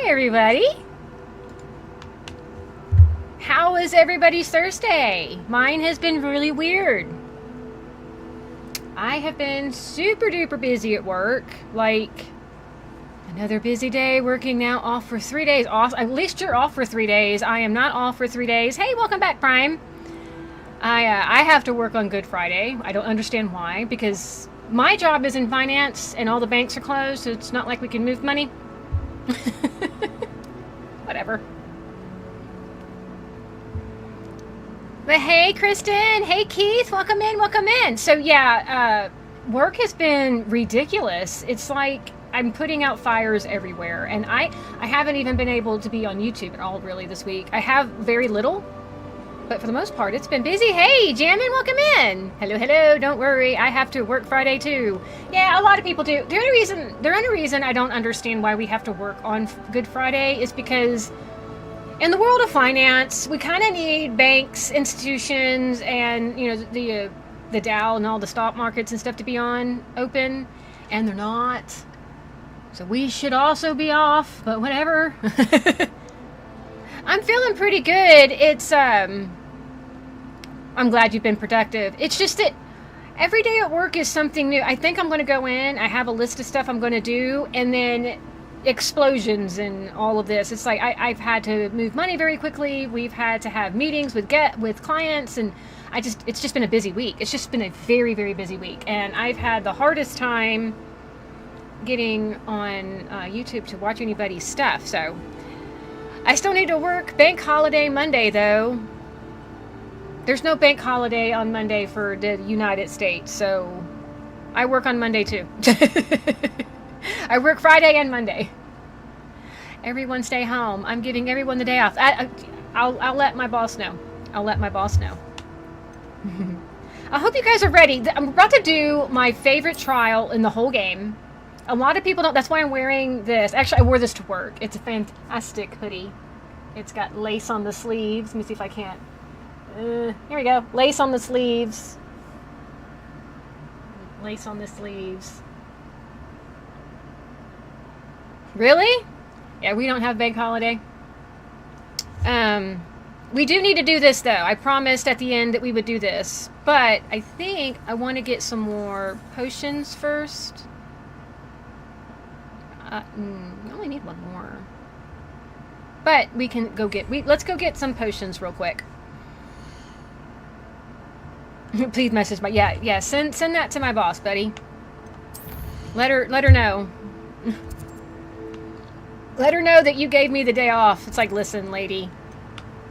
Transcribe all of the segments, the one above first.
everybody. How is everybody's Thursday? Mine has been really weird. I have been super duper busy at work. Like, another busy day working now, off for 3 days. Off. At least you're off for 3 days. I am not off for 3 days. Hey, welcome back, Prime. I have to work on Good Friday. I don't understand why, because my job is in finance and all the banks are closed, so it's not like we can move money. Whatever. But hey, Kristen. Hey, Keith. Welcome in. Welcome in. So yeah, work has been ridiculous. It's like I'm putting out fires everywhere, and I haven't even been able to be on YouTube at all really this week. I have very little, but for the most part, it's been busy. Hey, Jammin, welcome in. Hello, hello. Don't worry, I have to work Friday too. Yeah, a lot of people do. The only reason I don't understand why we have to work on Good Friday is because in the world of finance, we kind of need banks, institutions, and the Dow and all the stock markets and stuff to be open, and they're not. So we should also be off, but whatever. I'm feeling pretty good. It's I'm glad you've been productive. It's just that every day at work is something new. I think I'm going to go in. I have a list of stuff I'm going to do, and then explosions and all of this. It's like I've had to move money very quickly. We've had to have meetings with clients, and it's just been a busy week. It's just been a very, very busy week, and I've had the hardest time getting on YouTube to watch anybody's stuff. So I still need to work bank holiday Monday, though. There's no bank holiday on Monday for the United States, so I work on Monday too. I work Friday and Monday. Everyone stay home. I'm giving everyone the day off. I'll let my boss know. I'll let my boss know. I hope you guys are ready. I'm about to do my favorite trial in the whole game. A lot of people don't. That's why I'm wearing this. Actually, I wore this to work. It's a fantastic hoodie. It's got lace on the sleeves. Let me see if I can't. Here we go. Lace on the sleeves. Lace on the sleeves. Really? Yeah, we don't have bank holiday. We do need to do this, though. I promised at the end that we would do this. But I think I want to get some more potions first. I only need one more. But we can go let's go get some potions real quick. Please message my, yeah, send that to my boss, buddy. Let her know. Let her know that you gave me the day off. It's like, listen, lady,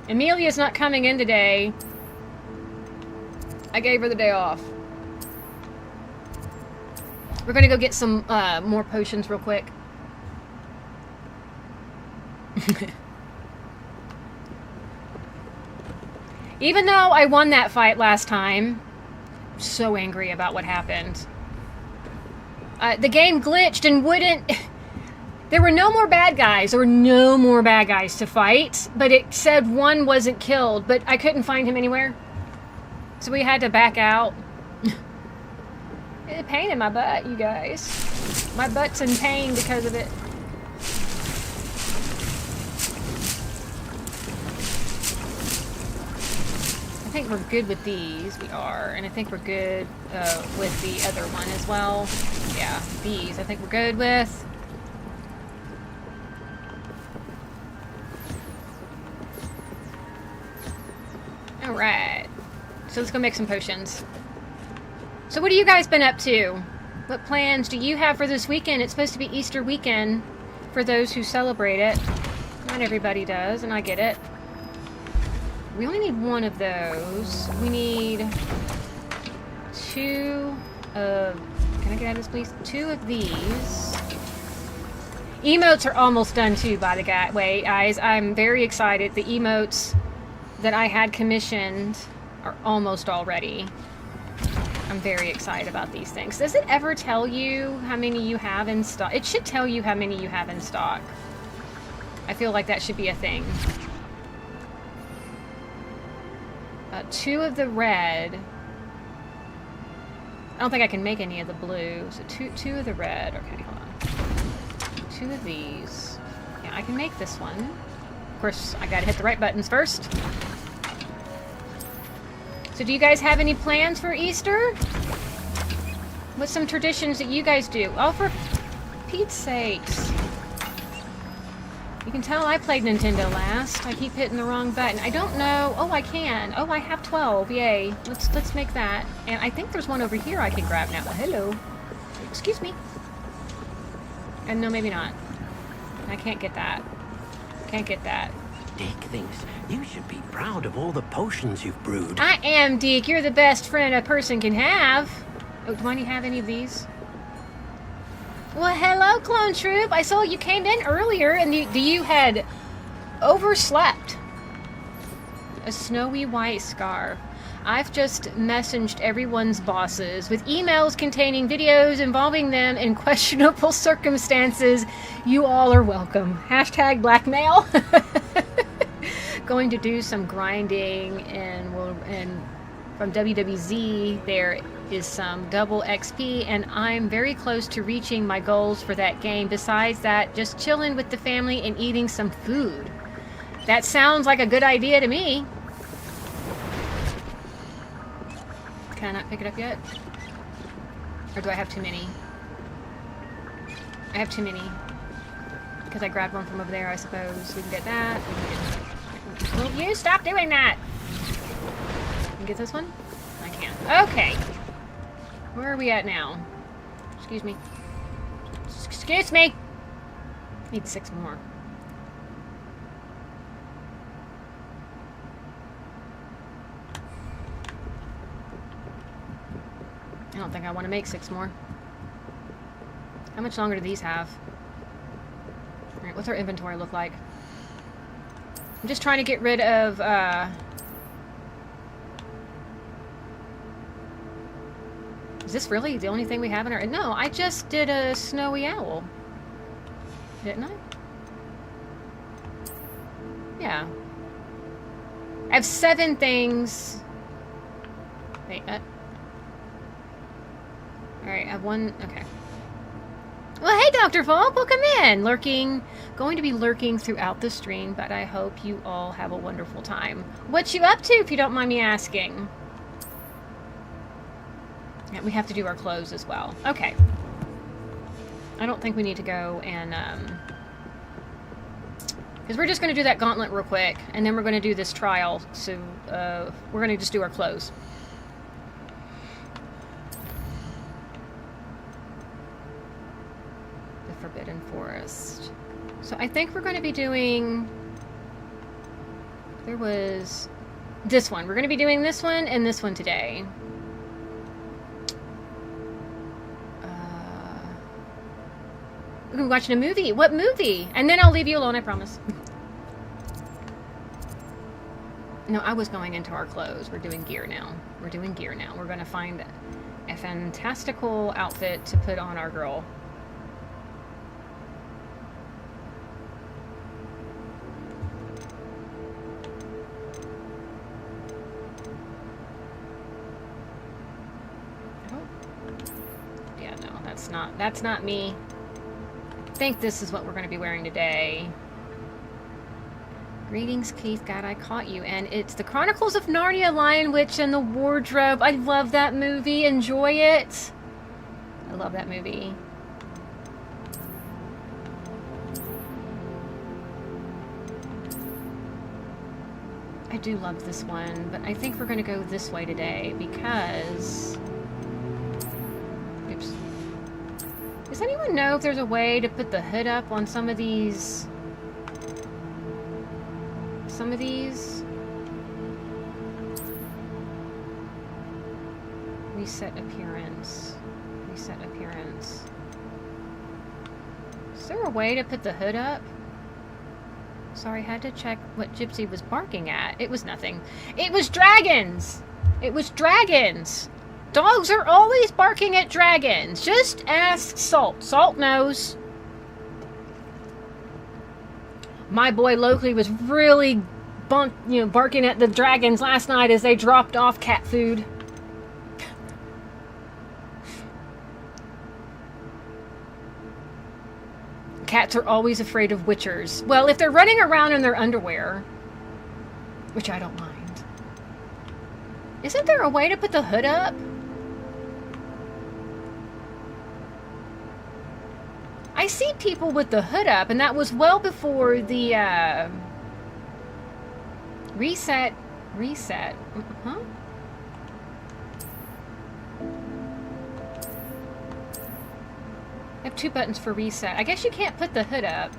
Amelia's not coming in today. I gave her the day off. We're gonna go get some more potions real quick. Even though I won that fight last time, I'm so angry about what happened. The game glitched and wouldn't... There were no more bad guys. There were no more bad guys to fight, but it said one wasn't killed, but I couldn't find him anywhere. So we had to back out. It's a pain in my butt, you guys. My butt's in pain because of it. I think we're good with these. We are. And I think we're good with the other one as well. Yeah, these I think we're good with. Alright. So let's go make some potions. So what have you guys been up to? What plans do you have for this weekend? It's supposed to be Easter weekend for those who celebrate it. Not everybody does, and I get it. We only need one of those. We need 2 of... Can I get out of this, please? 2 of these. Emotes are almost done, too, by the way, guys. I'm very excited. The emotes that I had commissioned are almost all ready. I'm very excited about these things. Does it ever tell you how many you have in stock? It should tell you how many you have in stock. I feel like that should be a thing. 2 of the red. I don't think I can make any of the blue. So two of the red. Okay, hold on. 2 of these. Yeah, I can make this one. Of course, I gotta hit the right buttons first. So do you guys have any plans for Easter? What's some traditions that you guys do? Oh, for Pete's sakes. You can tell I played Nintendo last. I keep hitting the wrong button. I don't know. Oh, I can. Oh, I have 12. Yay. Let's make that. And I think there's one over here I can grab now. Well, hello. Excuse me. And no, maybe not. I can't get that. Can't get that. Dick thinks you should be proud of all the potions you've brewed. I am, Deke. You're the best friend a person can have. Oh, do I have any of these? Well, hello, Clone Troop. I saw you came in earlier and you had overslept. A snowy white scarf. I've just messaged everyone's bosses with emails containing videos involving them in questionable circumstances. You all are welcome. Hashtag blackmail. Going to do some grinding and from WWZ there is some double XP, and I'm very close to reaching my goals for that game. Besides that, just chilling with the family and eating some food. That sounds like a good idea to me. Can I not pick it up yet? Or do I have too many? I have too many. Because I grabbed one from over there, I suppose. We can get that. Will you stop doing that? Can you get this one? I can. Okay. Where are we at now? Excuse me. Excuse me! Need 6 more. I don't think I want to make 6 more. How much longer do these have? Alright, what's our inventory look like? I'm just trying to get rid of, Is this really the only thing we have in our... No, I just did a snowy owl. Didn't I? Yeah. I have 7 things. Wait, Alright, I have 1... Okay. Well, hey, Dr. Falk, welcome in! Going to be lurking throughout the stream, but I hope you all have a wonderful time. What you up to, if you don't mind me asking? Yeah, we have to do our clothes as well. Okay. I don't think we need to go and, because we're just going to do that gauntlet real quick, and then we're going to do this trial, so, we're going to just do our clothes. The Forbidden Forest. So I think we're going to be doing... There was... This one. We're going to be doing this one and this one today. We're going to be watching a movie. What movie? And then I'll leave you alone, I promise. No, I was going into our clothes. We're doing gear now. We're doing gear now. We're going to find a fantastical outfit to put on our girl. Yeah, no, that's not me. I think this is what we're going to be wearing today. Greetings, Keith. God, I caught you. And it's The Chronicles of Narnia, Lion, Witch, and the Wardrobe. I love that movie. Enjoy it. I love that movie. I do love this one, but I think we're going to go this way today because... Oops. Does anyone know if there's a way to put the hood up on some of these? Reset appearance. Reset appearance. Is there a way to put the hood up? Sorry, had to check what Gypsy was barking at. It was nothing. It was dragons! It was dragons! Dogs are always barking at dragons. Just ask Salt. Salt knows. My boy Loki was really barking at the dragons last night as they dropped off cat food. Cats are always afraid of witchers. Well, if they're running around in their underwear, which I don't mind. Isn't there a way to put the hood up? I see people with the hood up, and that was well before the reset. Huh? I have 2 buttons for reset. I guess you can't put the hood up.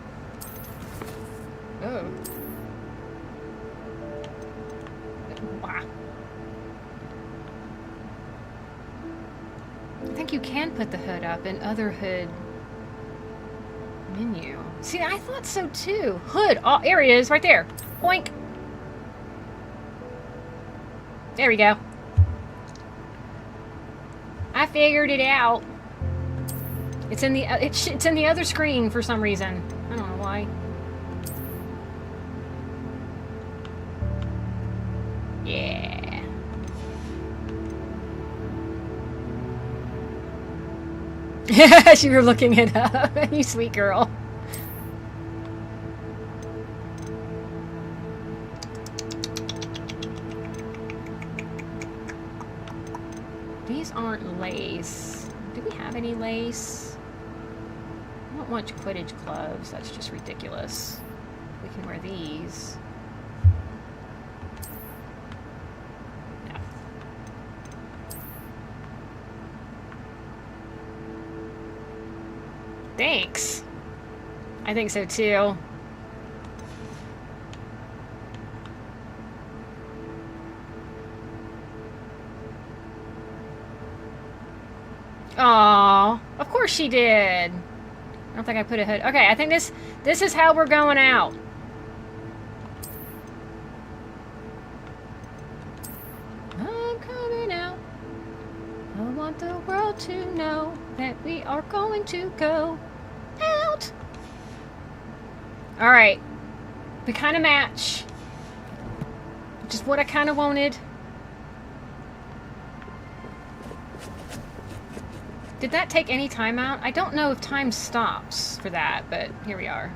Oh. Wow. I think you can put the hood up in other hood menu. See, I thought so too. Hood. Oh, there he is, right there. Boink. There we go. I figured it out. It's in the it's in the other screen for some reason. I don't know why. Yeah. You were looking it up. You sweet girl. These aren't lace. Do we have any lace? I don't want Quidditch gloves. That's just ridiculous. We can wear these. No. Thanks. I think so too. Aw, of course she did. I don't think I put a hood. Okay, I think this is how we're going out. I'm coming out. I want the world to know that we are going to go out. All right, we kind of match, which is what I kind of wanted. Did that take any time out? I don't know if time stops for that, but here we are.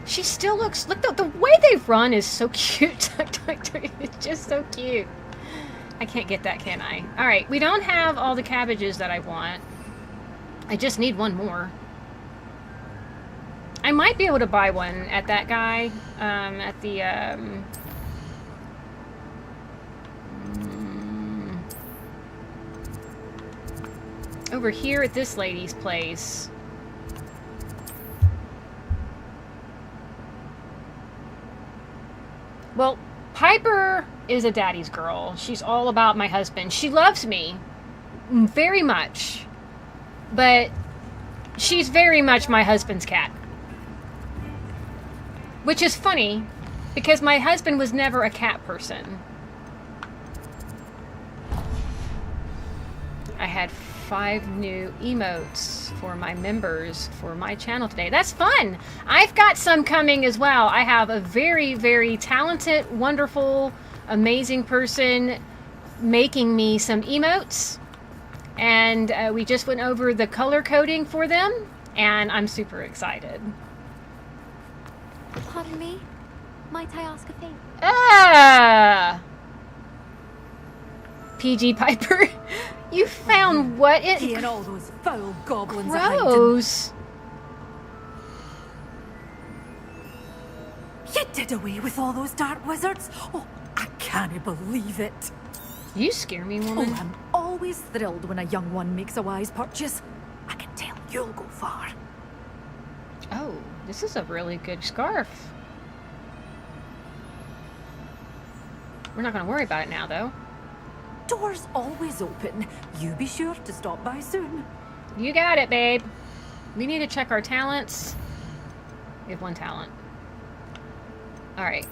She still looks... Look, the way they run is so cute. It's just so cute. I can't get that, can I? Alright, we don't have all the cabbages that I want. I just need one more. I might be able to buy one at that guy. At the... over here at this lady's place. Well, Piper is a daddy's girl. She's all about my husband. She loves me very much, but she's very much my husband's cat. Which is funny, because my husband was never a cat person. I had 5 new emotes for my members for my channel today. That's fun! I've got some coming as well. I have a very, very talented, wonderful, amazing person making me some emotes. And we just went over the color coding for them, and I'm super excited. Pardon me? Might I ask a thing? Ah! PG Piper, you found what? He and all those foul goblins Gross. You did away with all those dark wizards? Oh, I can't believe it. You scare me, woman. Oh, I'm always thrilled when a young one makes a wise purchase. I can tell you'll go far. Oh, this is a really good scarf. We're not going to worry about it now, though. Doors always open. You be sure to stop by soon. You got it, babe. We need to check our talents. We have 1 talent. Alright,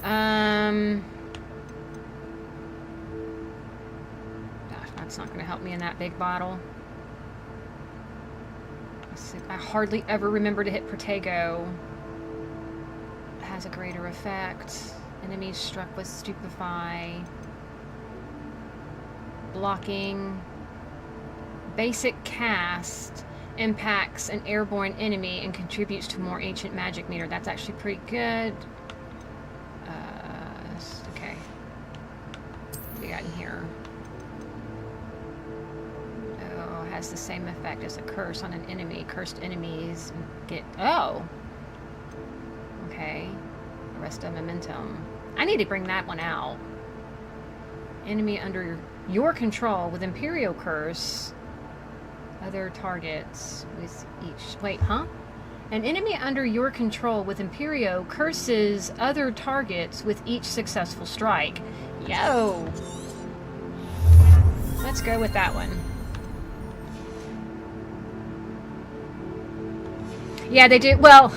gosh, that's not going to help me in that big bottle. I hardly ever remember to hit Protego. It has a greater effect. Enemies struck with Stupefy. Blocking. basic cast impacts an airborne enemy and contributes to more ancient magic meter. That's actually pretty good. Okay. What we got in here? Oh, it has the same effect as a curse on an enemy. Cursed enemies get... Oh! Okay. Arrest of momentum. I need to bring that one out. Enemy under your control with Imperial Curse. Other targets with each... Wait, huh? An enemy under your control with Imperio curses other targets with each successful strike. Yo! Let's go with that one. Yeah, they do. Well,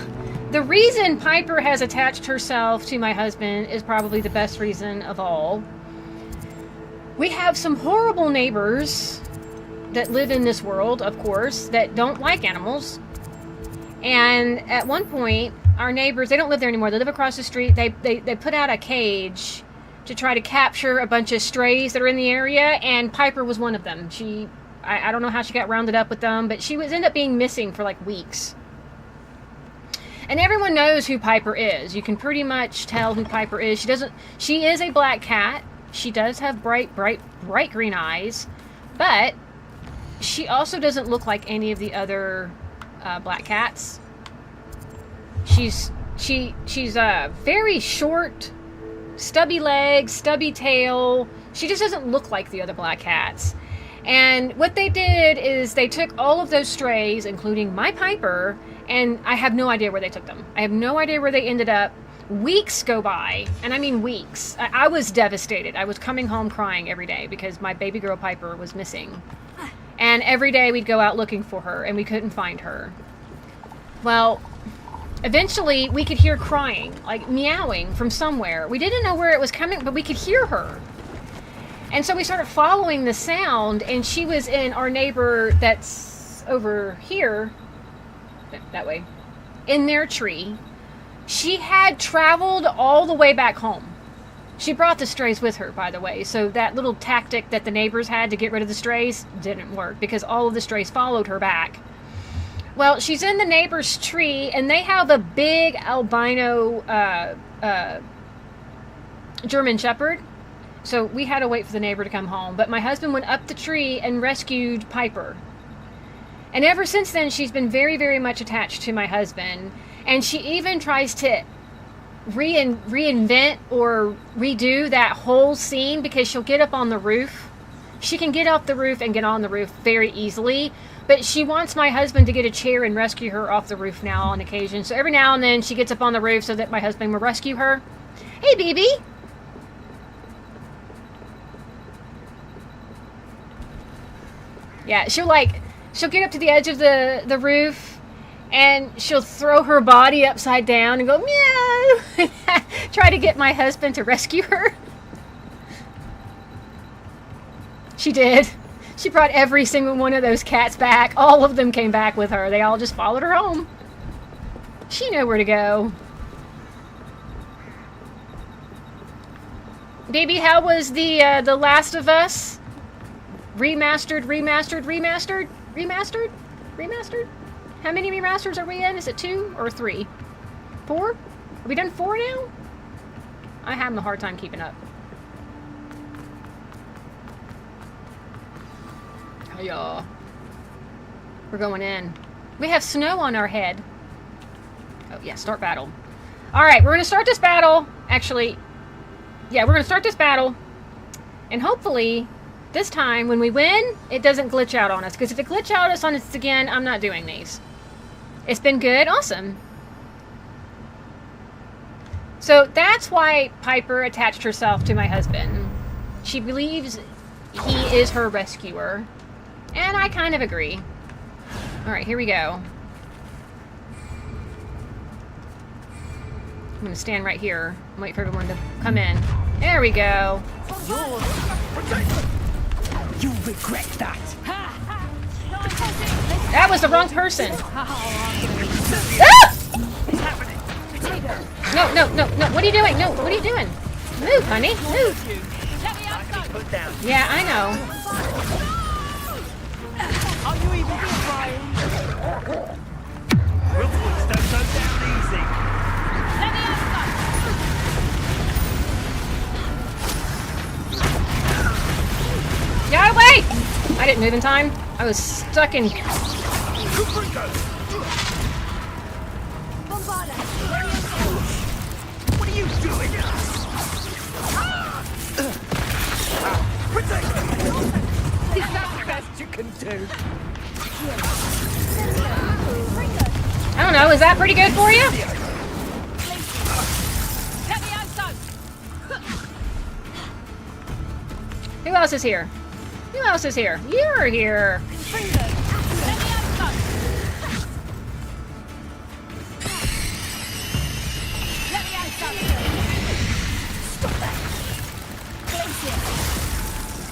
the reason Piper has attached herself to my husband is probably the best reason of all. We have some horrible neighbors that live in this world, of course, that don't like animals. And at one point, our neighbors, they don't live there anymore. They live across the street. They put out a cage to try to capture a bunch of strays that are in the area, and Piper was one of them. I don't know how she got rounded up with them, but she ended up being missing for like weeks. And everyone knows who Piper is. You can pretty much tell who Piper is. She is a black cat. She does have bright green eyes, but she also doesn't look like any of the other black cats. She's very short, stubby legs, stubby tail. She just doesn't look like the other black cats. And what they did is they took all of those strays, including my Piper, and I have no idea where they took them. I have no idea where they ended up. Weeks go by, and I mean weeks. I was devastated. I was coming home crying every day because my baby girl Piper was missing. And every day we'd go out looking for her, and we couldn't find her. Well, eventually we could hear crying, like meowing from somewhere. We didn't know where it was coming, but we could hear her. And so we started following the sound, and she was in our neighbor that's over here, that way, in their tree. She had traveled all the way back home. She brought the strays with her, by the way, so that little tactic that the neighbors had to get rid of the strays didn't work because all of the strays followed her back. Well, she's in the neighbor's tree, and they have a big albino German Shepherd, so we had to wait for the neighbor to come home. But my husband went up the tree and rescued Piper. And ever since then, she's been very, very much attached to my husband, and she even tries to reinvent or redo that whole scene because she'll get up on the roof. She can get off the roof and get on the roof very easily, but she wants my husband to get a chair and rescue her off the roof now on occasion. So every now and then she gets up on the roof so that my husband will rescue her. Hey, baby! Yeah, she'll get up to the edge of the roof, and she'll throw her body upside down and go, meow, try to get my husband to rescue her. She did. She brought every single one of those cats back. All of them came back with her. They all just followed her home. She knew where to go. Baby, how was the Last of Us? Remastered? How many remasters are we in? Is it 2 or 3? 4? Are we done 4 now? I'm having a hard time keeping up. Hiya. We're going in. We have snow on our head. Oh, yeah, start battle. Alright, we're going to start this battle. Actually, yeah, we're going to start this battle. And hopefully, this time, when we win, it doesn't glitch out on us. Because if it glitch out on us again, I'm not doing these. It's been good. Awesome. So that's why Piper attached herself to my husband. She believes he is her rescuer. And I kind of agree. Alright, here we go. I'm going to stand right here and wait for everyone to come in. There we go. You regret that. That was the wrong person. Ah! No. What are you doing? No, what are you doing? Move, honey. Move. Yeah, I know. Rookwards don't go down easy. Get away! I didn't move in time. I was stuck in. What are you doing? Protect me! Is that the best you can do? I don't know. Is that pretty good for you? Who else is here? Who else is here? You're here.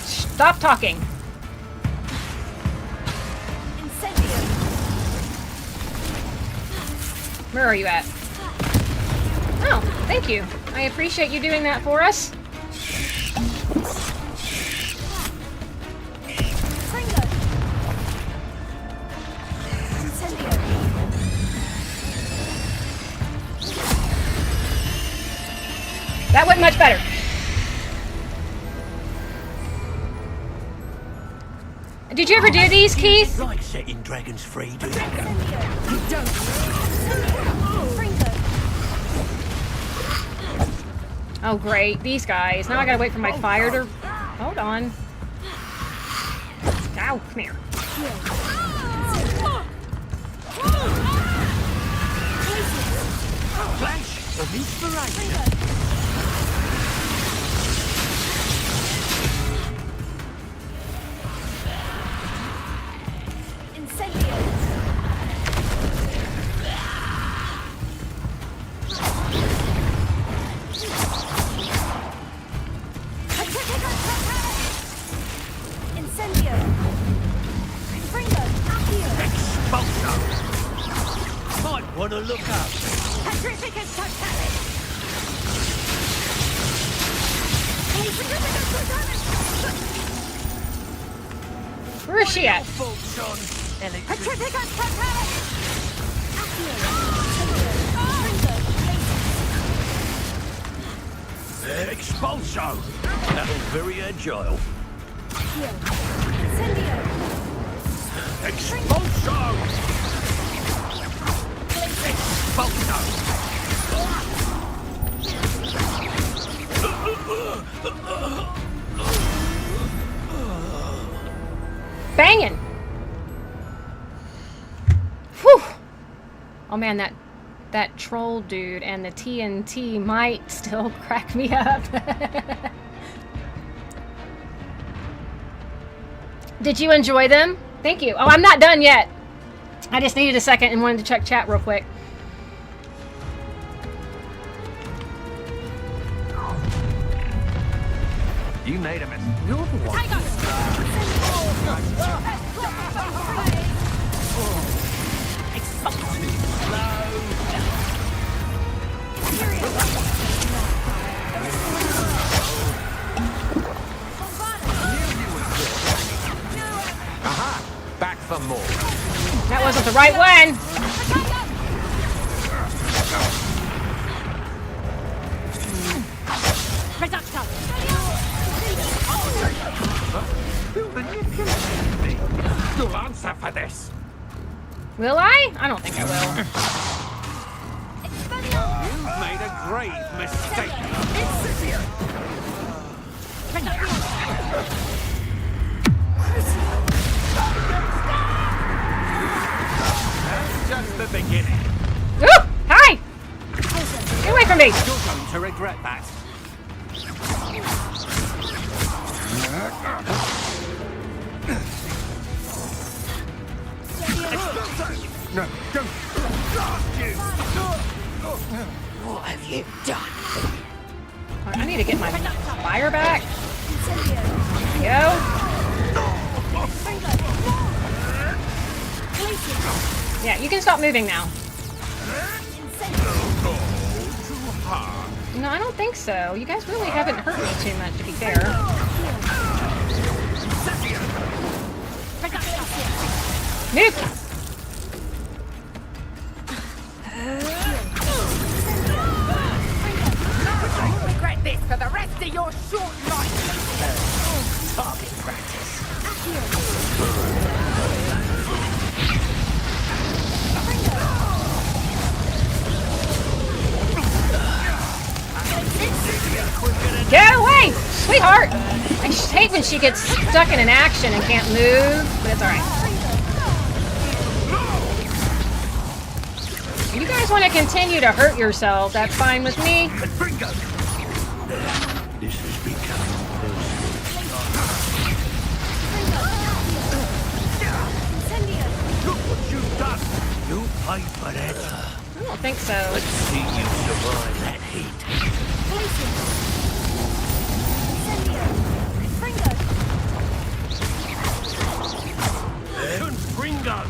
Stop talking. Where are you at? Oh, thank you. I appreciate you doing that for us. That went much better. Did you ever do these, Keith? Like setting dragons free, do you? Oh, great. These guys. Now I gotta wait for my fire to... Hold on. Ow, come here. Flash of inspiration. Might want to look up. Where is she at? Expulso! That'll very agile. Expulso! Banging! Whew! Oh man, that troll dude and the TNT might still crack me up. Did you enjoy them? Thank you. Oh, I'm not done yet. I just needed a second and wanted to check chat real quick. You made a mess. You're the one. Aha! Back for more. That wasn't the right one. You'll answer for this. Will I? I don't think I will. You've made a grave mistake. That's just the beginning. Ooh! Hi! Get away from me! You're going to regret that. No, don't. What have you done? I need to get my fire back. There we go. Yeah, you can stop moving now. No, I don't think so. You guys really haven't hurt me too much, to be fair. Move! You'll regret this for the rest of your short life. Target practice. Go away! Sweetheart! I just hate when she gets stuck in an action and can't move, but it's alright. You guys want to continue to hurt yourself, that's fine with me. Pendragon. This has become look what you've done. You paid for that. I don't think so. Let's see you survive that heat. Pendragon.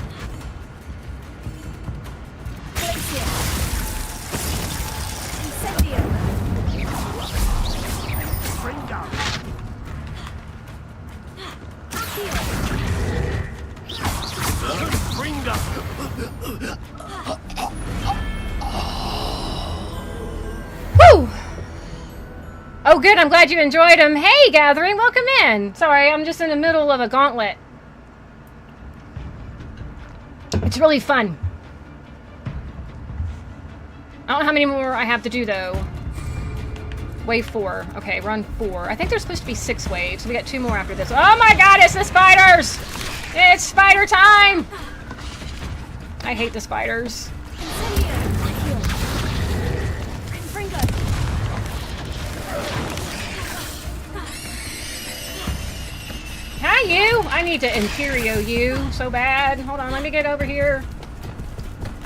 Woo! Oh good, I'm glad you enjoyed them. Hey Gathering, welcome in. Sorry, I'm just in the middle of a gauntlet. It's really fun. I don't know how many more I have to do though. Wave 4. Okay, run 4. I think there's supposed to be 6 waves. So we got 2 more after this. Oh my god, it's the spiders! It's spider time! I hate the spiders. Hi, you! I need to Imperio you so bad. Hold on, let me get over here.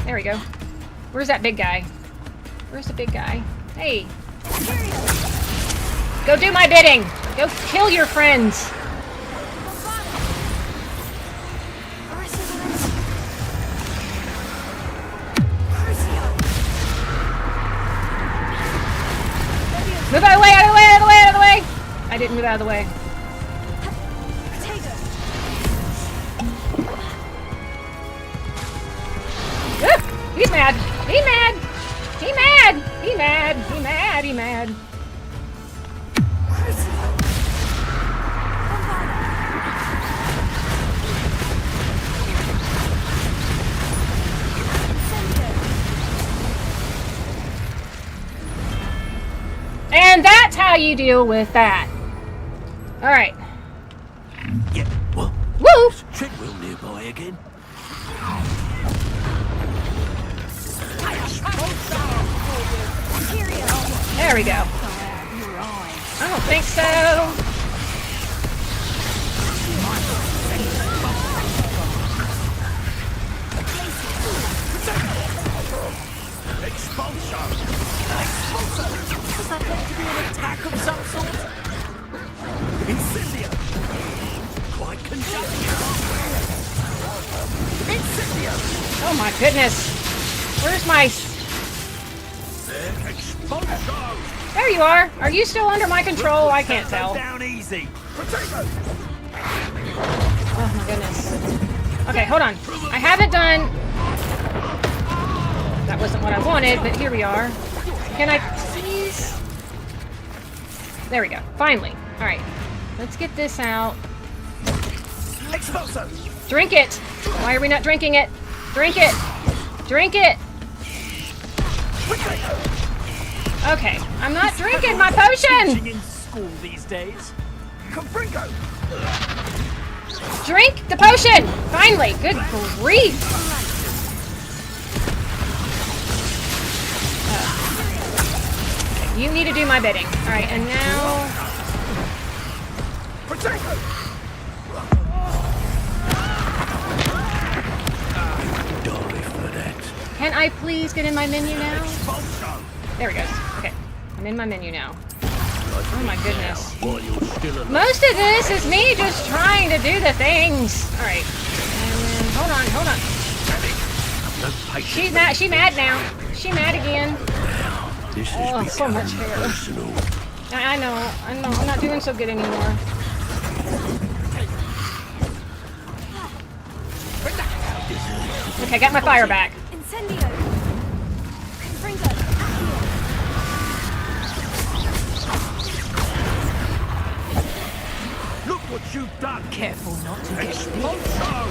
There we go. Where's that big guy? Where's the big guy? Hey. Go do my bidding! Go kill your friends! Move out of the way, out of the way, out of the way, out of the way! I didn't move out of the way. He's mad! He mad! He mad! He mad! He mad! He mad! And that's how you deal with that. Alright. Yeah, well, Woo! there's a treadmill nearby again. There we go. I don't think so. Expulsion! Was that going to be an attack of some sort? Incendio! Quite conductive. Incendio! Oh my goodness. Where's my... Expulsion! There you are. Are you still under my control? I can't tell. Down easy. Oh my goodness. Okay, hold on. I haven't done... That wasn't what I wanted, but here we are. Can I please... There we go. Finally. Alright. Let's get this out. Expulso! Drink it! Why are we not drinking it? Drink it! Drink it! Okay, I'm not drinking my potion! In school these days. Confringo! Drink the potion! Finally! Good grief! You need to do my bidding. Alright, and now... Protego! Die for that. Can I please get in my menu now? Expulsion! There we go. Okay, I'm in my menu now. Oh my goodness. While you're still alive. Most of this is me just trying to do the things. Alright. And then, hold on. No patience. She's mad, she mad now. She mad again. This has Oh, so much hair. personal. I know, I'm not doing so good anymore. Okay, I got my fire back. Incendio. Confringo. Look what you've done! Careful not to get Expulso!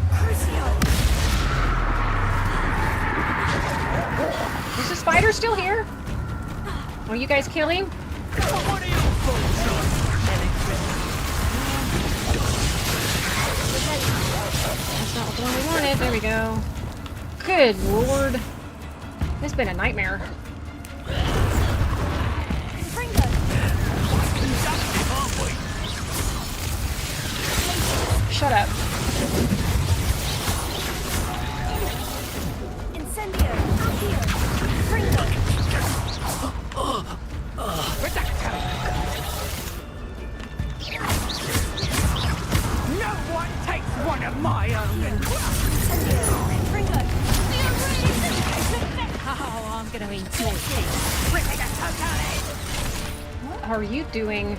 Crucio. Is the spider still here? Are you guys killing? What are you fools on? That's not the one we wanted. There we go. Good lord. This has been a nightmare. Confringo. Aren't we? Shut up. Incendio. Accio. Confringo. No one takes one of my own and... Incendio. Confringo. Oh, I'm gonna eat your teeth. Ripping a totally! What are you doing?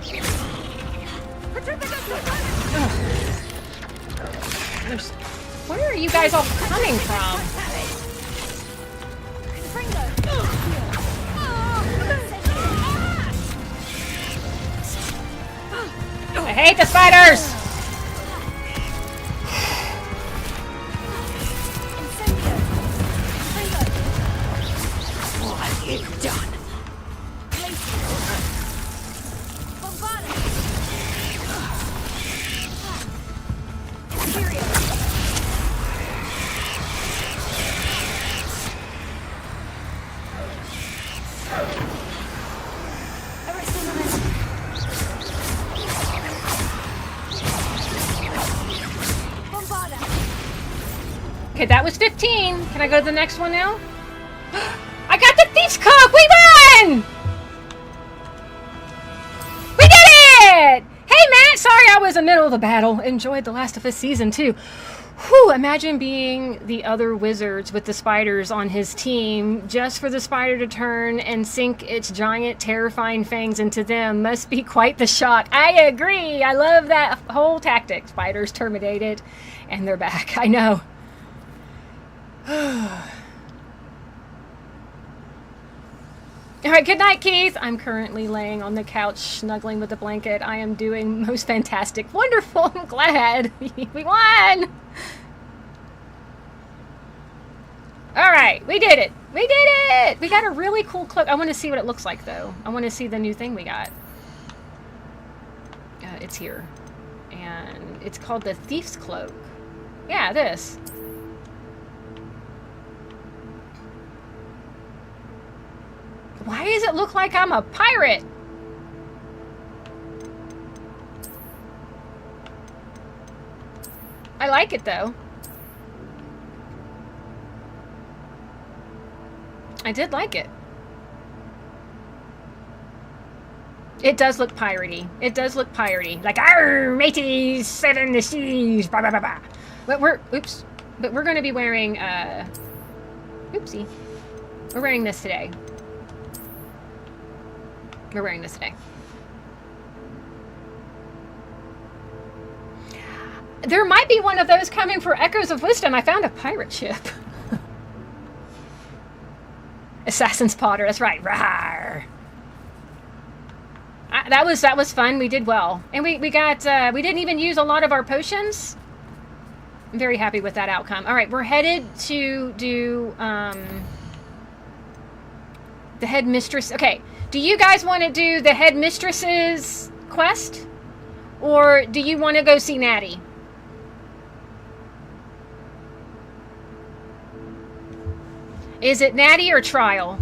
Ugh. Where are you guys all coming from? Confringo. I hate the spiders! Incendio. Confringo. What have you done? Bombada. Imperio. Bombada. Okay, that was 15. Can I go to the next one now? I got the Thief's Cock! We won! We did it! Hey, Matt! Sorry I was in the middle of the battle. Enjoyed The Last of Us Season 2. Whew, imagine being the other wizards with the spiders on his team just for the spider to turn and sink its giant, terrifying fangs into them. Must be quite the shock. I agree. I love that whole tactic. Spiders terminated, and they're back. I know. All right, good night, Keith. I'm currently laying on the couch, snuggling with the blanket. I am doing most fantastic. Wonderful. I'm glad. We won. All right, we did it. We did it. We got a really cool cloak. I want to see what it looks like, though. I want to see the new thing we got. It's here. And it's called the Thief's Cloak. Yeah, this. Why does it look like I'm a pirate? I like it, though. I did like it. It does look piratey. It does look piratey. Like, "Arr, mateys, set in the seas, blah, blah, blah, blah." But we're, oops. But we're going to be wearing, oopsie. We're wearing this today. We're wearing this today. There might be one of those coming for Echoes of Wisdom. I found a pirate ship. Assassin's Potter. That's right. Rawr. That was fun. We did well, and we got we didn't even use a lot of our potions. I'm very happy with that outcome. All right, we're headed to do the headmistress. Okay. Do you guys want to do the headmistress's quest? Or do you want to go see Natty? Is it Natty or Trial?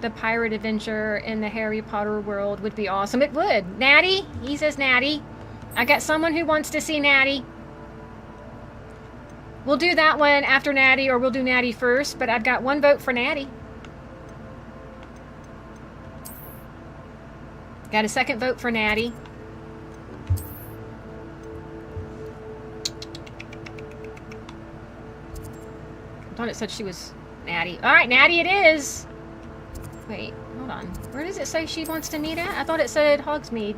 The pirate adventure in the Harry Potter world would be awesome. It would. Natty? He says Natty. I got someone who wants to see Natty. We'll do that one after Natty, or we'll do Natty first, but I've got one vote for Natty. Got a second vote for Natty. I thought it said she was Natty. All right, Natty it is. Wait, hold on. Where does it say she wants to meet at? I thought it said Hogsmeade.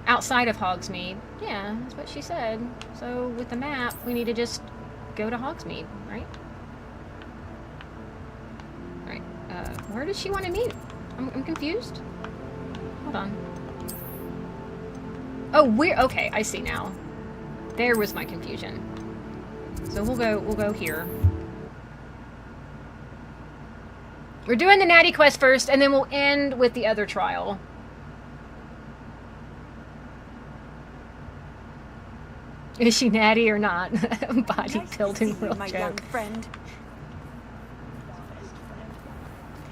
Outside of Hogsmeade. Yeah, that's what she said. So with the map, we need to just go to Hogsmeade, right? Right. Where does she want to meet? I'm confused. Hold on. Oh, okay, I see now. There was my confusion. So we'll go here. We're doing the Natty quest first, and then we'll end with the other trial. Is she natty or not? Body building real my joke. young friend.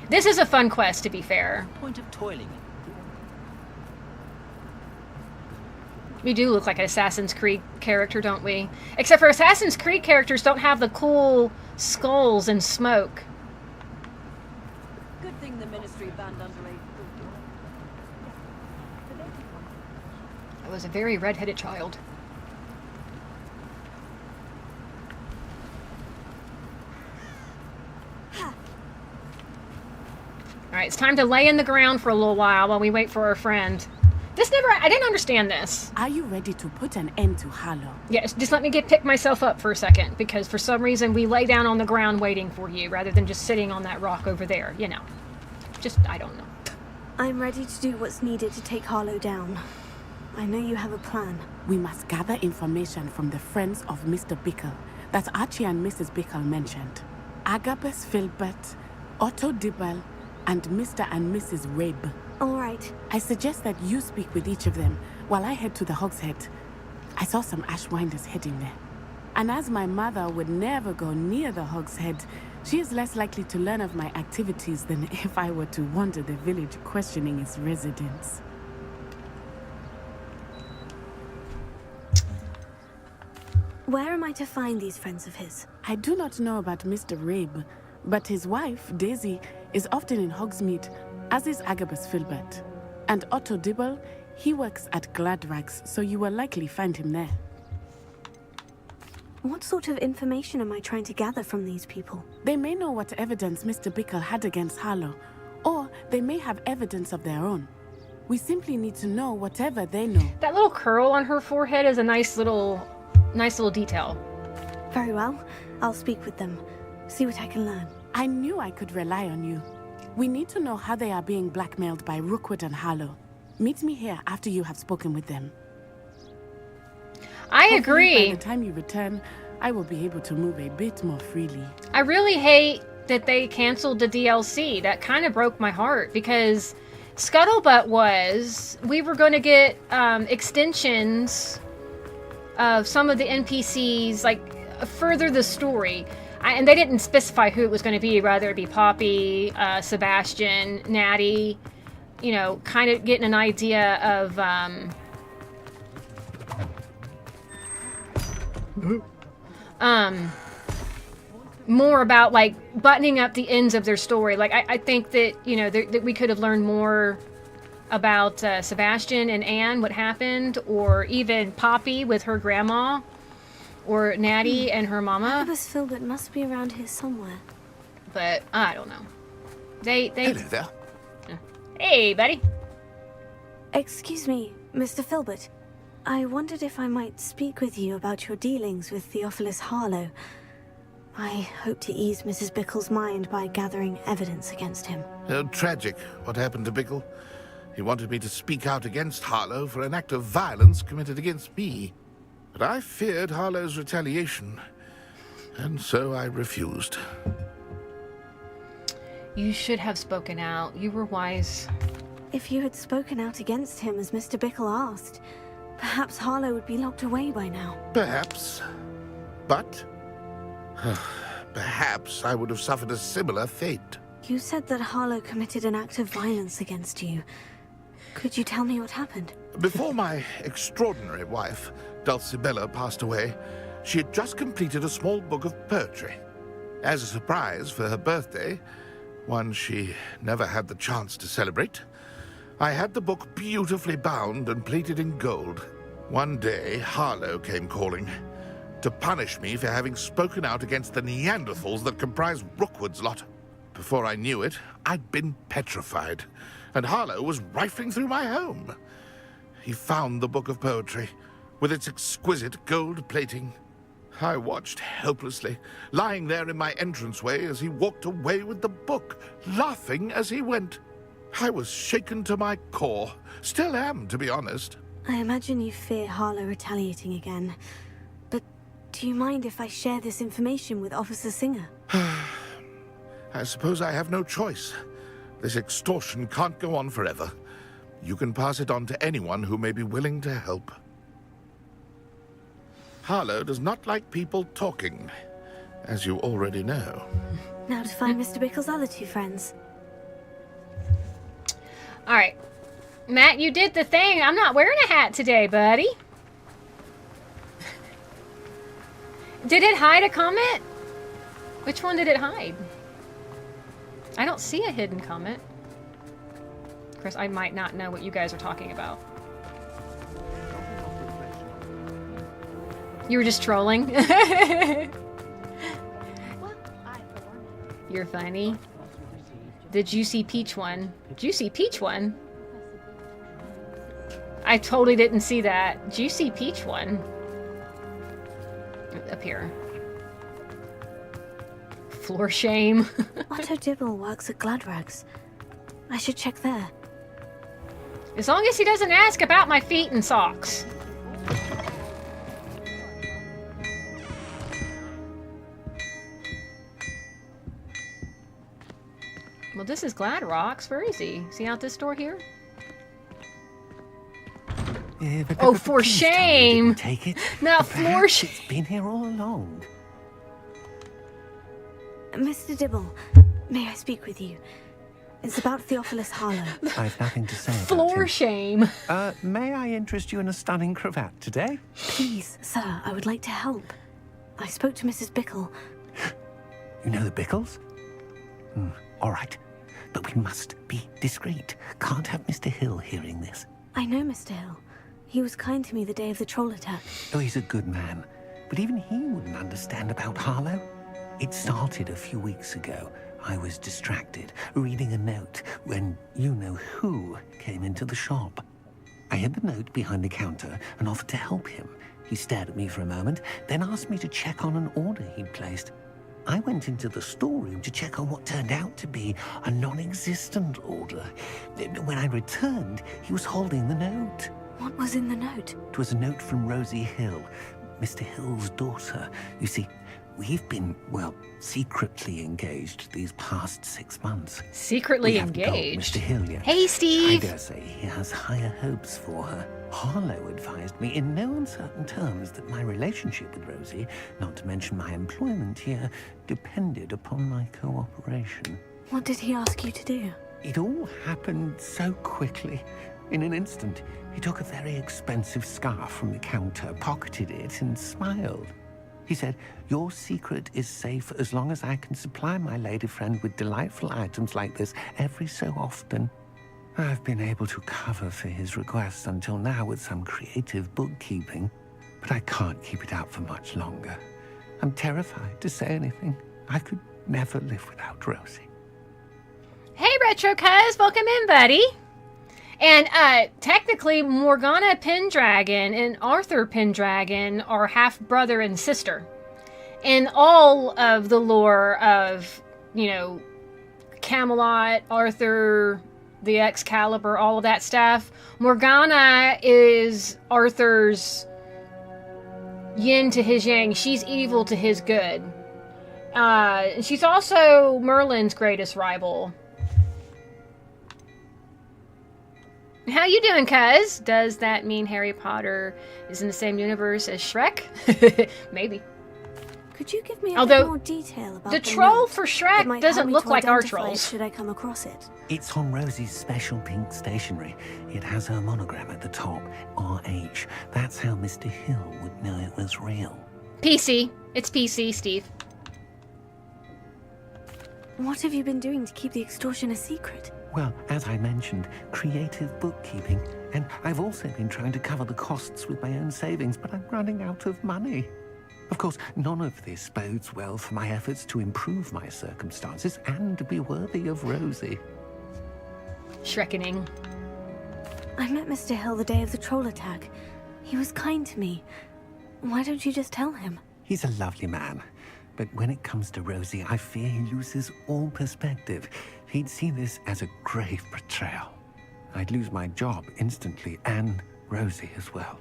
This is a fun quest, to be fair. Point of toiling. We do look like an Assassin's Creed character, don't we? Except for Assassin's Creed characters don't have the cool skulls and smoke. Good thing the Ministry banned underage. I was a very red-headed child. Alright, it's time to lay in the ground for a little while we wait for our friend. I didn't understand this. Are you ready to put an end to Harlow? Yes, just let me pick myself up for a second, because for some reason we lay down on the ground waiting for you, rather than just sitting on that rock over there, you know. I don't know. I'm ready to do what's needed to take Harlow down. I know you have a plan. We must gather information from the friends of Mr. Bickle that Archie and Mrs. Bickle mentioned. Agabus Filbert, Otto Dibble, and Mr. and Mrs. Rabe. All right. I suggest that you speak with each of them while I head to the Hogshead. I saw some Ashwinders heading there. And as my mother would never go near the Hogshead, she is less likely to learn of my activities than if I were to wander the village questioning its residents. Where am I to find these friends of his? I do not know about Mr. Rabe, but his wife, Daisy, is often in Hogsmeade, as is Agabus Filbert. And Otto Dibble, he works at Gladrags, so you will likely find him there. What sort of information am I trying to gather from these people? They may know what evidence Mr. Bickle had against Harlow, or they may have evidence of their own. We simply need to know whatever they know. That little curl on her forehead is a nice little detail. Very well. I'll speak with them. See what I can learn. I knew I could rely on you. We need to know how they are being blackmailed by Rookwood and Harlow. Meet me here after you have spoken with them. I Hopefully, agree. by the time you return, I will be able to move a bit more freely. I really hate that they canceled the DLC. That kind of broke my heart, because Scuttlebutt was we were going to get extensions of some of the NPCs, like further the story. And they didn't specify who it was going to be, whether it be Poppy, Sebastian, Natty, you know, kind of getting an idea of more about, like, buttoning up the ends of their story. Like, I think that, you know, that we could have learned more about Sebastian and Anne, what happened, or even Poppy with her grandma. Or Natty and her mama. Agabus Filbert must be around here somewhere. But I don't know. They Hello there. Hey, buddy. Excuse me, Mr. Filbert. I wondered if I might speak with you about your dealings with Theophilus Harlow. I hope to ease Mrs. Bickle's mind by gathering evidence against him. Oh, tragic what happened to Bickle. He wanted me to speak out against Harlow for an act of violence committed against me. But I feared Harlow's retaliation, and so I refused. You should have spoken out. You were wise. If you had spoken out against him as Mr. Bickle asked, perhaps Harlow would be locked away by now. Perhaps. But perhaps I would have suffered a similar fate. You said that Harlow committed an act of violence against you. Could you tell me what happened? Before my extraordinary wife, Dulcibella, passed away, she had just completed a small book of poetry. As a surprise for her birthday, one she never had the chance to celebrate, I had the book beautifully bound and plated in gold. One day, Harlow came calling to punish me for having spoken out against the Neanderthals that comprise Rookwood's lot. Before I knew it, I'd been petrified, and Harlow was rifling through my home. He found the book of poetry, with its exquisite gold plating, I watched helplessly, lying there in my entranceway as he walked away with the book, laughing as he went. I was shaken to my core. Still am, to be honest. I imagine you fear Harlow retaliating again. But do you mind if I share this information with Officer Singer? I suppose I have no choice. This extortion can't go on forever. You can pass it on to anyone who may be willing to help. Harlow does not like people talking, as you already know. Now to find Mr. Bickle's other two friends. All right. Matt, you did the thing. I'm not wearing a hat today, buddy. Did it hide a comment? Which one did it hide? I don't see a hidden comment. Chris, I might not know what you guys are talking about. You were just trolling? You're funny. The Juicy Peach one. Juicy Peach one? I totally didn't see that. Juicy Peach one. Up here. Floor shame. Otto Dibble works at Gladrags. I should check there. As long as he doesn't ask about my feet and socks. Well, this is Gladrox. Where is he? Is he out this door here? Yeah, Oh, for shame! Take it. Not for shame. It's been here all along. Mr. Dibble, may I speak with you? It's about Theophilus Harlow. I've nothing to say about Floor him. shame. May I interest you in a stunning cravat today? Please, sir, I would like to help. I spoke to Mrs. Bickle. You know the Bickles? All right. But we must be discreet. Can't have Mr. Hill hearing this. I know Mr. Hill. He was kind to me the day of the troll attack. Oh, he's a good man. But even he wouldn't understand about Harlow. It started a few weeks ago. I was distracted, reading a note, when you-know-who came into the shop. I hid the note behind the counter and offered to help him. He stared at me for a moment, then asked me to check on an order he'd placed. I went into the storeroom to check on what turned out to be a non-existent order. When I returned, he was holding the note. What was in the note? It was a note from Rosie Hill, Mr. Hill's daughter. You see, we've been, well, secretly engaged these past 6 months. Secretly We haven't told engaged? Mr. Hill yet. Hey, I Steve. dare say he has higher hopes for her. Harlow advised me in no uncertain terms that my relationship with Rosie, not to mention my employment here, depended upon my cooperation. What did he ask you to do? It all happened so quickly. In an instant, he took a very expensive scarf from the counter, pocketed it, and smiled. He said, "Your secret is safe as long as I can supply my lady friend with delightful items like this every so often." I've been able to cover for his requests until now with some creative bookkeeping, but I can't keep it out for much longer. I'm terrified to say anything. I could never live without Rosie. Hey, Retro Cuz. Welcome in, buddy. And technically, Morgana Pendragon and Arthur Pendragon are half-brother and sister. In all of the lore of, Camelot, Arthur, the Excalibur, all of that stuff, Morgana is Arthur's yin to his yang. She's evil to his good. She's also Merlin's greatest rival. How you doing, cuz? Does that mean Harry Potter is in the same universe as Shrek? Maybe. Could you give me a Although, bit more detail about the troll note? for It Shrek might doesn't help me look to like our identify it trolls. should I come across it? It's on Rosie's special pink stationery. It has her monogram at the top, RH. That's how Mr. Hill would know it was real. PC. It's PC, Steve. What have you been doing to keep the extortion a secret? Well, as I mentioned, creative bookkeeping. And I've also been trying to cover the costs with my own savings, but I'm running out of money. Of course, none of this bodes well for my efforts to improve my circumstances and to be worthy of Rosie. Shrekening. I met Mr. Hill the day of the troll attack. He was kind to me. Why don't you just tell him? He's a lovely man. But when it comes to Rosie, I fear he loses all perspective. He'd see this as a grave betrayal. I'd lose my job instantly, and Rosie as well.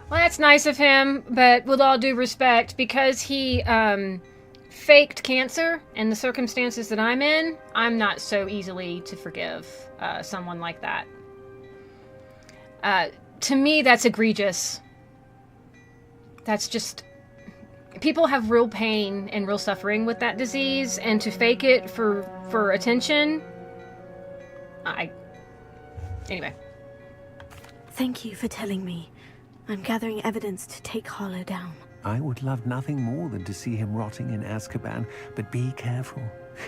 Well, that's nice of him, but with all due respect, because he faked cancer in the circumstances that I'm in, I'm not so easily to forgive someone like that. To me, that's egregious. That's just... People have real pain and real suffering with that disease, and to fake it for attention... Anyway. Thank you for telling me. I'm gathering evidence to take Harlow down. I would love nothing more than to see him rotting in Azkaban, but be careful.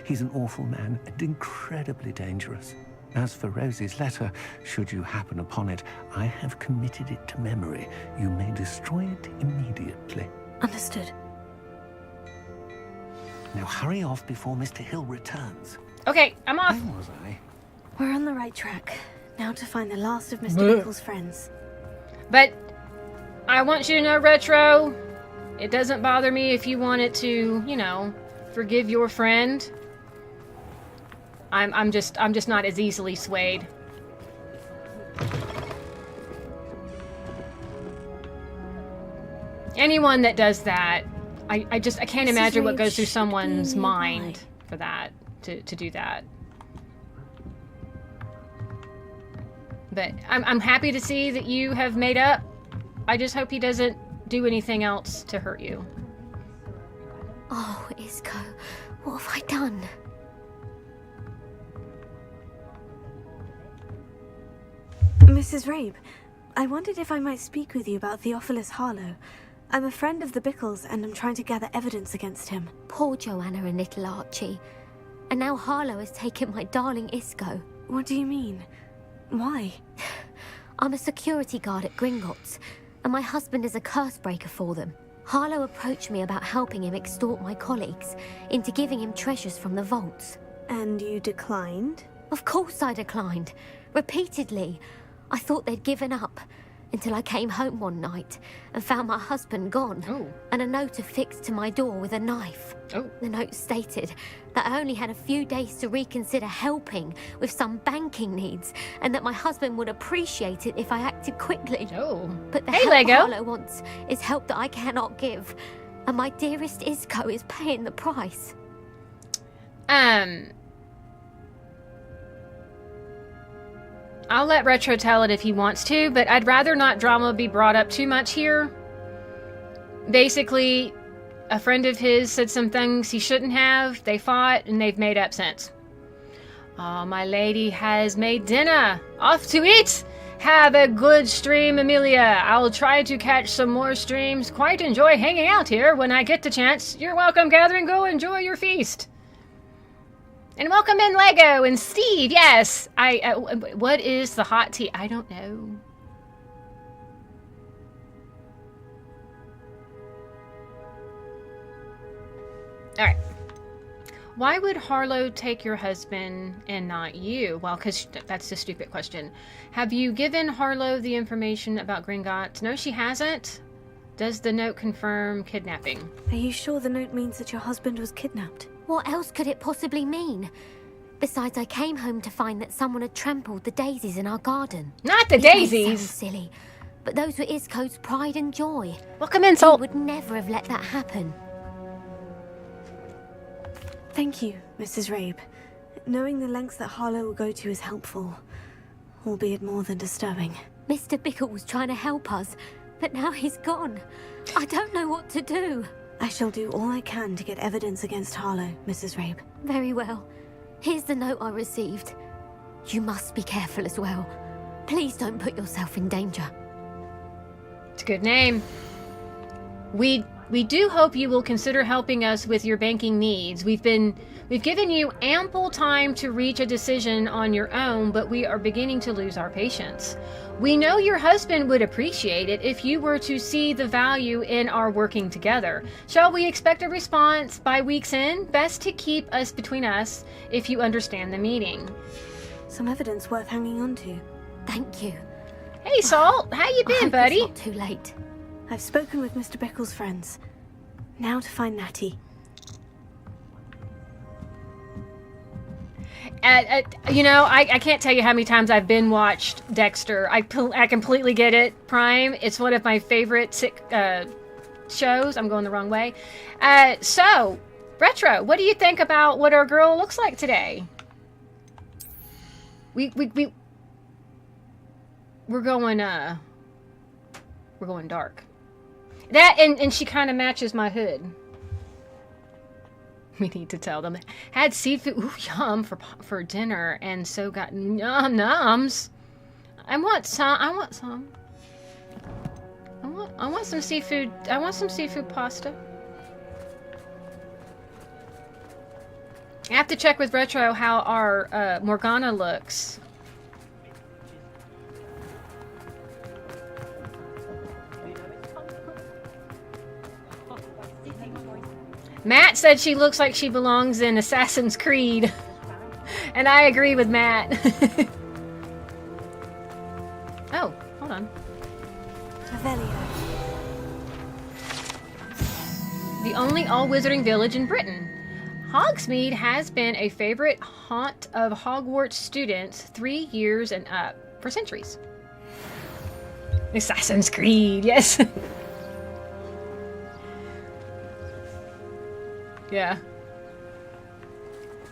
He's an awful man and incredibly dangerous. As for Rosie's letter, should you happen upon it, I have committed it to memory. You may destroy it immediately. Understood. Now hurry off before Mr. Hill returns. Okay, I'm off. Where was I? We're on the right track. Now to find the last of Mr. Bickle's friends. But I want you to know, Retro, it doesn't bother me if you wanted to, you know, forgive your friend. I'm just not as easily swayed. Anyone that does that, I can't imagine what goes through someone's mind for that, to do that. But I'm happy to see that you have made up. I just hope he doesn't do anything else to hurt you. Oh, Isco, what have I done? Mrs. Rabe, I wondered if I might speak with you about Theophilus Harlow. I'm a friend of the Bickles, and I'm trying to gather evidence against him. Poor Joanna and little Archie. And now Harlow has taken my darling Isco. What do you mean? Why? I'm a security guard at Gringotts, and my husband is a curse breaker for them. Harlow approached me about helping him extort my colleagues into giving him treasures from the vaults. And you declined? Of course I declined. Repeatedly. I thought they'd given up, until I came home one night and found my husband gone. Oh. And a note affixed to my door with a knife. Oh. The note stated that I only had a few days to reconsider helping with some banking needs, and that my husband would appreciate it if I acted quickly. Oh. But the Hey, help Lego. Harlow wants is help that I cannot give, and my dearest Isco is paying the price. I'll let Retro tell it if he wants to, but I'd rather not drama be brought up too much here. Basically, a friend of his said some things he shouldn't have. They fought, and they've made up since. Oh, my lady has made dinner. Off to eat! Have a good stream, Amelia. I'll try to catch some more streams. Quite enjoy hanging out here when I get the chance. You're welcome, Catherine. Go enjoy your feast. And welcome in, Lego and Steve. Yes, what is the hot tea? I don't know. All right. Why would Harlow take your husband and not you? Well, because that's a stupid question. Have you given Harlow the information about Gringotts? No, she hasn't. Does the note confirm kidnapping? Are you sure the note means that your husband was kidnapped? What else could it possibly mean? Besides, I came home to find that someone had trampled the daisies in our garden. Not the It may daisies! sound silly, but those were Isco's pride and joy. Welcome in, He Salt. would never have let that happen. Thank you, Mrs. Rabe. Knowing the lengths that Harlow will go to is helpful, albeit more than disturbing. Mr. Bickle was trying to help us, but now he's gone. I don't know what to do. I shall do all I can to get evidence against Harlow, Mrs. Rabe. Very well. Here's the note I received. You must be careful as well. Please don't put yourself in danger. It's a good name. We We do hope you will consider helping us with your banking needs. We've given you ample time to reach a decision on your own, but we are beginning to lose our patience. We know your husband would appreciate it if you were to see the value in our working together. Shall we expect a response by week's end? Best to keep us between us if you understand the meeting. Some evidence worth hanging on to. Thank you. Hey, Salt. How you I been, hope buddy? It's not too late. I've spoken with Mr. Bickle's friends. Now to find Natty. You know, I can't tell you how many times I've been watched Dexter. I completely get it. Prime. It's one of my favorite shows. I'm going the wrong way. So, Retro, what do you think about what our girl looks like today? We're going dark. That and she kind of matches my hood. We need to tell them. Had seafood, ooh, yum, for dinner, and so got nums. I want some. I want some seafood. I want some seafood pasta. I have to check with Retro how our Morgana looks. Matt said she looks like she belongs in Assassin's Creed. And I agree with Matt. Oh, hold on. Revelio. The only all-wizarding village in Britain. Hogsmeade has been a favorite haunt of Hogwarts students 3 years and up for centuries. Assassin's Creed, yes. Yeah.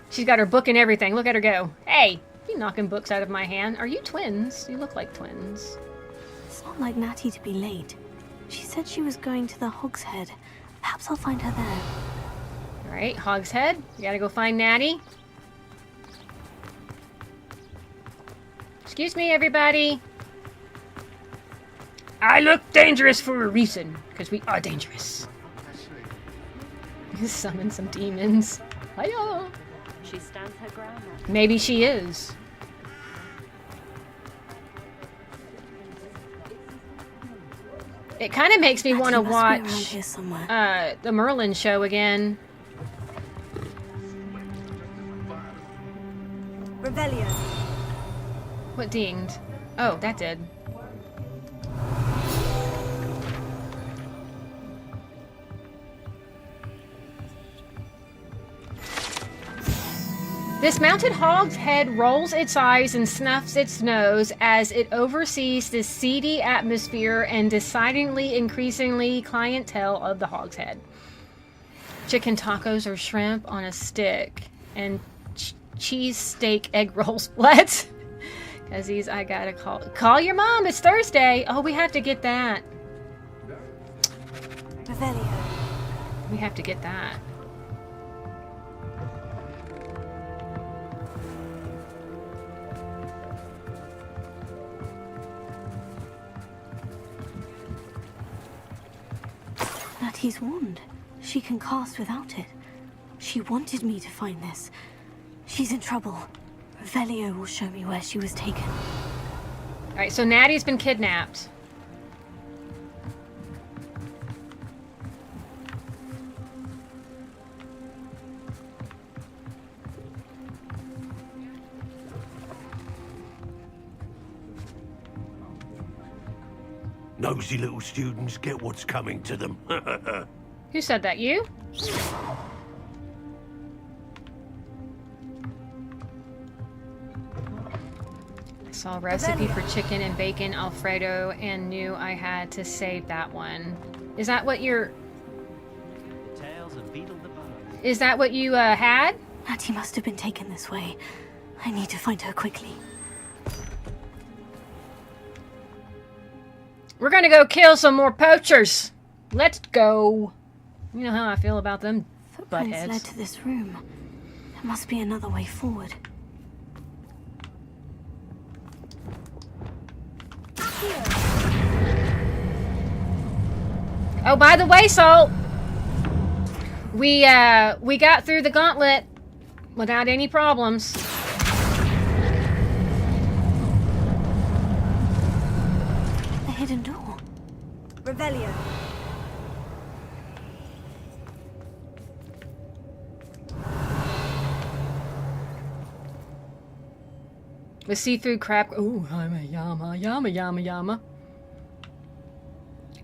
She's got her book and everything. Look at her go. Hey, you knocking books out of my hand. Are you twins? You look like twins. It's not like Natty to be late. She said she was going to the Hogshead. Perhaps I'll find her there. Alright, Hogshead. You gotta go find Natty. Excuse me, everybody. I look dangerous for a reason, because we are dangerous. Summon some demons. Hiya! She stands her ground. Maybe she is. It kind of makes me want to watch the Merlin show again. Revelio. What dinged? Oh, that did. This mounted hogshead rolls its eyes and snuffs its nose as it oversees the seedy atmosphere and decidedly increasingly clientele of the hogshead. Chicken tacos or shrimp on a stick and cheese steak egg rolls. What? Because I gotta call your mom. It's Thursday. Oh, we have to get that. Revelio. We have to get that. Natty's wand. She can cast without it. She wanted me to find this. She's in trouble. Revelio will show me where she was taken. Alright, so Natty's been kidnapped. Nosy little students get what's coming to them. Who said that? You? I saw a recipe for chicken and bacon Alfredo and knew I had to save that one. Is that what you're... Is that what you had? Natty must have been taken this way. I need to find her quickly. We're gonna go kill some more poachers. Let's go. You know how I feel about them Footprints buttheads. led to this room. There must be another way forward. Oh, by the way, Salt, We got through the gauntlet without any problems. The hidden door. Revelio. The see-through crab. Ooh, yama, yama, yama, yama.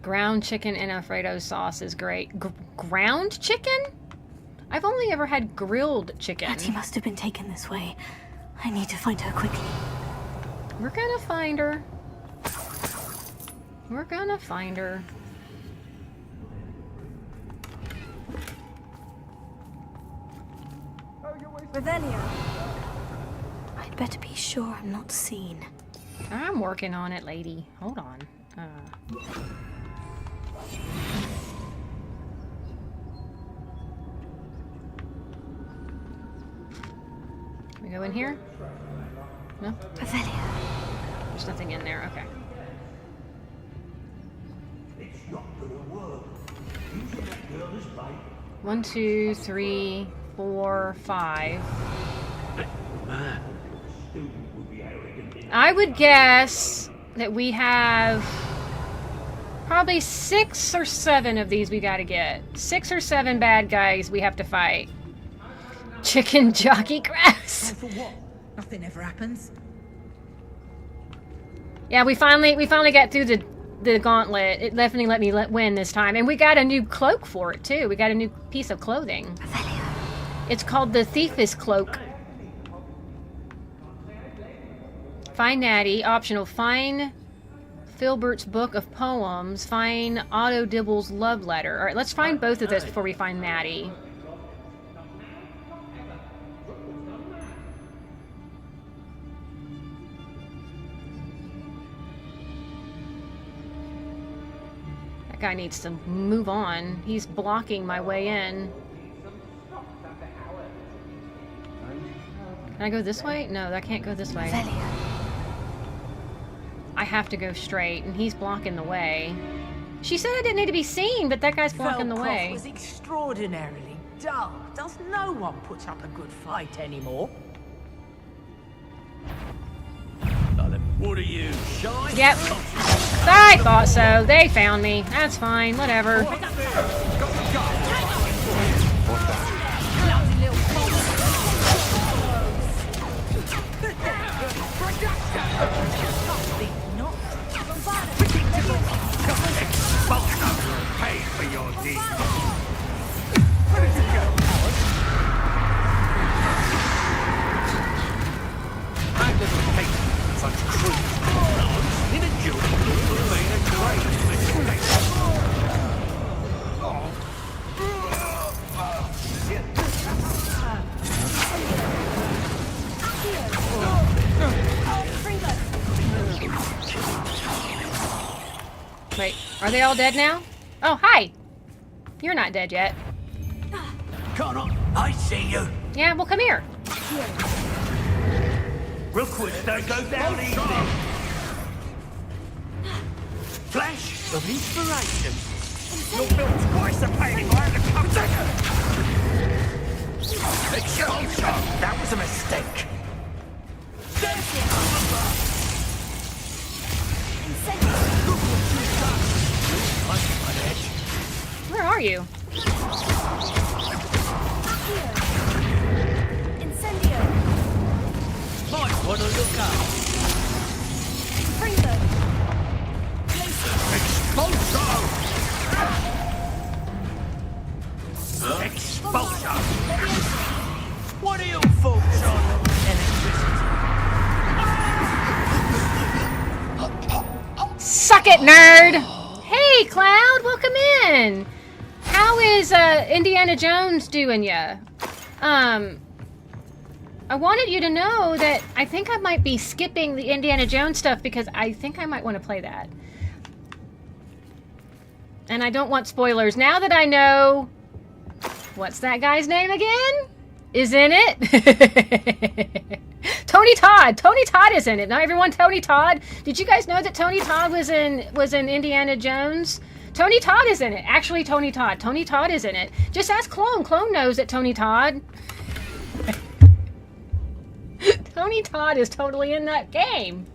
Ground chicken and Alfredo sauce is great. Ground chicken? I've only ever had grilled chicken. Hattie must have been taken this way. I need to find her quickly. We're gonna find her. We're gonna find her. Revelio. I'd better be sure I'm not seen. I'm working on it, lady. Hold on. Can we go in here? No? Revelio. There's nothing in there. Okay. One, two, three, 4, 5. I would guess that we have probably 6 or 7 of these we gotta get. 6 or 7 bad guys we have to fight. Chicken jockey grass. For what? Nothing ever happens. Yeah, we finally got through the gauntlet. It definitely let me win this time, and we got a new cloak for it too. We got a new piece of clothing. It's called the Thief's Cloak. Find Natty, optional. Find Filbert's Book of Poems. Find Otto Dibble's Love Letter. All right, let's find both of those before we find Natty. That guy needs to move on. He's blocking my way in. Can I go this way? No, I can't go this way. I have to go straight, and he's blocking the way. She said I didn't need to be seen, but that guy's blocking the way. was extraordinarily dull. Does no one put up a good fight anymore? What are you, shy? Yep. I thought so. They found me. That's fine. Whatever. Pay for your deeds. I didn't take such crude in a duel would have made a great mistake. Wait, are they all dead now? Oh, hi! You're not dead yet. Connor, I see you. Yeah, well, come here. Recusing don't go down easy. Flash of inspiration. You're built twice a painting right to come second. Exposure. That was a mistake. Where are you? Might want to look up. Exposure! Exposure! What are your thoughts on electricity? Suck it, nerd! Hey, Cloud, welcome in! How is Indiana Jones doing ya? I wanted you to know that I think I might be skipping the Indiana Jones stuff because I think I might want to play that. And I don't want spoilers. Now that I know... What's that guy's name again? Is in it? Tony Todd! Tony Todd is in it. Not everyone Tony Todd. Did you guys know that Tony Todd was in Indiana Jones? Tony Todd is in it. Actually, Tony Todd. Tony Todd is in it. Just ask Clone. Clone knows that Tony Todd. Tony Todd is totally in that game.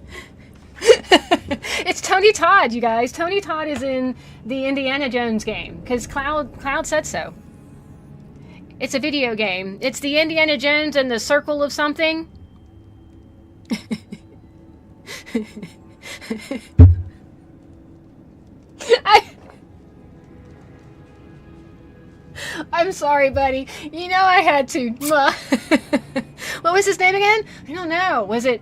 It's Tony Todd, you guys. Tony Todd is in the Indiana Jones game because Cloud said so. It's a video game. It's the Indiana Jones and the Circle of something. I'm sorry, buddy. You know I had to. What was his name again? I don't know. Was it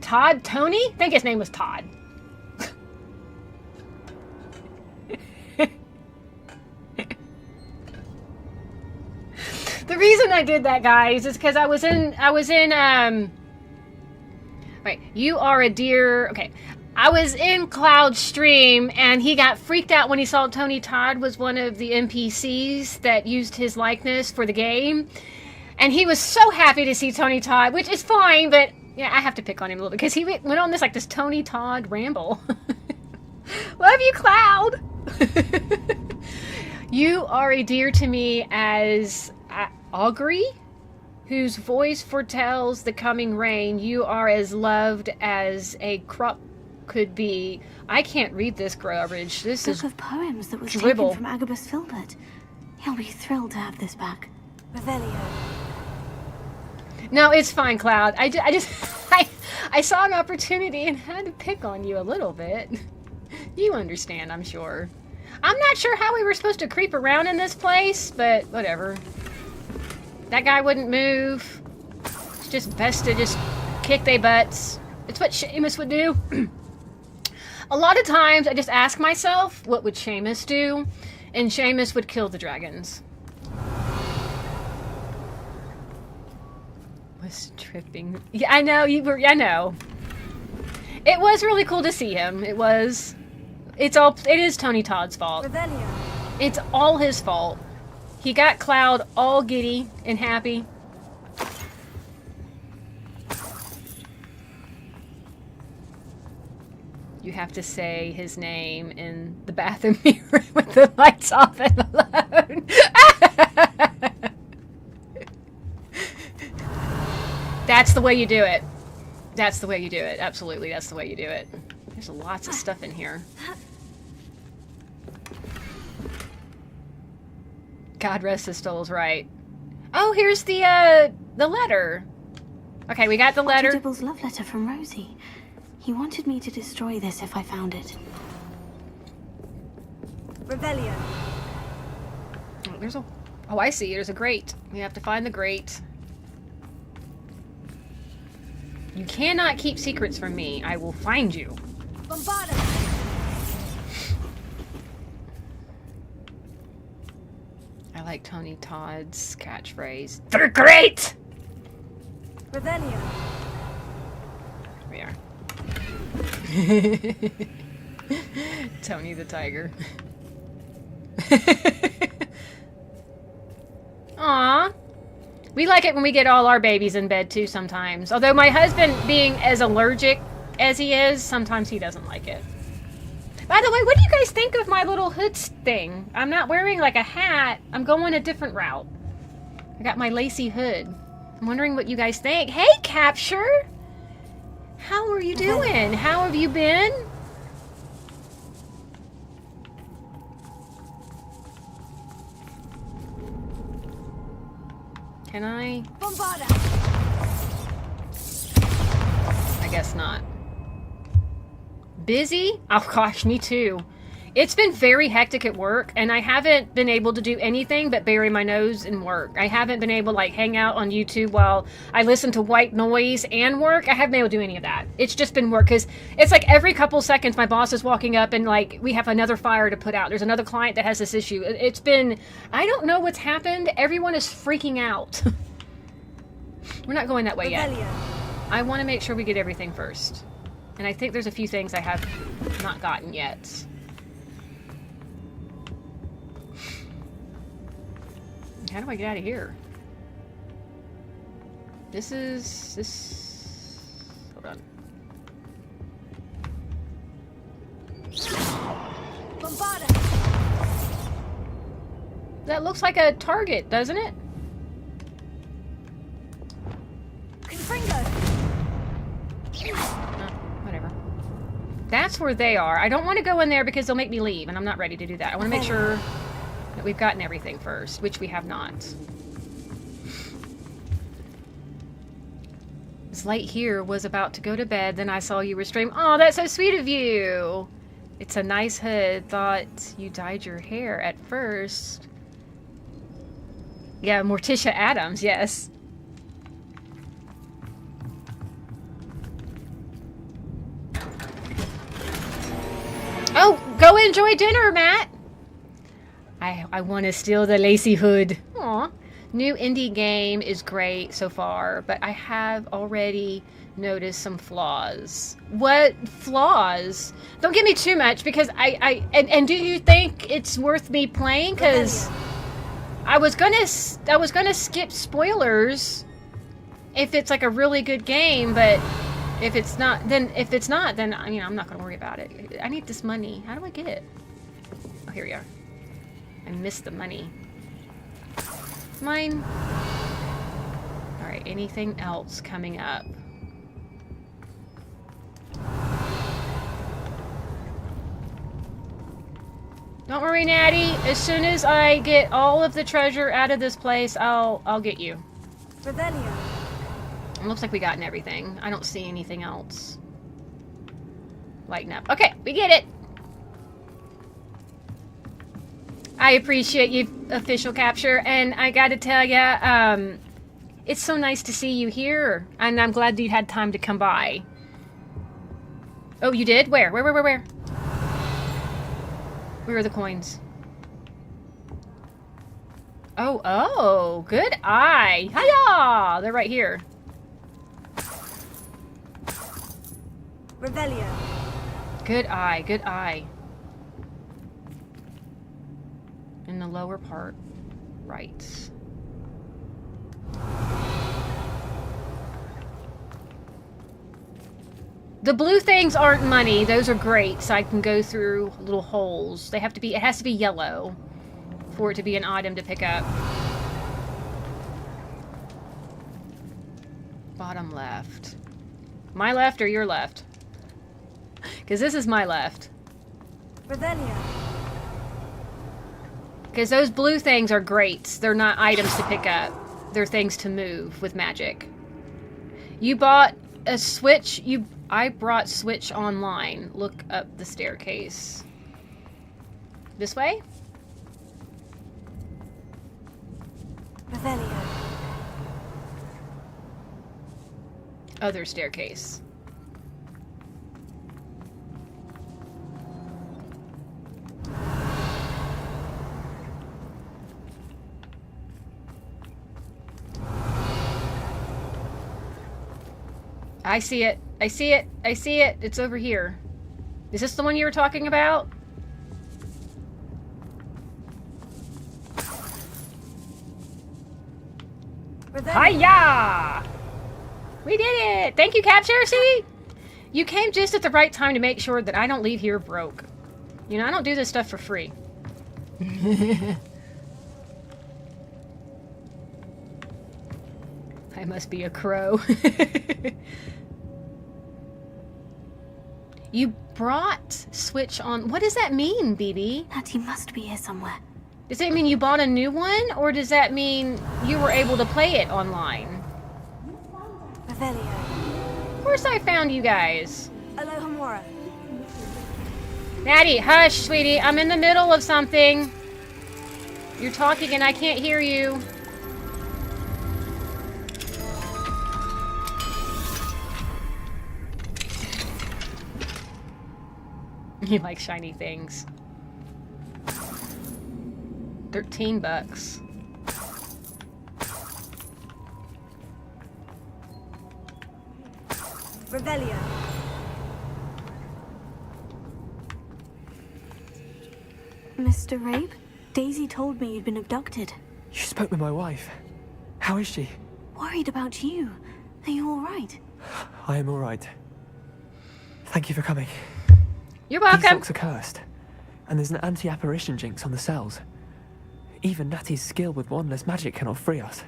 Todd? Tony? I think his name was Todd. The reason I did that, guys, is because I was in right, you are a dear, okay. I was in Cloud's stream, and he got freaked out when he saw Tony Todd was one of the NPCs that used his likeness for the game. And he was so happy to see Tony Todd, which is fine, but yeah, I have to pick on him a little bit, because he went on this Tony Todd ramble. Love you, Cloud! You are a dear to me as Augury, whose voice foretells the coming rain. You are as loved as a crop could be. I can't read this garbage. This is book of poems that was dribble. Taken from Agabus Filbert. He'll be thrilled to have this back. Revelio. No, it's fine, Cloud. I saw an opportunity and had to pick on you a little bit. You understand, I'm sure. I'm not sure how we were supposed to creep around in this place, but whatever. That guy wouldn't move. It's just best to just kick they butts. It's what Seamus would do. A lot of times I just ask myself, what would Seamus do? And Seamus would kill the dragons. Was tripping. Yeah, I know, I know. It was really cool to see him. It is Tony Todd's fault. Revelio. It's all his fault. He got Cloud all giddy and happy. You have to say his name in the bathroom mirror with the lights off and alone. That's the way you do it. That's the way you do it. Absolutely, that's the way you do it. There's lots of stuff in here. God rest his souls, right. Oh, here's the letter. Okay, we got the letter. Dr. Dibble's love letter from Rosie. He wanted me to destroy this if I found it. Revelio. Oh, I see. There's a grate. We have to find the grate. You cannot keep secrets from me. I will find you. Bombarda. I like Tony Todd's catchphrase. They're great! Revelio. Here we are. Tony the Tiger. Aww. We like it when we get all our babies in bed too sometimes. Although my husband, being as allergic as he is, sometimes he doesn't like it. By the way, what do you guys think of my little hood thing? I'm not wearing like a hat. I'm going a different route. I got my lacy hood. I'm wondering what you guys think. Hey, Capture! How are you doing? How have you been? Can I? Bombarda. I guess not. Busy? Oh gosh, me too. It's been very hectic at work, and I haven't been able to do anything but bury my nose in work. I haven't been able to like hang out on YouTube while I listen to white noise and work. I haven't been able to do any of that. It's just been work, because it's like every couple seconds my boss is walking up and like, we have another fire to put out. There's another client that has this issue. It's been, I don't know what's happened. Everyone is freaking out. We're not going that way yet. I want to make sure we get everything first. And I think there's a few things I have not gotten yet. How do I get out of here? Hold on. Bombarda. That looks like a target, doesn't it? Whatever. That's where they are. I don't want to go in there because they'll make me leave, and I'm not ready to do that. I want to make sure that we've gotten everything first, which we have not. This light here was about to go to bed, then I saw you were streaming. Oh, that's so sweet of you. It's a nice hood. Thought you dyed your hair at first. Yeah, Morticia Adams, yes. Oh, go enjoy dinner, Matt. I want to steal the lacy hood. Aw. New indie game is great so far, but I have already noticed some flaws. What flaws? Don't give me too much, because and do you think it's worth me playing? Because I was gonna skip spoilers if it's like a really good game, but if it's not, then you know, I'm not gonna worry about it. I need this money. How do I get it? Oh, here we are. I missed the money. Mine. All right. Anything else coming up? Don't worry, Natty. As soon as I get all of the treasure out of this place, I'll get you. Revelio. It looks like we gotten everything. I don't see anything else. Lighten up. Okay, we get it. I appreciate you, official capture, and I gotta tell ya, it's so nice to see you here, and I'm glad that you had time to come by. Oh, you did? Where? Where are the coins? Oh, good eye. Hiya! They're right here. Revelio. Good eye, good eye. In the lower part, right. The blue things aren't money. Those are great, so I can go through little holes. They have to be, it has to be yellow for it to be an item to pick up. Bottom left. My left or your left? Because this is my left. Revelio. Because those blue things are great. They're not items to pick up. They're things to move with magic. You bought a Switch. I brought Switch online. Look up the staircase. This way? Revelio. Other staircase. I see it. I see it. I see it. It's over here. Is this the one you were talking about? Hiya! We did it! Thank you, Capture. See? You came just at the right time to make sure that I don't leave here broke. You know, I don't do this stuff for free. I must be a crow. You brought Switch on. What does that mean, BB? Natty must be here somewhere. Does that mean you bought a new one? Or does that mean you were able to play it online? Revelio. Of course I found you guys. Alohomora. Natty, hush, sweetie. I'm in the middle of something. You're talking and I can't hear you. You like shiny things. 13 bucks. Revelio. Mr. Rape, Daisy told me you'd been abducted. You spoke with my wife. How is she? Worried about you. Are you all right? I am all right. Thank you for coming. You're welcome. These locks are cursed, and there's an anti-apparition jinx on the cells. Even Natty's skill with wandless magic cannot free us.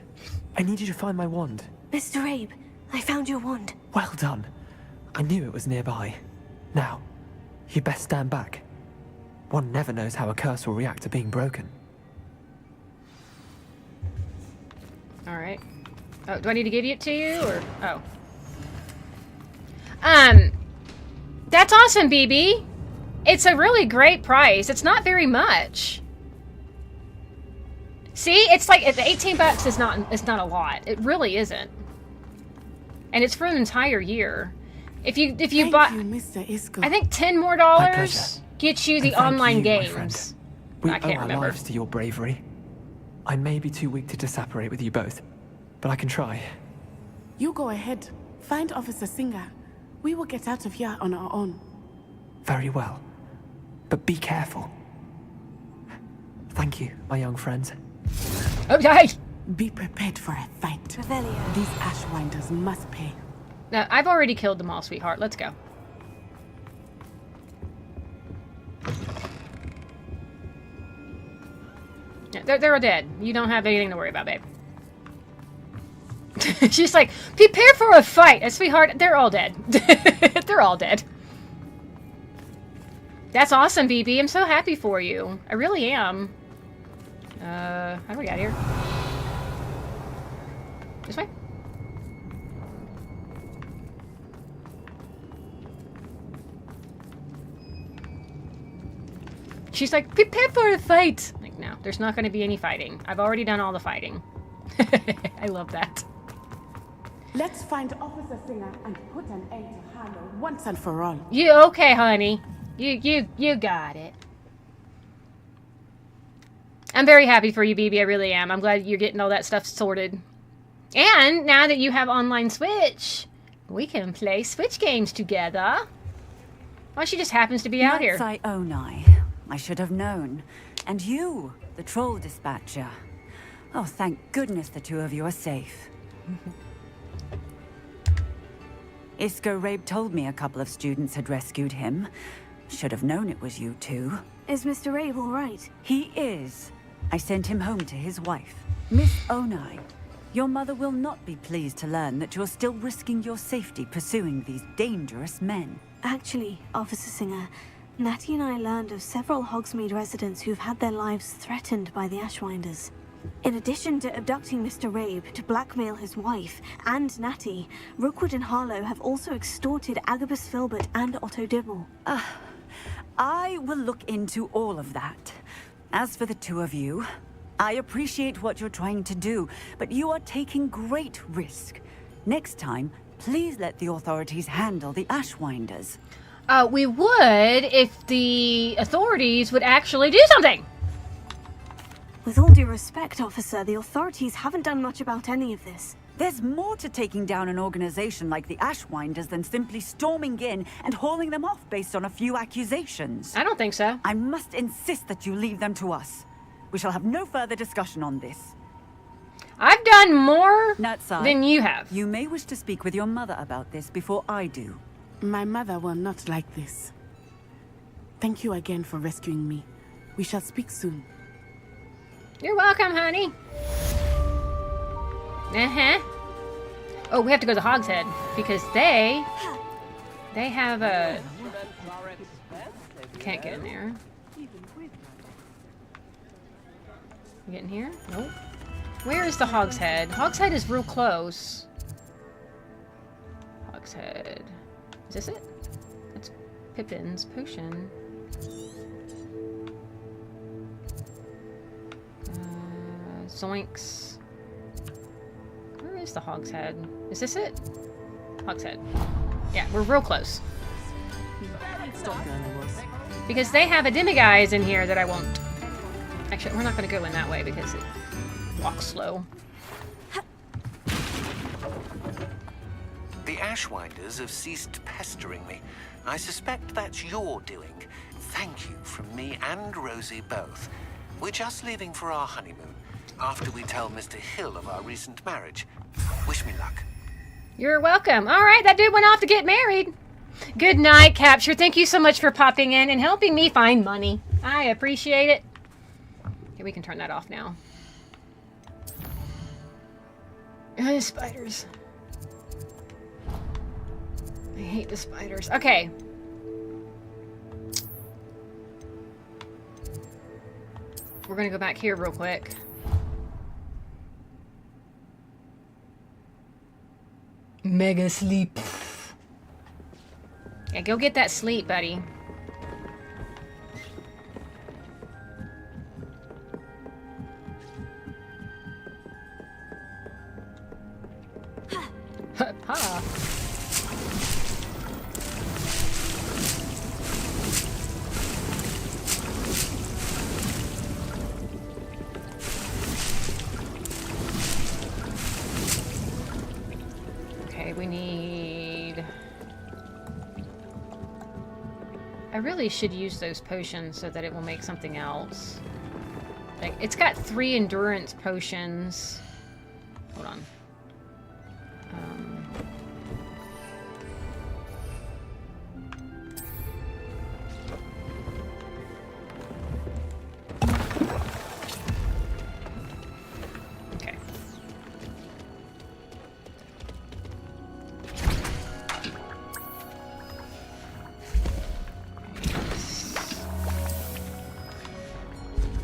I need you to find my wand. Mr. Abe, I found your wand. Well done. I knew it was nearby. Now, you best stand back. One never knows how a curse will react to being broken. Alright. Oh, do I need to give it to you, or... Oh. That's awesome, BB. It's a really great price. It's not very much. See, it's like, the 18 bucks is not a lot. It really isn't. And it's for an entire year. If you bought... Thank you, Mr. Isco. I think $10 more gets you the online games. We I can't owe our remember. lives to your bravery. I may be too weak to disapparate with you both, but I can try. You go ahead. Find Officer Singer. We will get out of here on our own. Very well. But be careful. Thank you, my young friends. Okay. Be prepared for a fight. Revelio. These Ashwinders must pay. No, I've already killed them all, sweetheart. Let's go. Yeah, they're all dead. You don't have anything to worry about, babe. She's like, prepare for a fight. Sweetheart, they're all dead. They're all dead. That's awesome, BB. I'm so happy for you. I really am. How do we get out of here? This way? She's like, prepare for a fight. Like, no, there's not going to be any fighting. I've already done all the fighting. I love that. Let's find Officer Singer and put an end to Harlow once and for all. You okay, honey? You got it. I'm very happy for you, BB. I really am. I'm glad you're getting all that stuff sorted. And now that you have online Switch, we can play Switch games together. Well, she just happens to be out here. I should have known. And you, the troll dispatcher. Oh, thank goodness the two of you are safe. Isco Rabe told me a couple of students had rescued him. Should have known it was you two. Is Mr. Rabe all right? He is. I sent him home to his wife, Miss Onai. Your mother will not be pleased to learn that you're still risking your safety pursuing these dangerous men. Actually, Officer Singer, Natty and I learned of several Hogsmeade residents who've had their lives threatened by the Ashwinders. In addition to abducting Mr. Rabe to blackmail his wife and Natty, Rookwood and Harlow have also extorted Agabus Filbert and Otto Dibble. I will look into all of that. As for the two of you, I appreciate what you're trying to do, but you are taking great risk. Next time, please let the authorities handle the Ashwinders. We would if the authorities would actually do something. With all due respect, officer, the authorities haven't done much about any of this. There's more to taking down an organization like the Ashwinders than simply storming in and hauling them off based on a few accusations. I don't think so. I must insist that you leave them to us. We shall have no further discussion on this. I've done more Natsai, than you have. You may wish to speak with your mother about this before I do. My mother will not like this. Thank you again for rescuing me. We shall speak soon. You're welcome, honey. Oh, we have to go to Hogshead because they have a... Can't get in there. Get in here? Nope. Where is the Hogshead? Hogshead is real close. Hogshead. Is this it? That's Pippin's potion. Zoinks. Where is the Hogshead? Is this it? Hogshead. Yeah, we're real close. Because they have a demiguise in here that I won't. Actually, we're not going to go in that way because it walks slow. The Ashwinders have ceased pestering me. I suspect that's your doing. Thank you from me and Rosie both. We're just leaving for our honeymoon after we tell Mr. Hill of our recent marriage. Wish me luck. You're welcome. All right, that dude went off to get married. Good night, Capture. Thank you so much for popping in and helping me find money. I appreciate it. Okay, we can turn that off now. Spiders. I hate the spiders. Okay. We're gonna go back here real quick. Mega sleep. Yeah, go get that sleep, buddy. Ha. Okay, we need... I really should use those potions so that it will make something else. Like, it's got 3 endurance potions. Hold on. Okay.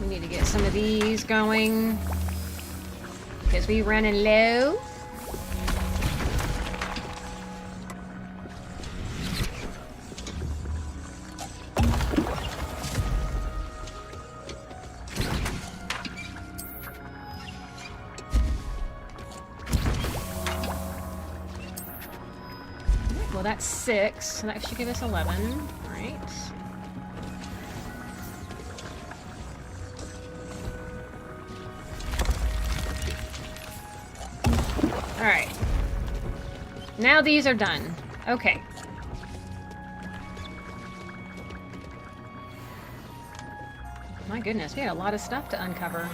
We need to get some of these going because we running low. Well, that's 6, so that should give us 11. All right. All right. Now these are done. Okay. My goodness, we had a lot of stuff to uncover.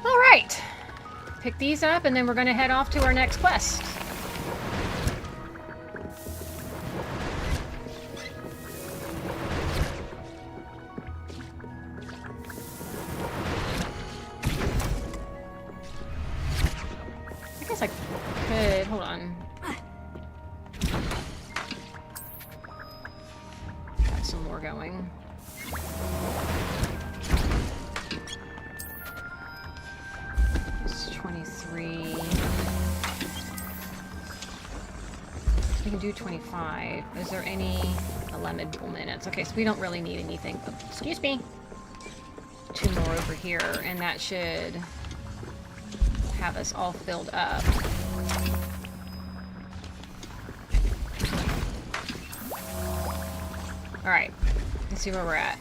All right. Pick these up, and then we're going to head off to our next quest. I guess I could... Hold on. Got some more going. We can do 25. Is there any 11 minutes? Okay, so we don't really need anything. Oh, excuse me. 2 more over here, and that should have us all filled up. All right, let's see where we're at.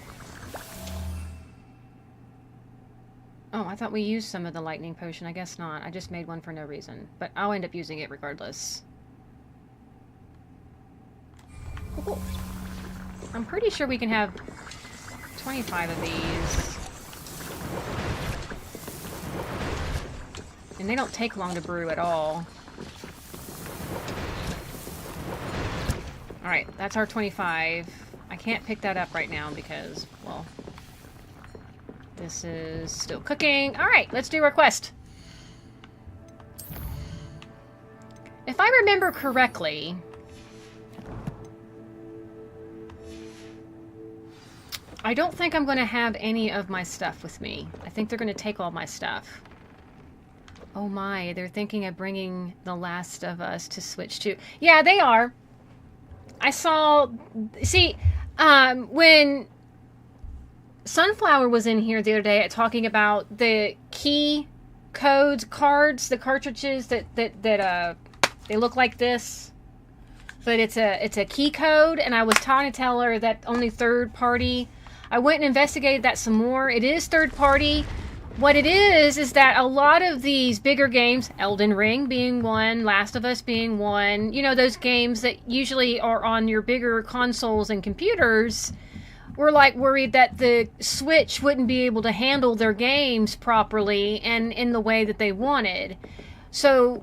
Oh, I thought we used some of the lightning potion. I guess not. I just made one for no reason, but I'll end up using it regardless. Cool. I'm pretty sure we can have 25 of these. And they don't take long to brew at all. Alright, that's our 25. I can't pick that up right now because, well, this is still cooking. Alright, let's do our quest. If I remember correctly... I don't think I'm going to have any of my stuff with me. I think they're going to take all my stuff. Oh my, they're thinking of bringing The Last of Us to Switch 2. Yeah, they are. I saw... See, when Sunflower was in here the other day talking about the key codes, cards, the cartridges that they look like this. But it's a key code, and I was trying to tell her that only third party... I went and investigated that some more. It is third party. What it is that a lot of these bigger games, Elden Ring being one, Last of Us being one, you know, those games that usually are on your bigger consoles and computers, were like worried that the Switch wouldn't be able to handle their games properly and in the way that they wanted. So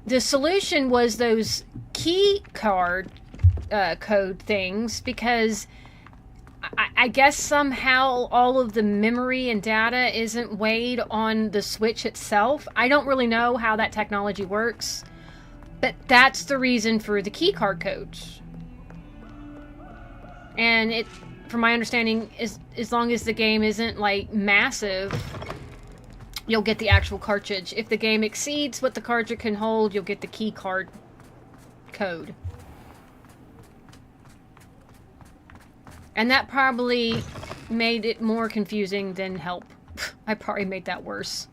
the solution was those key card code things, because I guess somehow all of the memory and data isn't weighed on the Switch itself. I don't really know how that technology works, but that's the reason for the keycard codes. And it, from my understanding, is as long as the game isn't like massive, you'll get the actual cartridge. If the game exceeds what the cartridge can hold, you'll get the key card code. And that probably made it more confusing than help. I probably made that worse.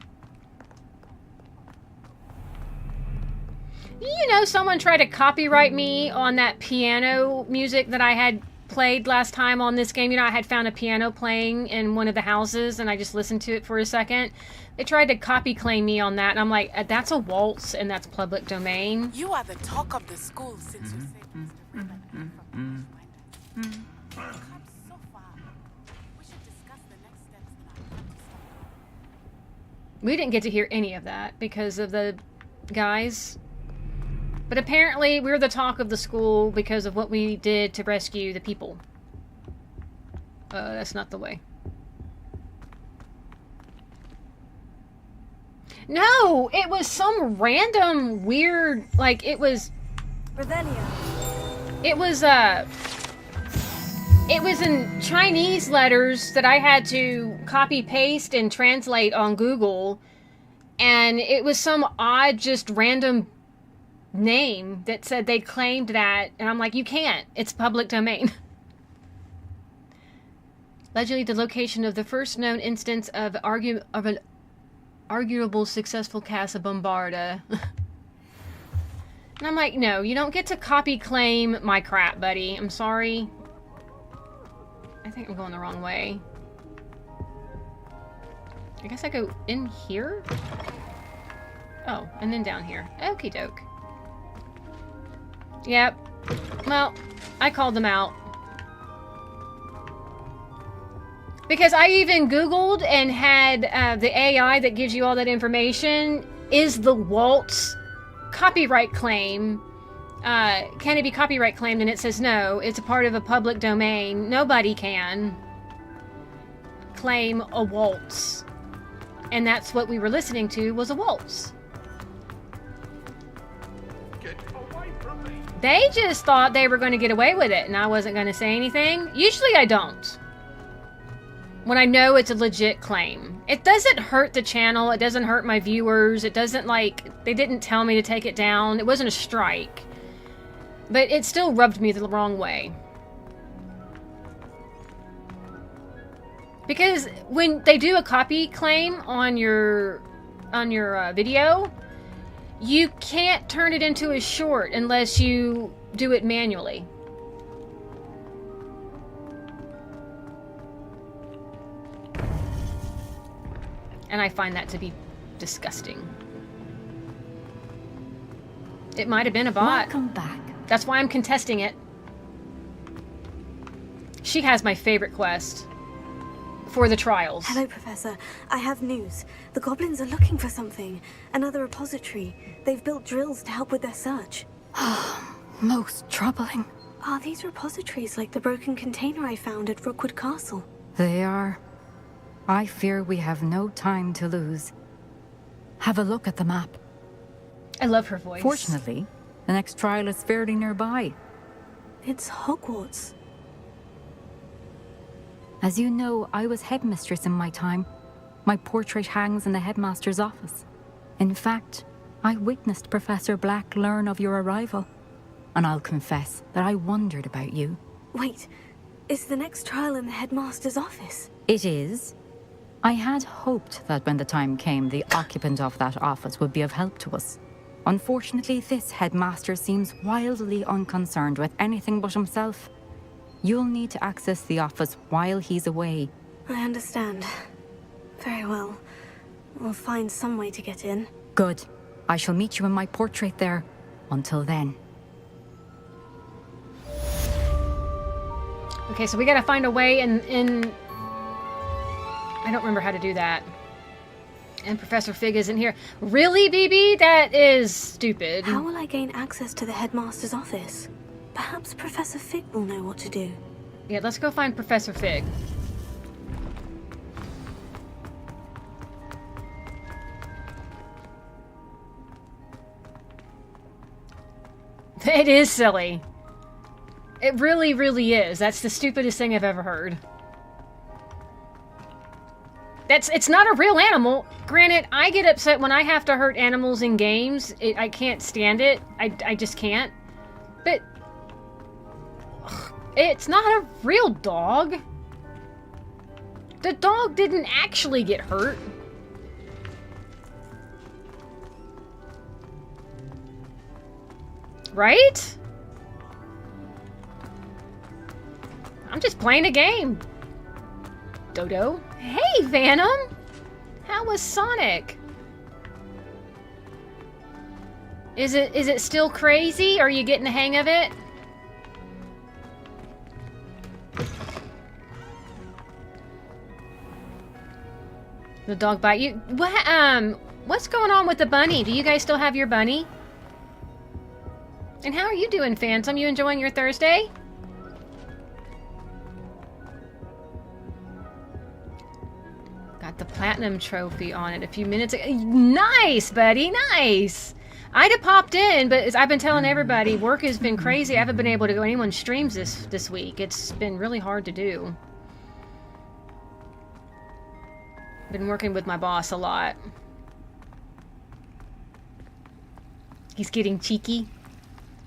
You know, someone tried to copyright me on that piano music that I had played last time on this game. You know, I had found a piano playing in one of the houses and I just listened to it for a second. They tried to copy claim me on that, and I'm like, that's a waltz and that's public domain. You are the talk of the school since you saved Mr. Freeman from so far. We should discuss the next steps in our plan to stop. We didn't get to hear any of that because of the guys. But apparently we're the talk of the school because of what we did to rescue the people. That's not the way. No, it was some random weird, like, it was... Revelia. It was in Chinese letters that I had to copy paste and translate on Google. And it was some odd, just random name that said they claimed that. And I'm like, you can't. It's public domain. Allegedly, the location of the first known instance of an arguable successful Casa Bombarda. And I'm like, no, you don't get to copy claim my crap, buddy. I'm sorry. I think I'm going the wrong way. I guess I go in here? Oh, and then down here. Okie doke. Yep. Well, I called them out. Because I even Googled and had the AI that gives you all that information. Is the waltz copyright claim? Can it be copyright claimed? And it says no. It's a part of a public domain. Nobody can claim a waltz. And that's what we were listening to, was a waltz. Get away from me. They just thought they were going to get away with it, and I wasn't going to say anything. Usually I don't. When I know it's a legit claim. It doesn't hurt the channel. It doesn't hurt my viewers. It doesn't, like, they didn't tell me to take it down. It wasn't a strike. But it still rubbed me the wrong way. Because when they do a copy claim on your video, you can't turn it into a short unless you do it manually. And I find that to be disgusting. It might have been a bot. Welcome back. That's why I'm contesting it. She has my favorite quest for the trials. Hello, Professor. I have news. The goblins are looking for something. Another repository. They've built drills to help with their search. Most troubling. Are these repositories like the broken container I found at Rookwood Castle? They are. I fear we have no time to lose. Have a look at the map. I love her voice. Fortunately, the next trial is fairly nearby. It's Hogwarts. As you know, I was headmistress in my time. My portrait hangs in the headmaster's office. In fact, I witnessed Professor Black learn of your arrival. And I'll confess that I wondered about you. Wait, is the next trial in the headmaster's office? It is. I had hoped that when the time came, the occupant of that office would be of help to us. Unfortunately, this headmaster seems wildly unconcerned with anything but himself. You'll need to access the office while he's away. I understand. Very well. We'll find some way to get in. Good. I shall meet you in my portrait there. Until then. Okay, so we gotta find a way in... I don't remember how to do that. And Professor Fig isn't here. Really, BB? That is stupid. How will I gain access to the headmaster's office? Perhaps Professor Fig will know what to do. Yeah, let's go find Professor Fig. It is silly. It really, really is. That's the stupidest thing I've ever heard. It's not a real animal. Granted, I get upset when I have to hurt animals in games. I can't stand it. I just can't. But it's not a real dog. The dog didn't actually get hurt. Right? I'm just playing a game. Dodo. Hey, Phantom! How was Sonic? Is it still crazy? Are you getting the hang of it? The dog bite you? What's going on with the bunny? Do you guys still have your bunny? And how are you doing, Phantom? You enjoying your Thursday? Got the platinum trophy on it a few minutes ago. Nice, buddy, nice! I'd have popped in, but as I've been telling everybody, work has been crazy. I haven't been able to go anyone's streams this week. It's been really hard to do. Been working with my boss a lot. He's getting cheeky.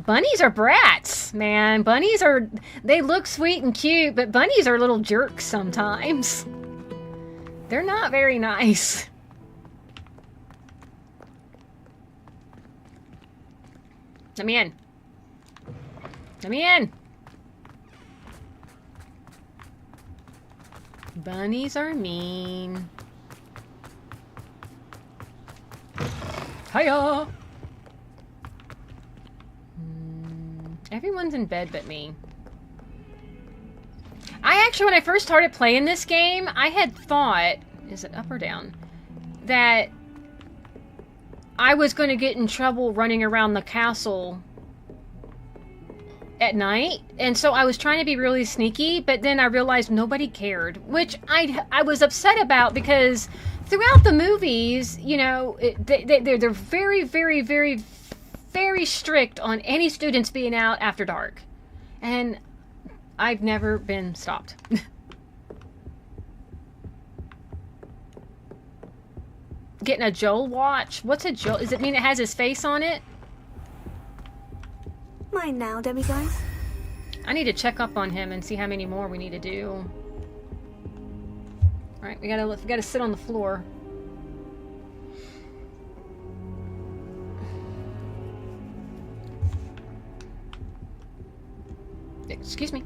Bunnies are brats, man. Bunnies are... They look sweet and cute, but bunnies are little jerks sometimes. They're not very nice. Let me in. Let me in. Bunnies are mean. Hiya! Everyone's in bed but me. I actually, when I first started playing this game, I had thought, is it up or down, that I was going to get in trouble running around the castle at night. And so I was trying to be really sneaky, but then I realized nobody cared, which I was upset about because throughout the movies, you know, they're very, very, very, very strict on any students being out after dark. And I've never been stopped. Getting a Joel watch? What's a Joel? Does it mean it has his face on it? Mine now, demiguise. I need to check up on him and see how many more we need to do. Alright, we gotta sit on the floor. Excuse me.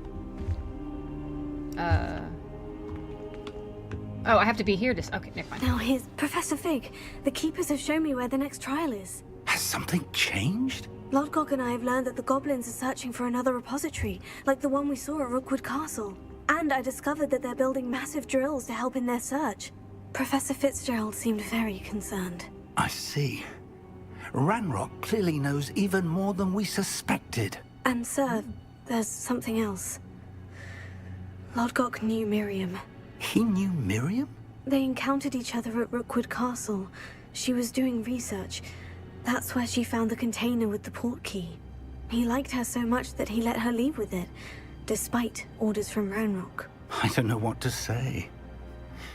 Oh, I have to be here to... Okay, never mind. Now here's Professor Fig. The Keepers have shown me where the next trial is. Has something changed? Lodgok and I have learned that the goblins are searching for another repository, like the one we saw at Rookwood Castle. And I discovered that they're building massive drills to help in their search. Professor Fitzgerald seemed very concerned. I see. Ranrock clearly knows even more than we suspected. And sir, there's something else. Lodgok knew Miriam. He knew Miriam? They encountered each other at Rookwood Castle. She was doing research. That's where she found the container with the port key. He liked her so much that he let her leave with it, despite orders from Ranrock. I don't know what to say.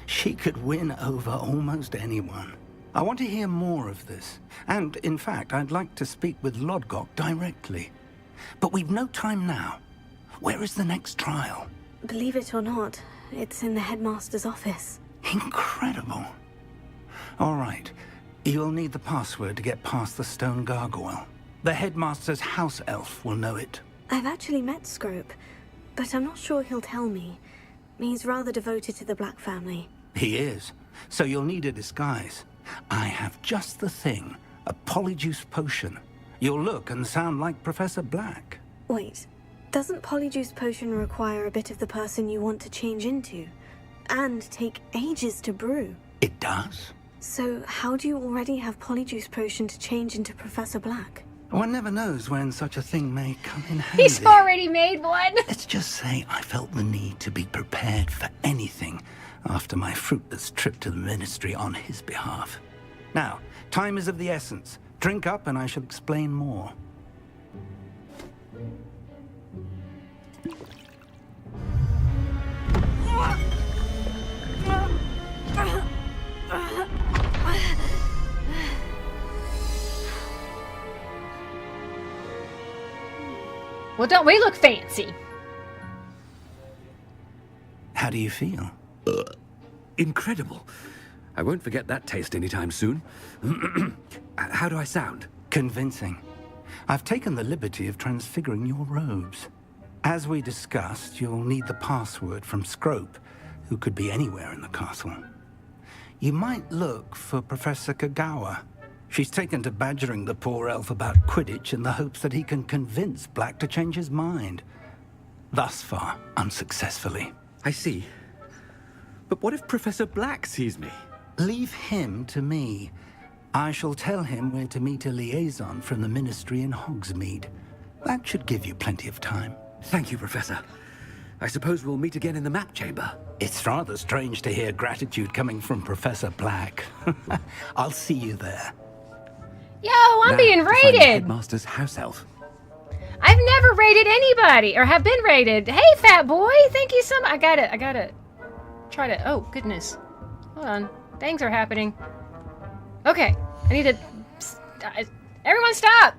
She could win over almost anyone. I want to hear more of this. And, in fact, I'd like to speak with Lodgok directly. But we've no time now. Where is the next trial? Believe it or not, it's in the headmaster's office. Incredible. All right. You'll need the password to get past the stone gargoyle. The headmaster's house elf will know it. I've actually met Scrope, but I'm not sure he'll tell me. He's rather devoted to the Black family. He is. So you'll need a disguise. I have just the thing. A polyjuice potion. You'll look and sound like Professor Black. Wait. Doesn't polyjuice potion require a bit of the person you want to change into? And take ages to brew? It does. So how do you already have polyjuice potion to change into Professor Black? One never knows when such a thing may come in handy. He's already made one. Let's just say I felt the need to be prepared for anything after my fruitless trip to the ministry on his behalf. Now, time is of the essence. Drink up and I shall explain more. Well, don't we look fancy? How do you feel? Incredible. I won't forget that taste anytime soon. How do I sound? Convincing. I've taken the liberty of transfiguring your robes. As we discussed, you'll need the password from Scrope, who could be anywhere in the castle. You might look for Professor Kagawa. She's taken to badgering the poor elf about Quidditch in the hopes that he can convince Black to change his mind. Thus far, unsuccessfully. I see. But what if Professor Black sees me? Leave him to me. I shall tell him where to meet a liaison from the ministry in Hogsmeade. That should give you plenty of time. Thank you, Professor. I suppose we'll meet again in the map chamber. It's rather strange to hear gratitude coming from Professor Black. I'll see you there. Yo, I'm being raided. Headmaster's house elf. I've never raided anybody, or have been raided. Hey, fat boy, thank you so much. I gotta try to, oh, goodness. Hold on, things are happening. Okay, I need to, everyone stop.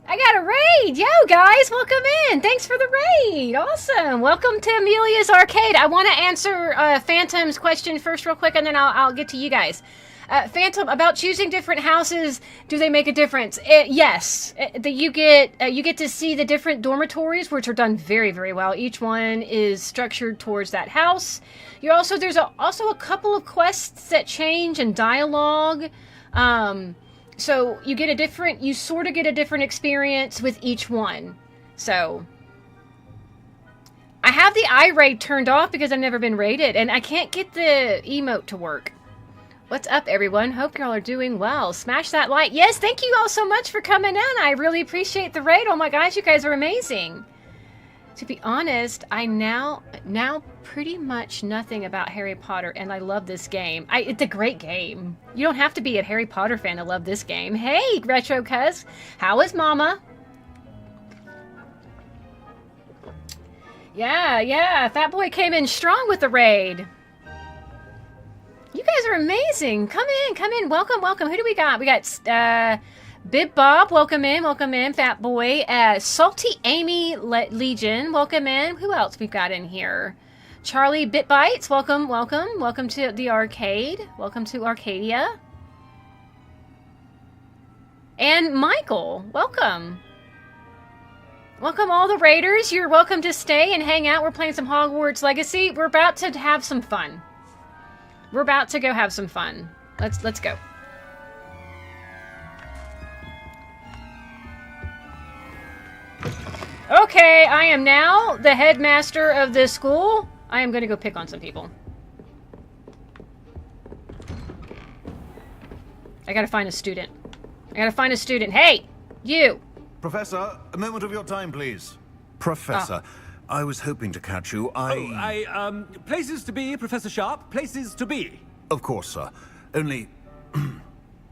I got a raid. Yo, guys, welcome in. Thanks for the raid. Awesome. Welcome to Amelia's Arcade. I want to answer Phantom's question first real quick, and then I'll get to you guys. Phantom, about choosing different houses, do they make a difference? Yes. You get to see the different dormitories, which are done very, very well. Each one is structured towards that house. There's also a couple of quests that change and dialogue. So you sort of get a different experience with each one. So I have the eye raid turned off because I've never been raided, and I can't get the emote to work. What's up, everyone? Hope y'all are doing well. Smash that like. Yes, thank you all so much for coming in. I really appreciate the raid. Oh my gosh, you guys are amazing. To be honest, I now pretty much nothing about Harry Potter, and I love this game. It's a great game. You don't have to be a Harry Potter fan to love this game. Hey, Retro Cuz. How is Mama? Yeah. Fat Boy came in strong with the raid. You guys are amazing. Come in. Welcome. Who do we got? We got Bib Bob. Welcome in. Fat Boy. Salty Amy Legion. Welcome in. Who else we've got in here? Charlie Bitbites. Welcome. Welcome to the arcade. Welcome to Arcadia. And Michael. Welcome. Welcome all the raiders. You're welcome to stay and hang out. We're playing some Hogwarts Legacy. We're about to have some fun. We're about to go have some fun. Let's go. Okay, I am now the headmaster of this school. I am going to go pick on some people. I gotta find a student. Hey, you! Professor, a moment of your time, please. Professor, I was hoping to catch you. Places to be, Professor Sharp. Places to be. Of course, sir. Only,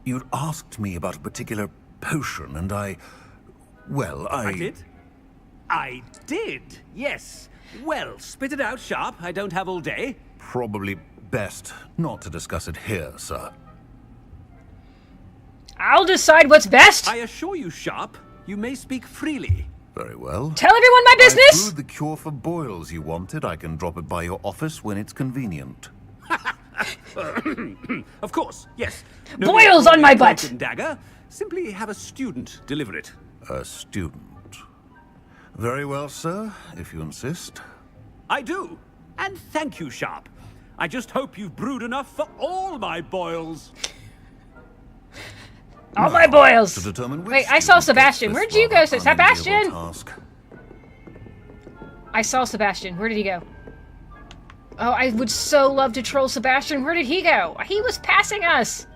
you'd asked me about a particular potion, and I did? I did, yes. Well, spit it out, Sharp. I don't have all day. Probably best not to discuss it here, sir. I'll decide what's best. I assure you, Sharp, you may speak freely. Very well. Tell everyone my business! I brewed the cure for boils you wanted. I can drop it by your office when it's convenient. Of course, yes. No boils on my butt! Dagger. Simply have a student deliver it. A student. Very well, sir, if you insist. I do. And thank you, Sharp. I just hope you've brewed enough for all my boils. All my boils. To determine which Wait, I saw Sebastian. Where'd you go, Sebastian? I saw Sebastian. Where did he go? Oh, I would so love to troll Sebastian. Where did he go? He was passing us.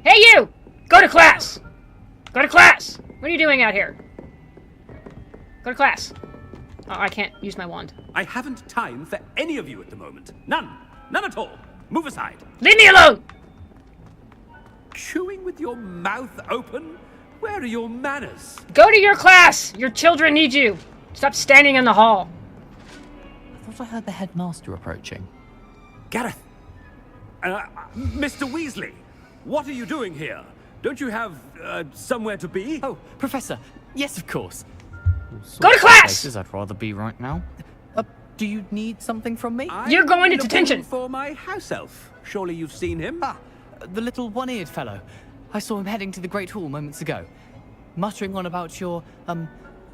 Hey, you! Go to class! Go to class! What are you doing out here? Go to class. Oh, I can't use my wand. I haven't time for any of you at the moment. None. None at all. Move aside. Leave me alone! Chewing with your mouth open? Where are your manners? Go to your class! Your children need you. Stop standing in the hall. I thought I heard the headmaster approaching. Gareth! Mr. Weasley! What are you doing here? Don't you have, somewhere to be? Oh, Professor! Yes, of course. Go to class! Places I'd rather be right now. Do you need something from me? You're going into detention! For my house elf. Surely you've seen him? Ah, the little one-eared fellow. I saw him heading to the Great Hall moments ago. Muttering on about your,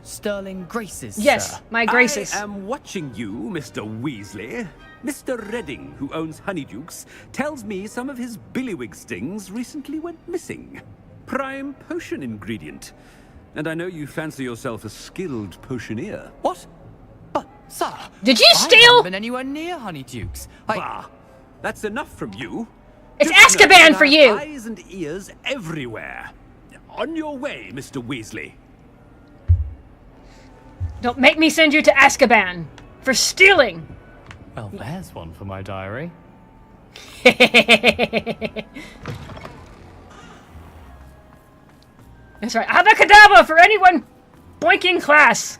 sterling graces, Yes, sir. my graces. I am watching you, Mr. Weasley. Mr. Redding, who owns Honeydukes, tells me some of his billywig stings recently went missing. Prime potion ingredient. And I know you fancy yourself a skilled potioneer. What? But, sir... Did you I steal? haven't been anywhere near Honeydukes. Bah, that's enough from you. It's Just know Azkaban that for I have you! Eyes and ears everywhere. On your way, Mr. Weasley. Don't make me send you to Azkaban for stealing. Well, there's one for my diary. That's right. Abacadabra for anyone boinking class.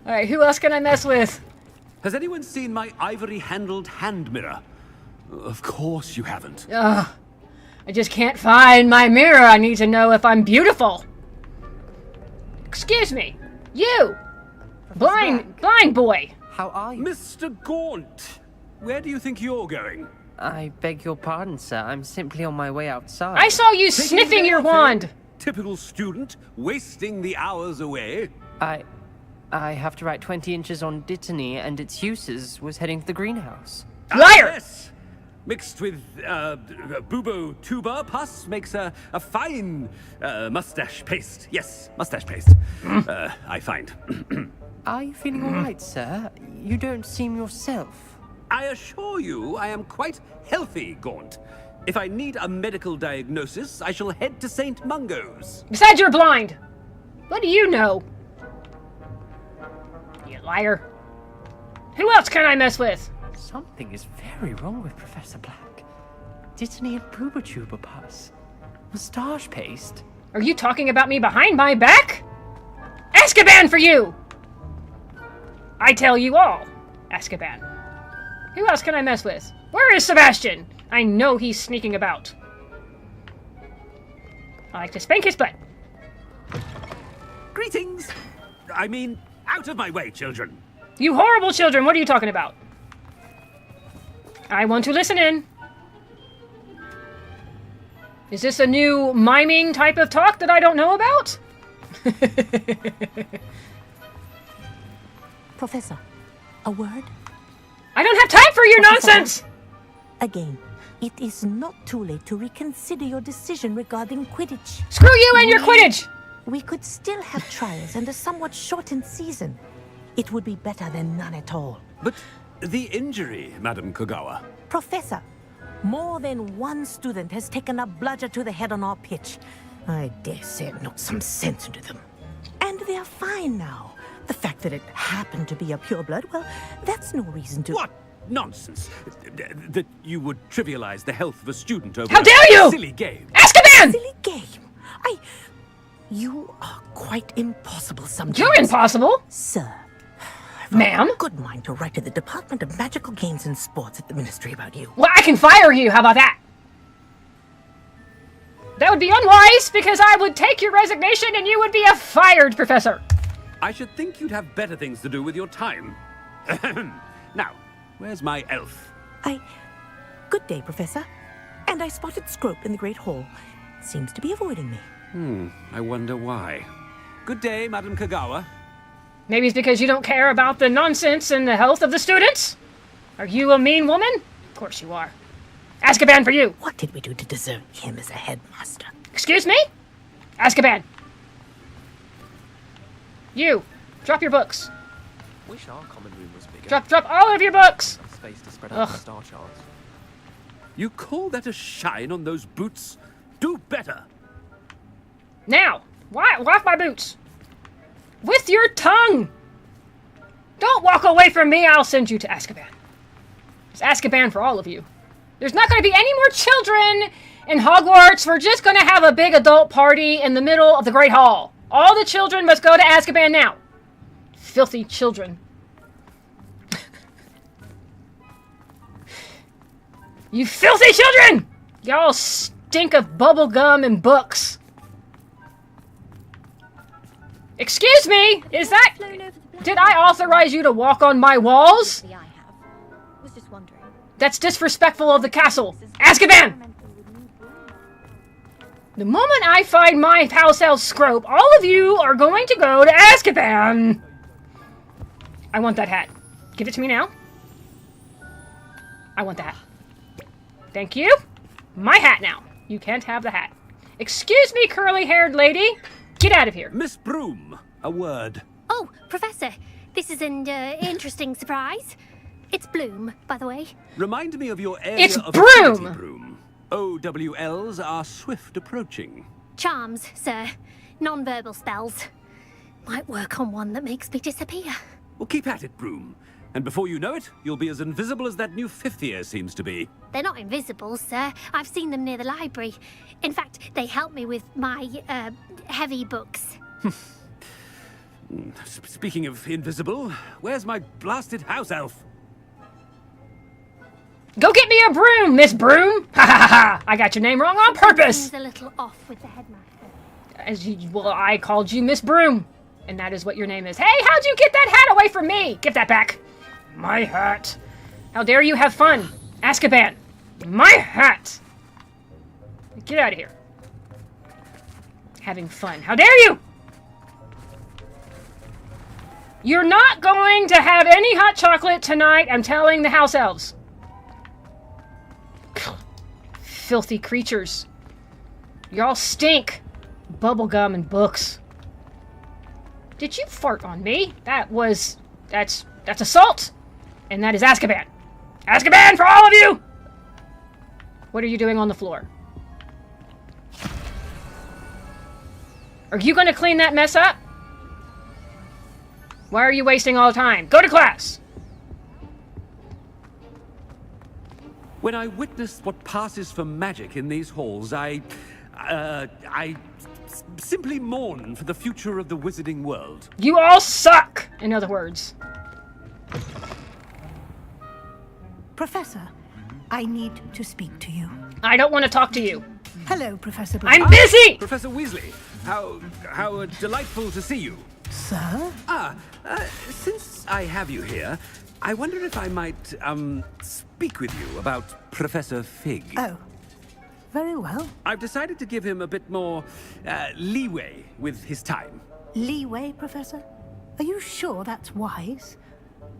Alright, who else can I mess with? Has anyone seen my ivory-handled hand mirror? Of course you haven't. Ugh. I just can't find my mirror. I need to know if I'm beautiful. Excuse me. You! Blind boy. How are you? Mr. Gaunt! Where do you think you're going? I beg your pardon, sir. I'm simply on my way outside. I saw you sniffing your wand. Typical student, wasting the hours away. I have to write 20 inches on Dittany and its uses. Was heading to the greenhouse. Liar! Yes! Mixed with, bubo tuba pus makes a fine, mustache paste. Yes, mustache paste. I find. Are you feeling all right, sir? You don't seem yourself. I assure you I am quite healthy, Gaunt. If I need a medical diagnosis, I shall head to St. Mungo's. Besides, you're blind. What do you know? You liar. Who else can I mess with? Something is very wrong with Professor Black. Dittany and Booba pus. Moustache paste. Are you talking about me behind my back? Azkaban for you! I tell you all, Azkaban. Who else can I mess with? Where is Sebastian? I know he's sneaking about. I like to spank his butt. Greetings! I mean, out of my way, children. You horrible children, what are you talking about? I want to listen in. Is this a new miming type of talk that I don't know about? Professor, a word? I don't have time for your nonsense! Again, it is not too late to reconsider your decision regarding Quidditch. Screw you and your Quidditch! We could still have trials and a somewhat shortened season. It would be better than none at all. But the injury, Madam Kogawa. Professor, more than one student has taken a bludger to the head on our pitch. I dare say it knocked some sense into them. And they're fine now. The fact that it happened to be a pureblood, well, that's no reason to... What nonsense! That you would trivialize the health of a student over How dare you! a silly game. Azkaban! Silly game? You are quite impossible sometimes. You're impossible! Sir. Ma'am? Good mind to write to the Department of Magical Games and Sports at the Ministry about you. Well, I can fire you, how about that? That would be unwise, because I would take your resignation and you would be a fired professor. I should think you'd have better things to do with your time. Now, where's my elf? Good day, Professor. And I spotted Scrope in the Great Hall. Seems to be avoiding me. I wonder why. Good day, Madam Kogawa. Maybe it's because you don't care about the nonsense and the health of the students? Are you a mean woman? Of course you are. Azkaban for you. What did we do to deserve him as a headmaster? Excuse me? Azkaban. You, drop your books. Wish our common room was bigger. Drop all of your books! Space to spread out the star charts. You call that a shine on those boots? Do better. Now, wash my boots. With your tongue. Don't walk away from me. I'll send you to Azkaban. It's Azkaban for all of you. There's not going to be any more children in Hogwarts. We're just going to have a big adult party in the middle of the Great Hall. All the children must go to Azkaban now. Filthy children. You filthy children! Y'all stink of bubble gum and books. Excuse me, is that... Did I authorize you to walk on my walls? I have. Was just wondering. That's disrespectful of the castle. Azkaban! The moment I find my house elf Scrope, all of you are going to go to Azkaban. I want that hat. Give it to me now. I want the hat. Thank you. My hat now. You can't have the hat. Excuse me, curly-haired lady. Get out of here. Miss Broom, a word. Oh, Professor, this is an interesting surprise. It's Bloom, by the way. Remind me of your area It's of Broom! activity, Broom. OWLs are swift approaching. Charms, sir. Non-verbal spells. Might work on one that makes me disappear. Well, keep at it, Broom. And before you know it, you'll be as invisible as that new 5th year seems to be. They're not invisible, sir. I've seen them near the library. In fact, they help me with my, heavy books. Speaking of invisible, where's my blasted house elf? Go get me a broom, Miss Broom! Ha ha ha! I got your name wrong on purpose! Something's a little off with the headmaster. Well, I called you Miss Broom. And that is what your name is. Hey, how'd you get that hat away from me? Give that back. My hat. How dare you have fun? Azkaban. My hat. Get out of here. Having fun. How dare you? You're not going to have any hot chocolate tonight, I'm telling the house elves. Filthy creatures. Y'all stink. Bubblegum and books. Did you fart on me? That's assault. And that is Azkaban. Azkaban for all of you! What are you doing on the floor? Are you going to clean that mess up? Why are you wasting all the time? Go to class! When I witness what passes for magic in these halls, I simply mourn for the future of the wizarding world. You all suck, in other words. Professor, I need to speak to you. I don't want to talk to you. Hello, Professor Black. I'm busy! Professor Weasley, how delightful to see you. Sir? Since I have you here, I wonder if I might, speak with you about Professor Fig. Oh, very well. I've decided to give him a bit more, leeway with his time. Leeway, Professor? Are you sure that's wise?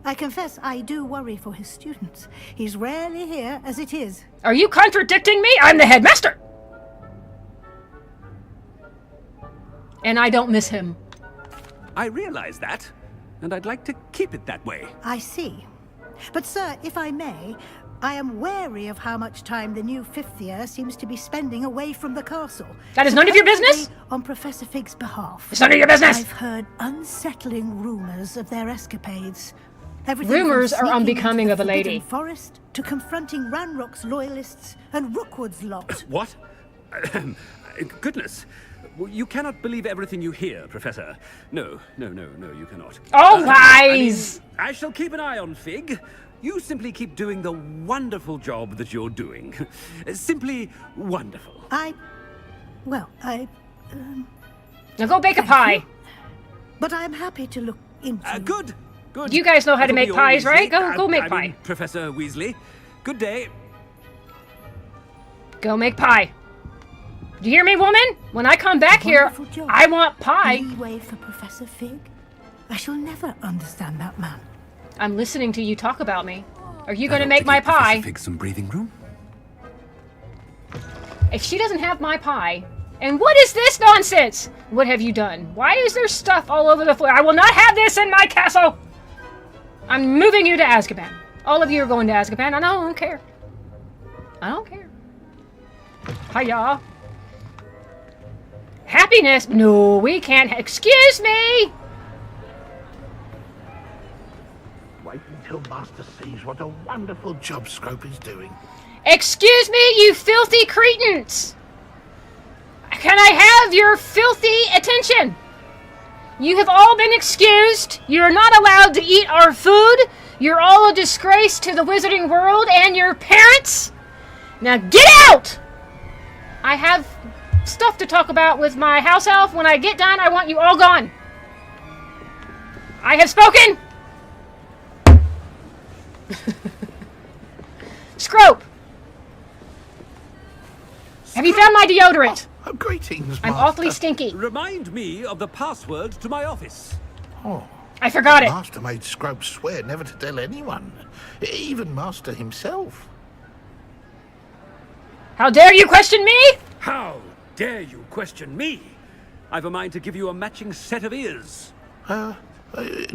I confess I do worry for his students. He's rarely here as it is. Are you contradicting me? I'm the headmaster! And I don't miss him. I realize that, and I'd like to keep it that way. I see. But sir, if I may, I am wary of how much time the new 5th year seems to be spending away from the castle. That is none of your business? On Professor Fig's behalf. It's none of your business! I've heard unsettling rumors of their escapades. Rumors are unbecoming of a lady. Forest to confronting Ranrock's loyalists and Rookwood's lot. What? Goodness. You cannot believe everything you hear, Professor. No, you cannot. Oh, lies! I shall keep an eye on Fig. You simply keep doing the wonderful job that you're doing. Simply wonderful. Well, Now go bake a pie. You. But I'm happy to look into... Good. You guys know how to make pies, right? Go make pie. Professor Weasley. Good day. Go make pie. Do you hear me, woman? When I come back here, I want pie. Leeway for Professor Fig? I shall never understand that man. I'm listening to you talk about me. Are you going to make my pie? Professor Fig some breathing room? If she doesn't have my pie... And what is this nonsense? What have you done? Why is there stuff all over the floor? I will not have this in my castle! I'm moving you to Azkaban. All of you are going to Azkaban, and I don't care. I don't care. Hiya. Happiness? No, we can't. Excuse me! Wait until Master sees what a wonderful job Scrope is doing. Excuse me, you filthy cretins! Can I have your filthy attention? You have all been excused. You're not allowed to eat our food. You're all a disgrace to the wizarding world and your parents. Now get out! I have stuff to talk about with my house elf. When I get done, I want you all gone. I have spoken! Scrope! Have you found my deodorant? Oh, greetings, I'm awfully stinky. Remind me of the password to my office. Oh, I forgot it. Master made Scrope swear never to tell anyone, even Master himself. How dare you question me? How dare you question me? I've a mind to give you a matching set of ears.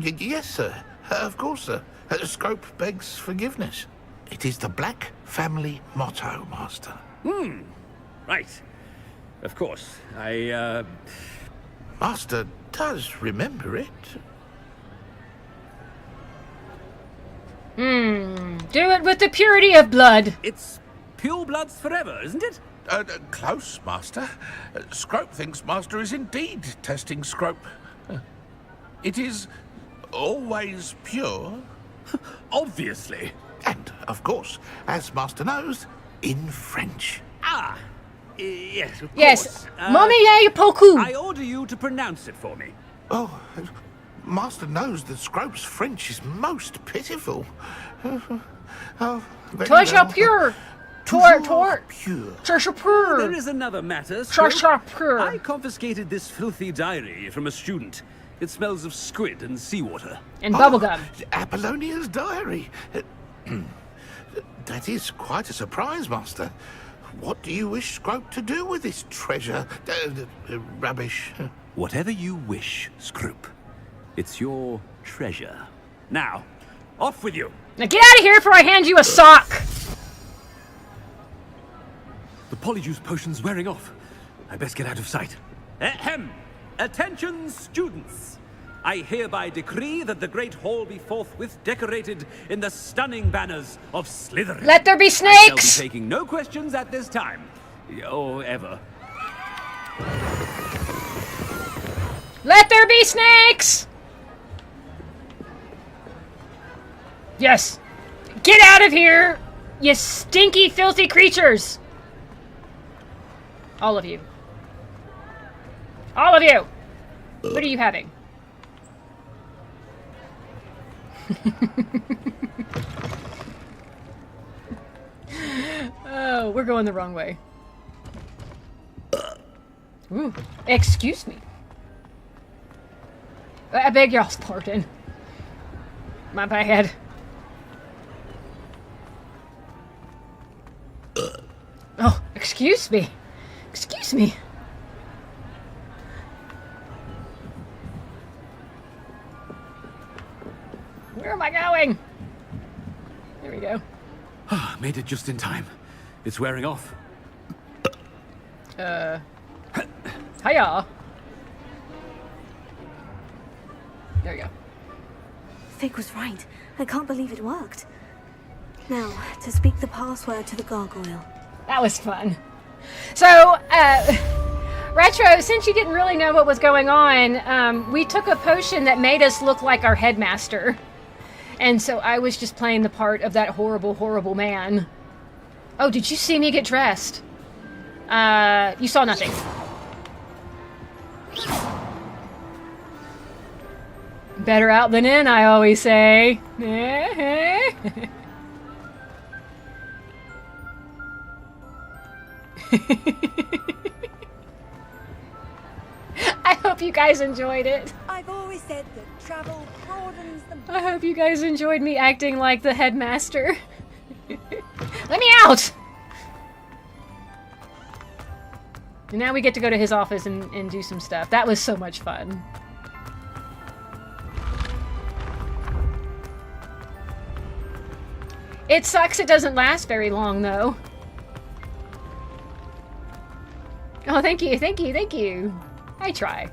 Yes, sir. Of course, sir. Scrope begs forgiveness. It is the Black family motto, Master. Right. Of course. Master does remember it. Do it with the purity of blood. It's pure bloods forever, isn't it? Close, Master. Scrope thinks Master is indeed testing Scrope. It is always pure. Obviously. And, of course, as Master knows, in French. Ah, yes, of Yes. course. Mommy, beaucoup. I order you to pronounce it for me. Oh, Master knows that Scrope's French is most pitiful. Toi pure. Tor. Pure. There is another matter, Pure. Scrope. I confiscated this filthy diary from a student. It smells of squid and seawater. And bubblegum. Apollonia's diary. That is quite a surprise, Master. What do you wish Scrope to do with this treasure? Rubbish. Whatever you wish, Scrope. It's your treasure. Now, off with you. Now get out of here before I hand you a sock. The polyjuice potion's wearing off. I best get out of sight. Ahem! Attention, students! I hereby decree that the Great Hall be forthwith decorated in the stunning banners of Slytherin. Let there be I snakes! shall be taking no questions at this time. Or ever. Let there be snakes! Yes. Get out of here, you stinky, filthy creatures! All of you. All of you! What are you having? Oh, we're going the wrong way. Ooh, excuse me. I beg y'all's pardon. My bad. Oh, excuse me. Excuse me. Where am I going? There we go. Made it just in time. It's wearing off. Hiya. There you go. Fig was right. I can't believe it worked. Now, to speak the password to the gargoyle. That was fun. So, Retro, since you didn't really know what was going on, we took a potion that made us look like our headmaster. And so I was just playing the part of that horrible, horrible man. Oh, did you see me get dressed? You saw nothing. Better out than in, I always say. I hope you guys enjoyed it. I've always said that travel broadens the... I hope you guys enjoyed me acting like the headmaster. Let me out! And now we get to go to his office and do some stuff. That was so much fun. It sucks it doesn't last very long, though. Oh, thank you, thank you, thank you. I try.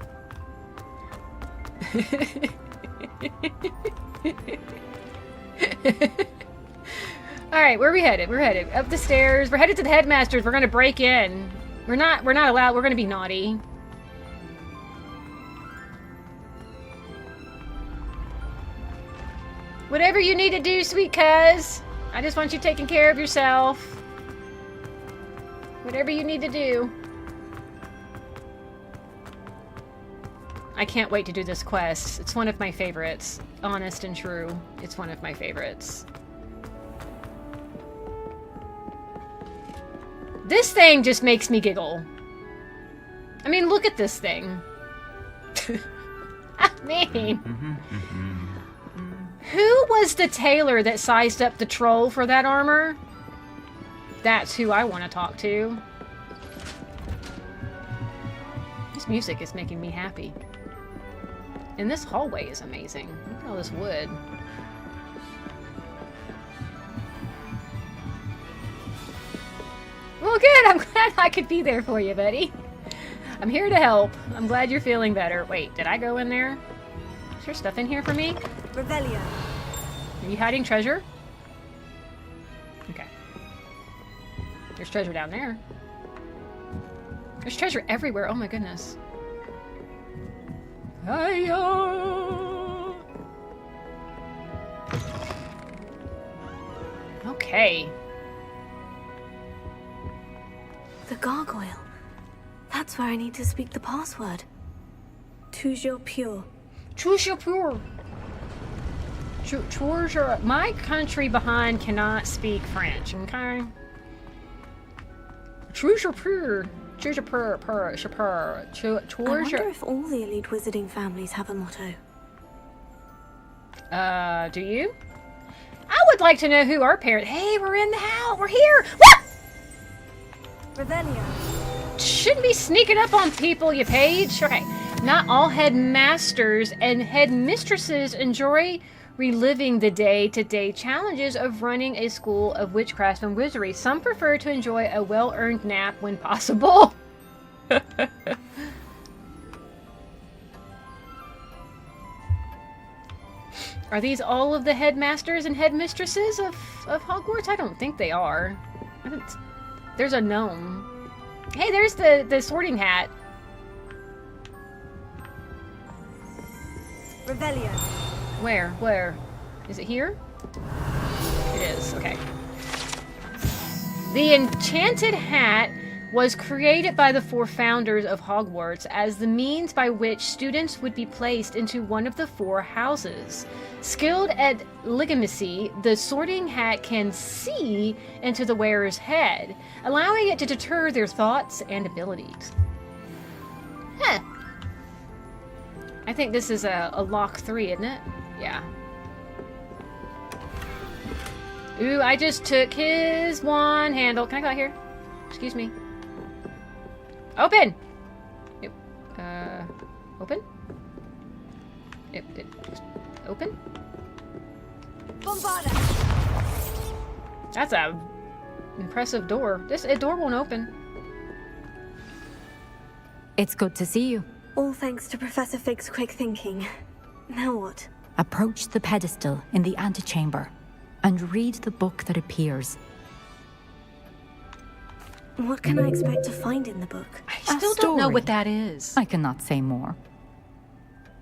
Alright, where are we headed? We're headed up the stairs. We're headed to the headmaster's. We're gonna break in. We're not allowed. We're gonna be naughty. Whatever you need to do, sweet cuz. I just want you taking care of yourself. Whatever you need to do. I can't wait to do this quest. It's one of my favorites. Honest and true. It's one of my favorites. This thing just makes me giggle. I mean, look at this thing. I mean... Who was the tailor that sized up the troll for that armor? That's who I want to talk to. This music is making me happy. And this hallway is amazing. Look at all this wood. Well, good. I'm glad I could be there for you, buddy. I'm here to help. I'm glad you're feeling better. Wait, did I go in there? Is there stuff in here for me? Revelio. Are you hiding treasure? Okay. There's treasure down there. There's treasure everywhere. Oh my goodness. Hiya! Okay. The gargoyle. That's where I need to speak the password. Toujours pure. Toujours pure. Toujours. My country behind cannot speak French, okay? Toujours pure. Toujours pure. I wonder if all the elite wizarding families have a motto. Do you? I would like to know who our parents... Hey, we're in the house. We're here. What? Revelio. Shouldn't be sneaking up on people, you page. Okay. Not all headmasters and headmistresses enjoy reliving the day-to-day challenges of running a school of witchcraft and wizardry. Some prefer to enjoy a well-earned nap when possible. Are these all of the headmasters and headmistresses of Hogwarts? I don't think they are. There's a gnome. Hey, there's the sorting hat. Revelio. Where? Where? Is it here? It is. Okay. The enchanted hat was created by the 4 founders of Hogwarts as the means by which students would be placed into one of the 4 houses. Skilled at ligamancy, the sorting hat can see into the wearer's head, allowing it to deter their thoughts and abilities. Huh. I think this is a lock 3, isn't it? Yeah. Ooh, I just took his wand handle. Can I go out here? Excuse me. Open! Yep. Open? Yep. Open? Bombarda. That's a impressive door. This door won't open. It's good to see you. All thanks to Professor Fig's quick thinking. Now what? Approach the pedestal in the antechamber and read the book that appears. What can I expect to find in the book? I still don't know what that is. I cannot say more.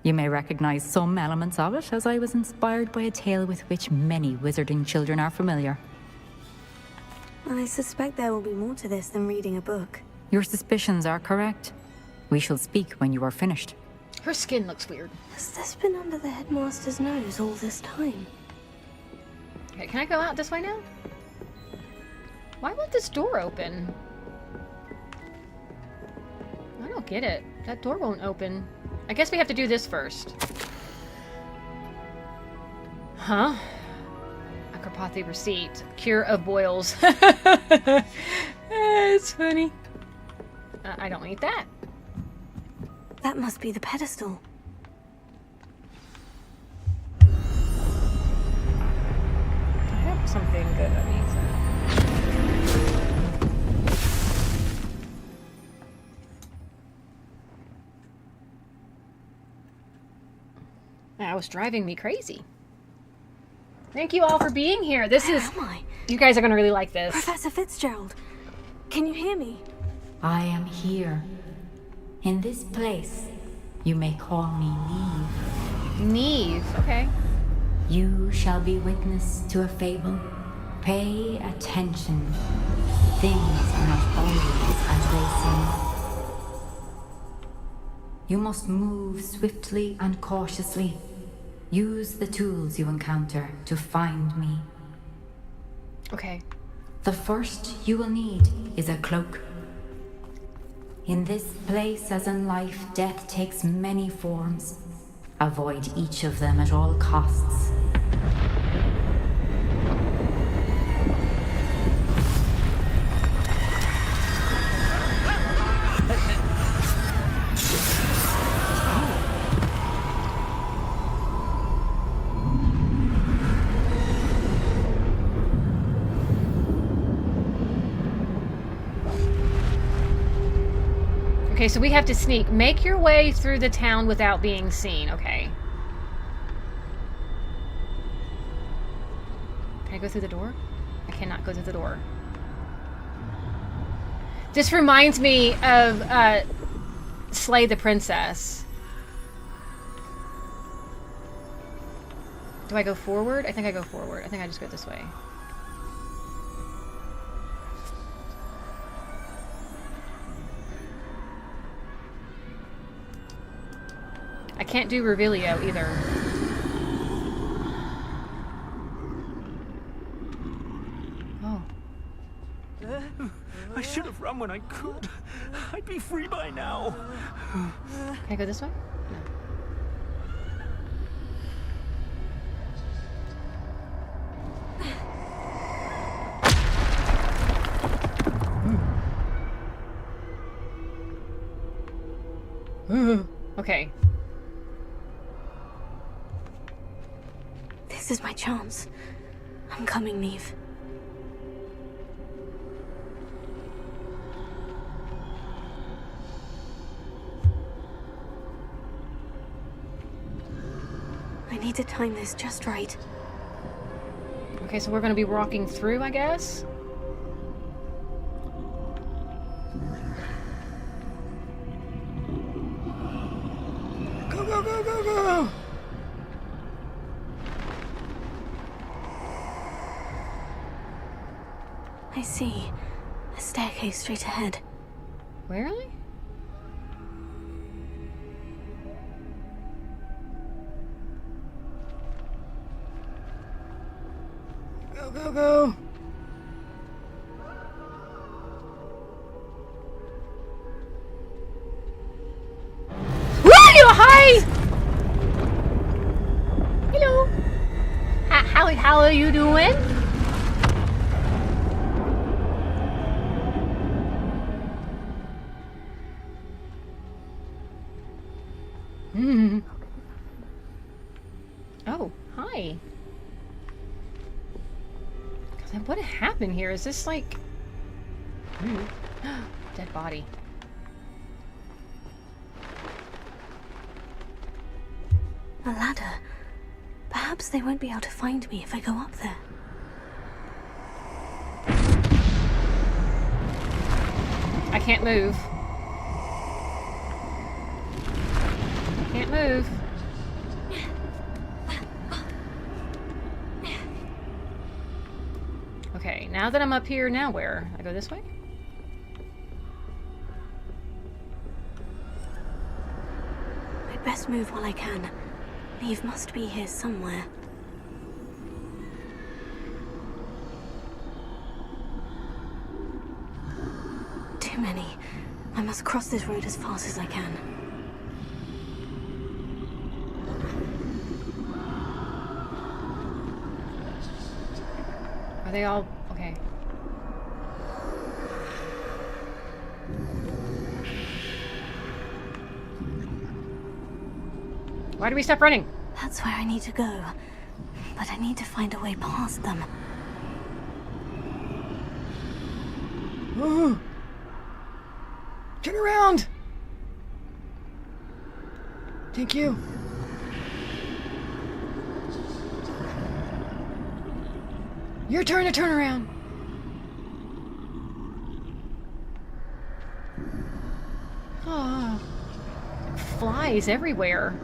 You may recognize some elements of it, as I was inspired by a tale with which many wizarding children are familiar. I suspect there will be more to this than reading a book. Your suspicions are correct. We shall speak when you are finished. Her skin looks weird. Has this been under the headmaster's nose all this time? Okay, can I go out this way now? Why won't this door open? I don't get it. That door won't open. I guess we have to do this first. Huh? Acropathy receipt. Cure of boils. It's funny. I don't need that. That must be the pedestal. I have something good I need. house driving me crazy. Thank you all for being here. You guys are going to really like this. Professor Fitzgerald, can you hear me? I am here. In this place, you may call me Neve. Neve, okay. You shall be witness to a fable. Pay attention. Things are not always as they seem. You must move swiftly and cautiously. Use the tools you encounter to find me. Okay. The first you will need is a cloak. In this place, as in life, death takes many forms. Avoid each of them at all costs. Okay, so we have to sneak. Make your way through the town without being seen. Okay. Can I go through the door? I cannot go through the door. This reminds me of Slay the Princess. Do I go forward? I think I go forward. I think I just go this way. I can't do Revelio either. Oh. I should have run when I could. I'd be free by now. Can I go this way? No. Okay. This is my chance. I'm coming, Neve. I need to time this just right. Okay, so we're going to be walking through, I guess? Go, go, go, go, go! I see. A staircase straight ahead. Where are they? Go, go, go! Woo! Hi! Hello! How are you doing? Oh, hi. What happened here? Is this like... dead body. A ladder. Perhaps they won't be able to find me if I go up there. I can't move. Can't move. Okay, now that I'm up here, now where? I go this way? I'd best move while I can. Neve must be here somewhere. Too many. I must cross this road as fast as I can. Are they all... okay. Why do we stop running? That's where I need to go. But I need to find a way past them. Ooh. Turn around! Thank you. Your turn to turn around. Oh, flies everywhere.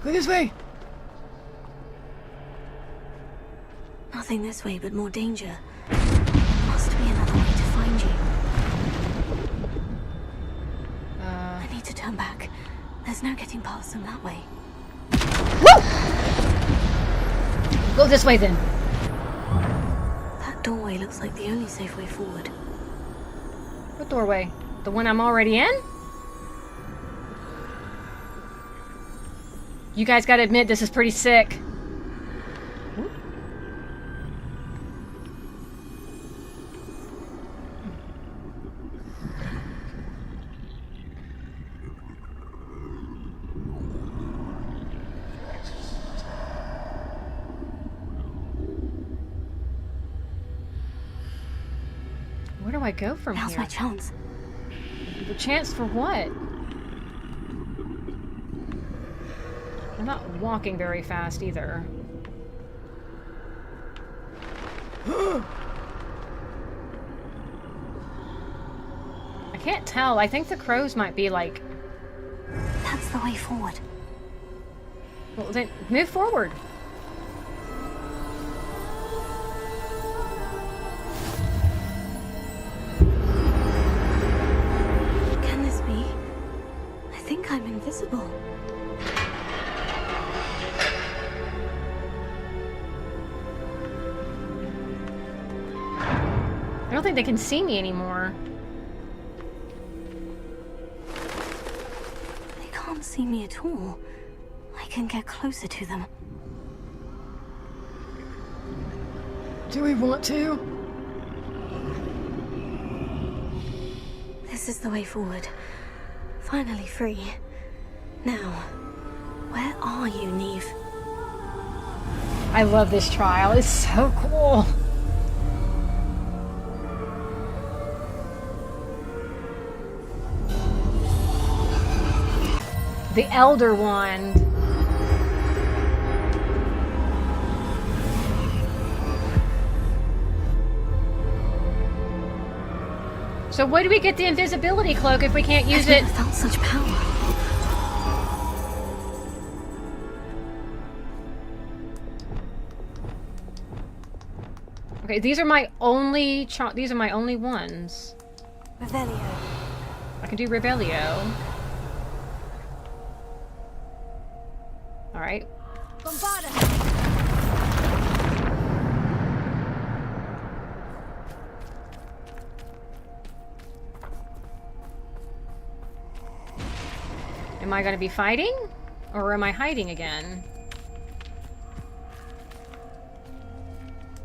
Go this way. Nothing this way, but more danger. Must be another way to find you. I need to turn back. There's no getting past them that way. Woo! Go this way then. That doorway looks like the only safe way forward. What doorway? The one I'm already in? You guys gotta admit, this is pretty sick. Where do I go from here? Now's my chance. The chance for what? I'm not walking very fast either. I can't tell. I think the crows might be like... That's the way forward. Well, then move forward. Can this be? I think I'm invisible. I don't think they can see me anymore. They can't see me at all. I can get closer to them. Do we want to? This is the way forward. Finally free. Now, where are you, Neve? I love this trial. It's so cool. The Elder Wand. So why do we get the invisibility cloak if we can't use it? I felt such power. Okay, these are my only ones. Revelio. I can do Revelio. All right. Am I going to be fighting? Or am I hiding again?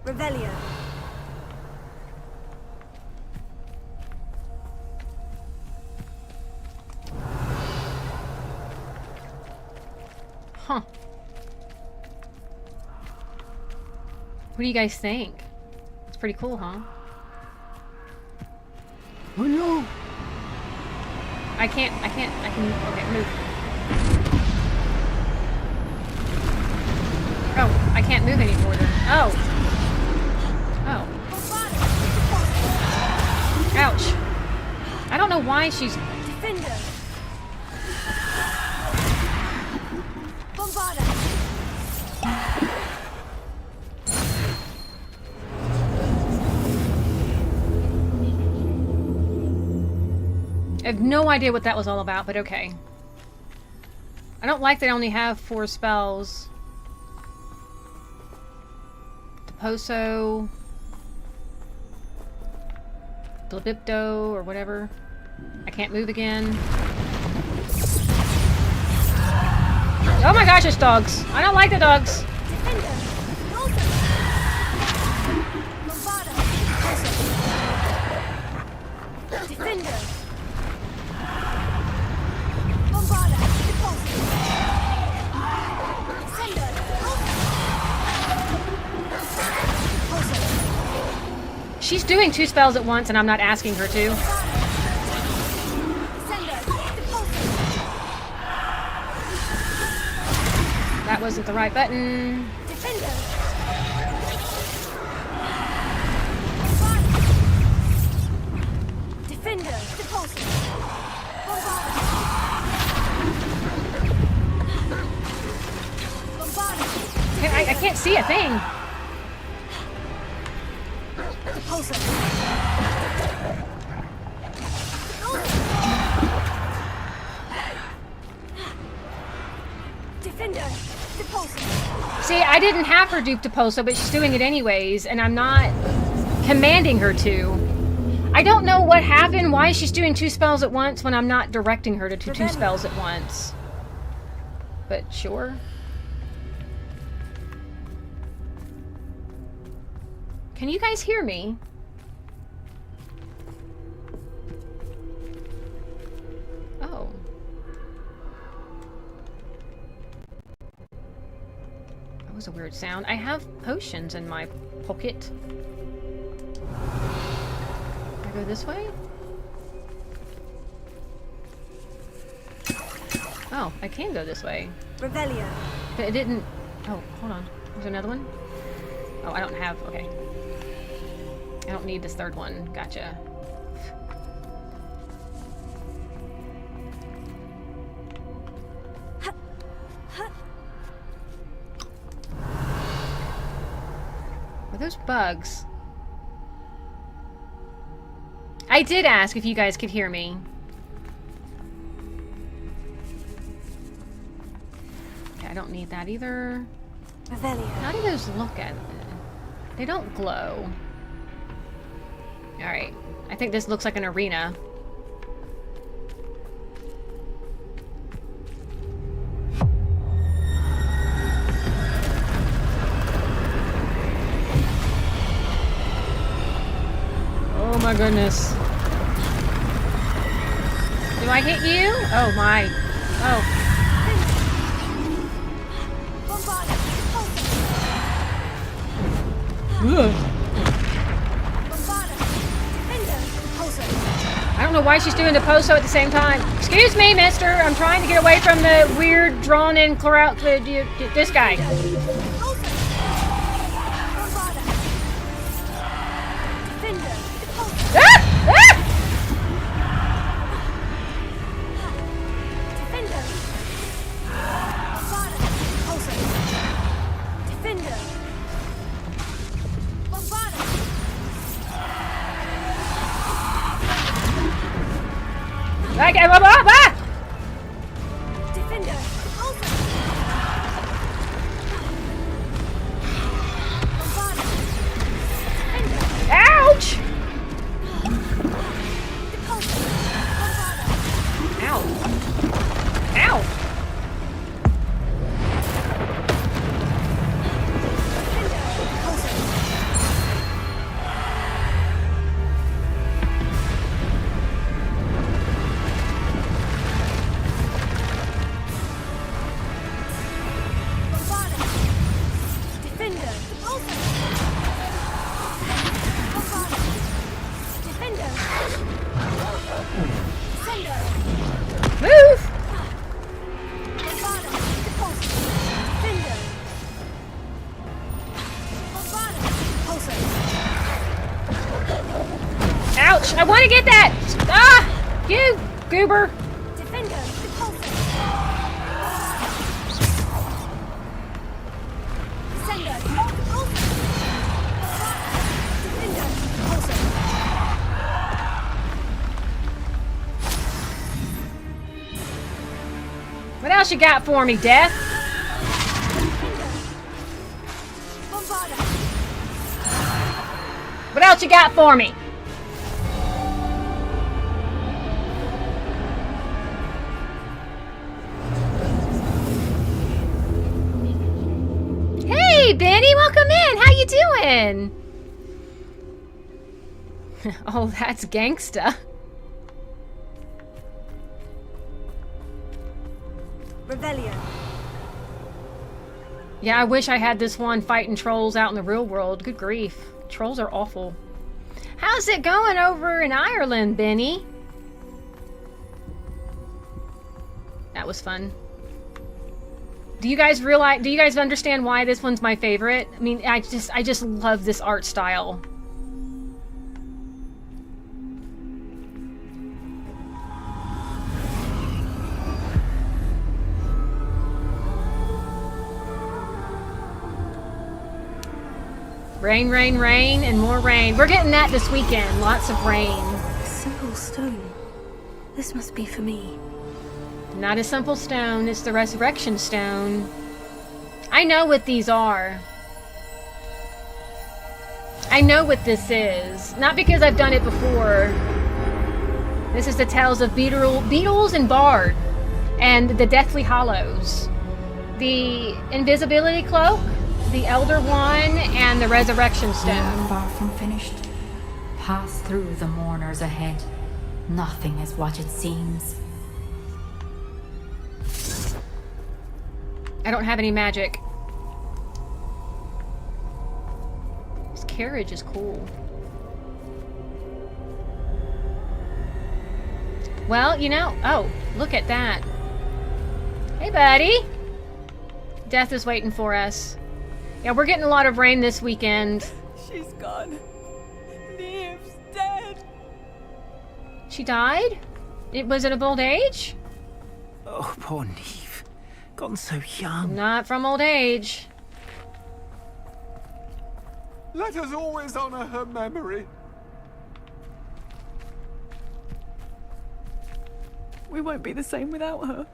Revelio. Huh. What do you guys think? It's pretty cool, huh? Oh no! I can, okay, move. Oh, I can't move any further. Oh. Oh. Ouch. I don't know why she's... Defender. I have no idea what that was all about, but okay. I don't like that I only have 4 spells. Deposo. Blibipto, or whatever. I can't move again. Oh my gosh, it's dogs. I don't like the dogs. Defender. She's doing 2 spells at once and I'm not asking her to. wasn't the right button. Defender! Defender! Repulsor! I can't see a thing. Repulsor! Defender! Repulsor! See, I didn't have her do Depulso, but she's doing it anyways, and I'm not commanding her to. I don't know what happened, why she's doing 2 spells at once when I'm not directing her to do 2 spells at once. But sure. Can you guys hear me? Oh. That was a weird sound. I have potions in my pocket. Can I go this way? Oh, I can go this way. Revelio. But it didn't... Oh, hold on. There's another one? Oh, I don't have... Okay. I don't need this third one. Gotcha. Are those bugs? I did ask if you guys could hear me. Okay, I don't need that either. How do those look at? They don't glow. Alright. I think this looks like an arena. Oh my goodness. Do I hit you? Oh my. Oh. Ugh. I don't know why she's doing the Poso at the same time. Excuse me, mister. I'm trying to get away from the weird, drawn-in chloral... this guy. Ah! Ah! Ouch! Ow. Ow! Move! Ouch! I want to get that! Ah! You goober! What else you got for me, Death? What else you got for me? Hey, Benny, welcome in. How you doing? Oh, that's gangsta. Rebellion. Yeah, I wish I had this one fighting trolls out in the real world. Good grief. Trolls are awful. How's it going over in Ireland, Benny? That was fun. Do you guys realize? Do you guys understand why this one's my favorite? I mean, I just love this art style. Rain, rain, rain, and more rain. We're getting that this weekend. Lots of rain. A simple stone. This must be for me. Not a simple stone. It's the resurrection stone. I know what these are. I know what this is. Not because I've done it before. This is the tales of Beetles and Bard. And the Deathly Hollows. The Invisibility Cloak. The Elder One, and the Resurrection Stone. We are far from finished. Pass through the mourners ahead. Nothing is what it seems. I don't have any magic. This carriage is cool. Well, you know, oh, look at that. Hey, buddy. Death is waiting for us. Yeah, we're getting a lot of rain this weekend. She's gone. Neve's dead. She died? Was it of old age? Oh, poor Neve. Gotten so young. Not from old age. Let us always honor her memory. We won't be the same without her.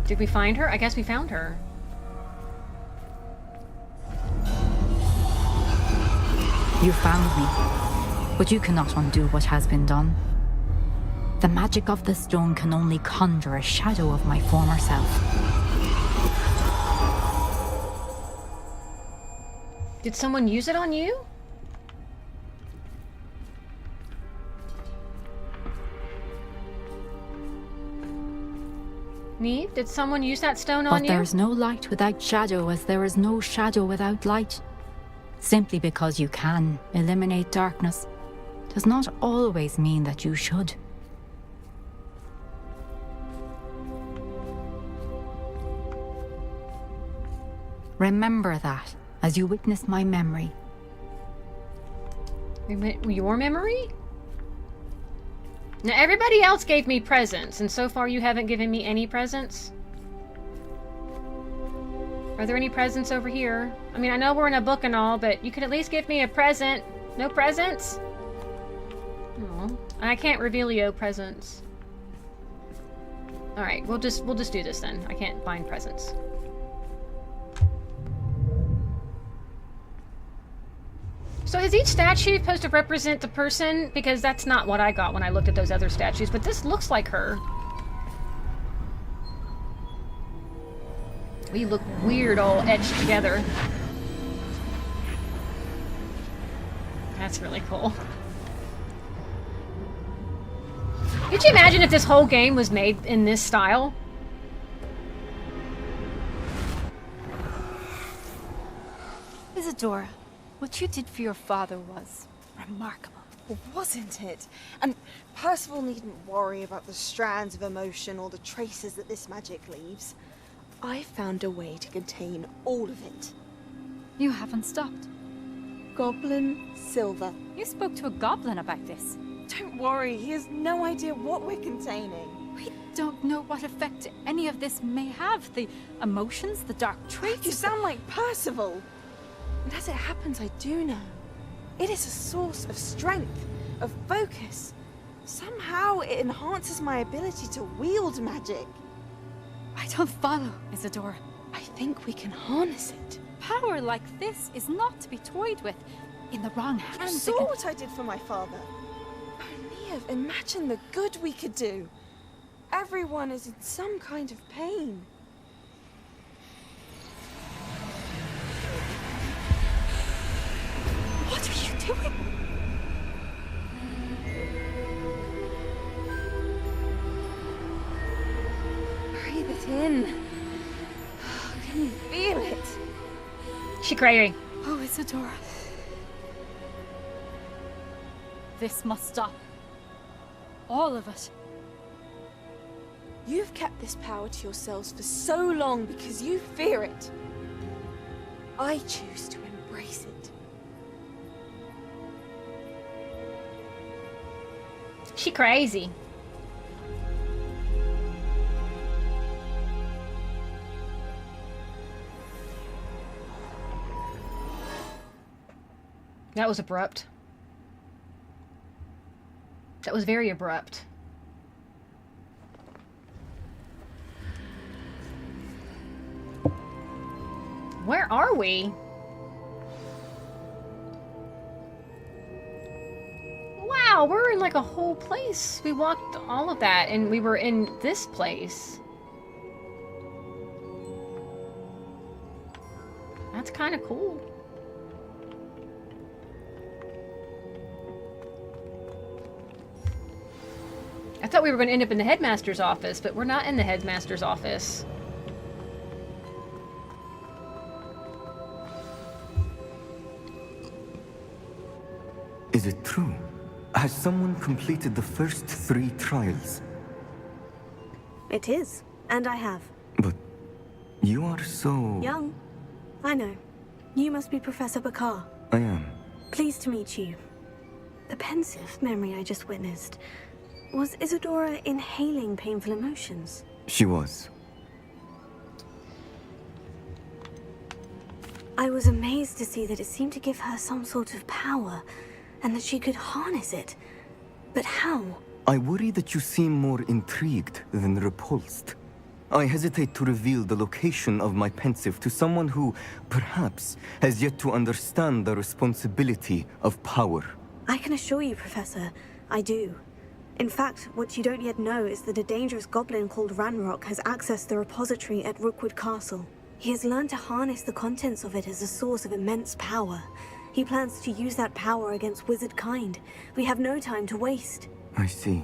Did we find her? I guess we found her. You found me, but you cannot undo what has been done. The magic of the stone can only conjure a shadow of my former self. Did someone use it on you? Neve, did someone use that stone on you? But there's no light without shadow, as there is no shadow without light. Simply because you can eliminate darkness does not always mean that you should. Remember that as you witness my memory. Your memory? Now, everybody else gave me presents, and so far you haven't given me any presents? Are there any presents over here? I mean, I know we're in a book and all, but you could at least give me a present. No presents? Aw. I can't reveal you presents. Alright, we'll just do this then. I can't find presents. So is each statue supposed to represent the person? Because that's not what I got when I looked at those other statues, but this looks like her. We look weird all etched together. That's really cool. Could you imagine if this whole game was made in this style? Isadora, what you did for your father was remarkable. Wasn't it? And Percival needn't worry about the strands of emotion or the traces that this magic leaves. I found a way to contain all of it. You haven't stopped. Goblin Silver. You spoke to a goblin about this. Don't worry, he has no idea what we're containing. We don't know what effect any of this may have. The emotions, the dark traits. You sound like Percival. And as it happens, I do know. It is a source of strength, of focus. Somehow it enhances my ability to wield magic. I don't follow, Isadora. I think we can harness it. Power like this is not to be toyed with. In the wrong hands. You saw what I did for my father. Oh, Neve, imagine the good we could do. Everyone is in some kind of pain. What are you doing? Breathe it in. Can you feel it? She crying. Oh, Isadora. This must stop. All of it. You've kept this power to yourselves for so long because you fear it. I choose to embrace it. She crazy. That was abrupt. That was very abrupt. Where are we? Wow, we're in like a whole place. We walked all of that and we were in this place. That's kind of cool. I thought we were going to end up in the headmaster's office, but we're not in the headmaster's office. Is it true? Has someone completed the first 3 trials? It is, and I have. But you are so... Young. I know. You must be Professor Bakar. I am. Pleased to meet you. The pensive memory I just witnessed. Was Isadora inhaling painful emotions? She was. I was amazed to see that it seemed to give her some sort of power, and that she could harness it. But how? I worry that you seem more intrigued than repulsed. I hesitate to reveal the location of my pensive to someone who, perhaps, has yet to understand the responsibility of power. I can assure you, Professor, I do. In fact, what you don't yet know is that a dangerous goblin called Ranrock has accessed the repository at Rookwood Castle. He has learned to harness the contents of it as a source of immense power. He plans to use that power against wizard kind. We have no time to waste. I see.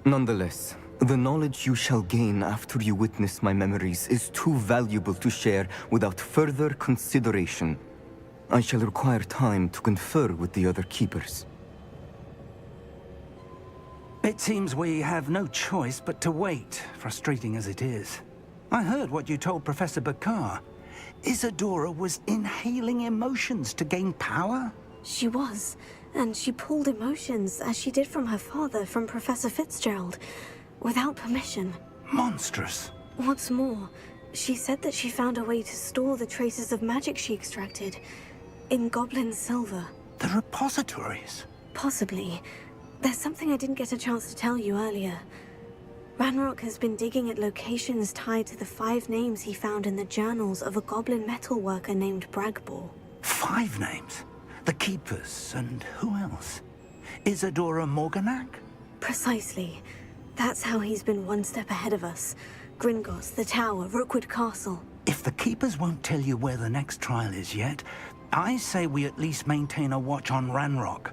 Nonetheless, the knowledge you shall gain after you witness my memories is too valuable to share without further consideration. I shall require time to confer with the other keepers. It seems we have no choice but to wait, frustrating as it is. I heard what you told Professor Bakar. Isadora was inhaling emotions to gain power? She was, and she pulled emotions, as she did from her father, from Professor Fitzgerald, without permission. Monstrous. What's more, she said that she found a way to store the traces of magic she extracted in goblin silver. The repositories? Possibly. There's something I didn't get a chance to tell you earlier. Ranrock has been digging at locations tied to the 5 names he found in the journals of a goblin metalworker named Bragbor. 5 names? The Keepers, and who else? Isadora Morgana? Precisely. That's how he's been one step ahead of us. Gringotts, the Tower, Rookwood Castle. If the Keepers won't tell you where the next trial is yet, I say we at least maintain a watch on Ranrock.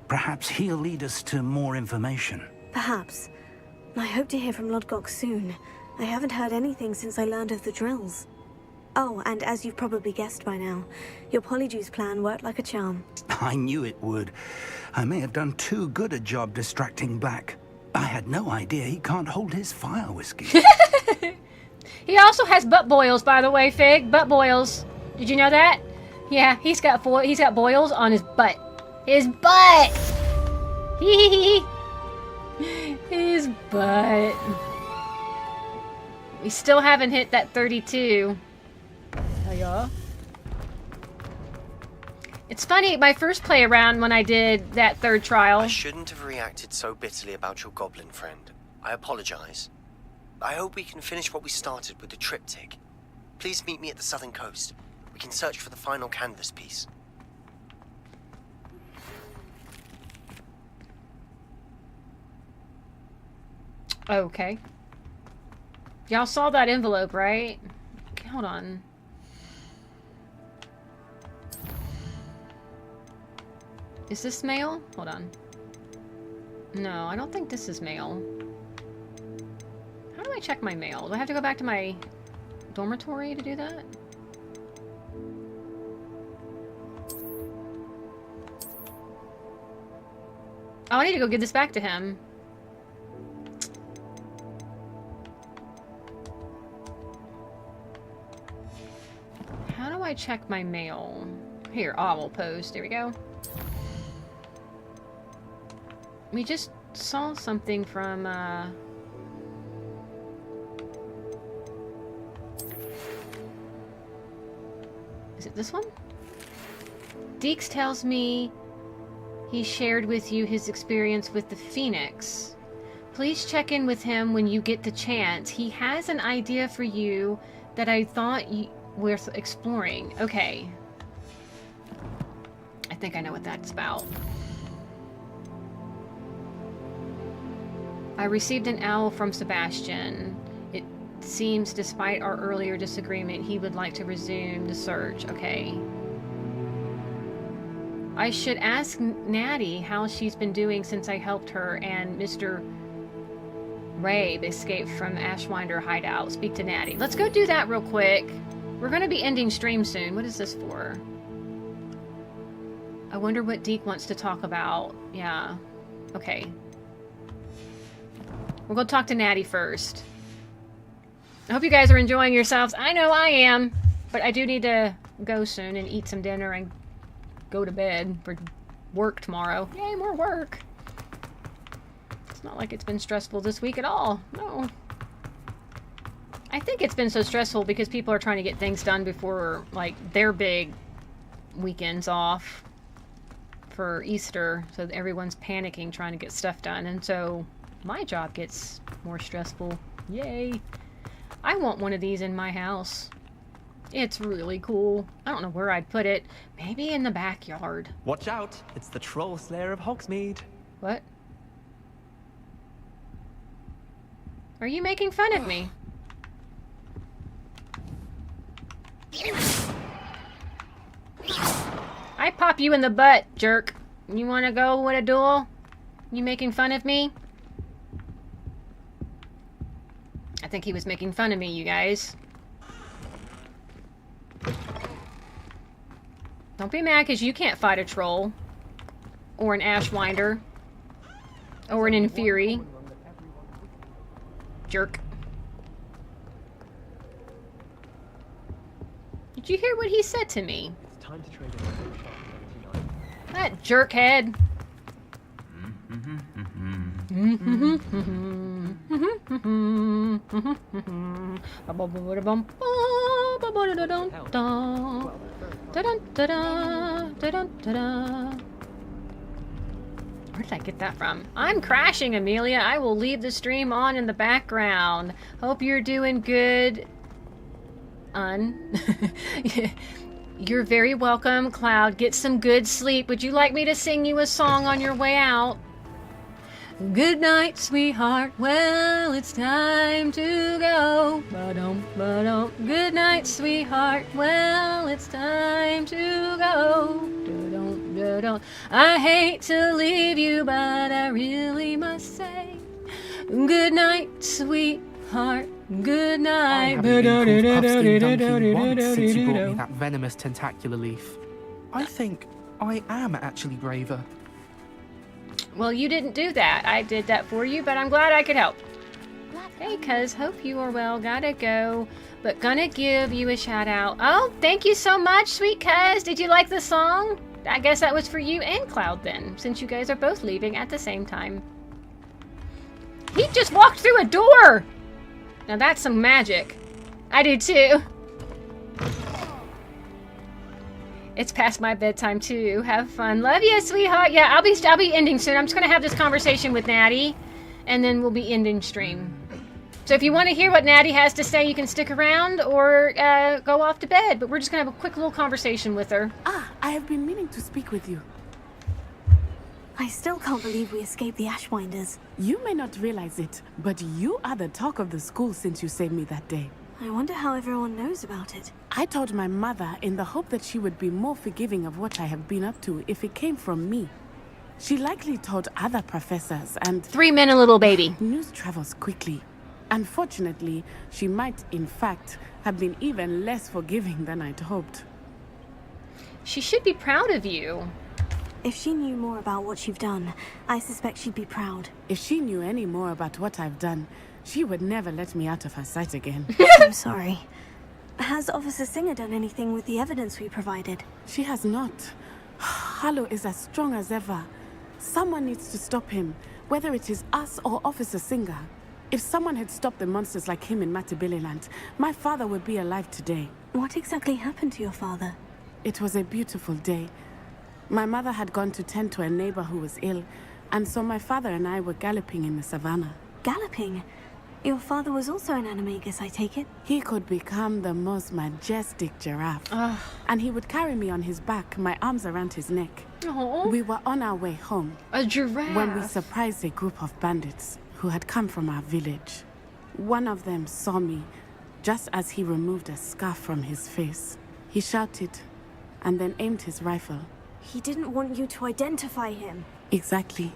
Perhaps he'll lead us to more information. Perhaps. I hope to hear from Lodgok soon. I haven't heard anything since I learned of the drills. Oh, and as you've probably guessed by now, your Polyjuice plan worked like a charm. I knew it would. I may have done too good a job distracting Black. I had no idea he can't hold his fire whiskey. He also has butt boils, by the way, Fig. Butt boils. Did you know that? Yeah, he's got boils on his butt. His butt! Hee. His butt. We still haven't hit that 32. Oh, yeah. It's funny, my first play around when I did that 3rd trial. I shouldn't have reacted so bitterly about your goblin friend. I apologize. I hope we can finish what we started with the triptych. Please meet me at the southern coast. We can search for the final canvas piece. Okay. Y'all saw that envelope, right? Okay, hold on. Is this mail? Hold on. No, I don't think this is mail. How do I check my mail? Do I have to go back to my dormitory to do that? Oh, I need to go give this back to him. How do I check my mail? Here, owl post. There we go. We just saw something from, is it this one? Deeks tells me he shared with you his experience with the Phoenix. Please check in with him when you get the chance. He has an idea for you that I thought worth exploring. Okay. I think I know what that's about. I received an owl from Sebastian. It seems, despite our earlier disagreement, he would like to resume the search. Okay. I should ask Natty how she's been doing since I helped her and Mr. Rabe escape from Ashwinder hideout. Speak to Natty. Let's go do that real quick. We're going to be ending stream soon. What is this for? I wonder what Deke wants to talk about. Yeah. Okay. We'll go talk to Natty first. I hope you guys are enjoying yourselves. I know I am. But I do need to go soon and eat some dinner and go to bed for work tomorrow. Yay, more work. It's not like it's been stressful this week at all. No. I think it's been so stressful because people are trying to get things done before, like, their big weekends off for Easter. So everyone's panicking trying to get stuff done. And so my job gets more stressful. Yay. I want one of these in my house. It's really cool. I don't know where I'd put it. Maybe in the backyard. Watch out! It's the troll slayer of Hogsmeade. What? Are you making fun of me? I pop you in the butt, jerk. You want to go with a duel? You making fun of me? I think he was making fun of me, you guys. Don't be mad because you can't fight a troll. Or an Ashwinder. Or an Inferi. Jerk. Did you hear what he said to me? It's time to trade that jerkhead. Where did I get that from? I'm crashing, Amelia. I will leave the stream on in the background. Hope you're doing good. You're very welcome, Cloud. Get some good sleep. Would you like me to sing you a song on your way out? Good night, sweetheart. Well, it's time to go. Ba-dum, ba-dum. Good night, sweetheart. Well, it's time to go. Da-dum, da-dum. I hate to leave you, but I really must say, good night, sweetheart. Good night. I haven't been called Puffskin Donkey once since you brought me that venomous tentacular leaf. I think I am actually braver. Well, you didn't do that. I did that for you, but I'm glad I could help. Hey, cuz, hope you are well. Gotta go, but gonna give you a shout out. Oh, thank you so much, sweet cuz. Did you like the song? I guess that was for you and Cloud then, since you guys are both leaving at the same time. He just walked through a door! Now that's some magic. I do too. It's past my bedtime too. Have fun. Love you, sweetheart. Yeah, I'll be ending soon. I'm just gonna have this conversation with Natty, and then we'll be ending stream. So if you want to hear what Natty has to say, you can stick around or go off to bed. But we're just gonna have a quick little conversation with her. Ah, I have been meaning to speak with you. I still can't believe we escaped the Ashwinders. You may not realize it, but you are the talk of the school since you saved me that day. I wonder how everyone knows about it. I told my mother in the hope that she would be more forgiving of what I have been up to if it came from me. She likely told other professors and... 3 men, a little baby. News travels quickly. Unfortunately, she might, in fact, have been even less forgiving than I'd hoped. She should be proud of you. If she knew more about what you've done, I suspect she'd be proud. If she knew any more about what I've done, she would never let me out of her sight again. I'm sorry. Has Officer Singer done anything with the evidence we provided? She has not. Harlow is as strong as ever. Someone needs to stop him, whether it is us or Officer Singer. If someone had stopped the monsters like him in Matabeleland, my father would be alive today. What exactly happened to your father? It was a beautiful day. My mother had gone to tend to a neighbor who was ill, and so my father and I were galloping in the savannah. Galloping? Your father was also an animagus, I take it? He could become the most majestic giraffe. And he would carry me on his back, my arms around his neck. Aww. We were on our way home. A giraffe? When we surprised a group of bandits who had come from our village. One of them saw me just as he removed a scarf from his face. He shouted and then aimed his rifle. He didn't want you to identify him. Exactly.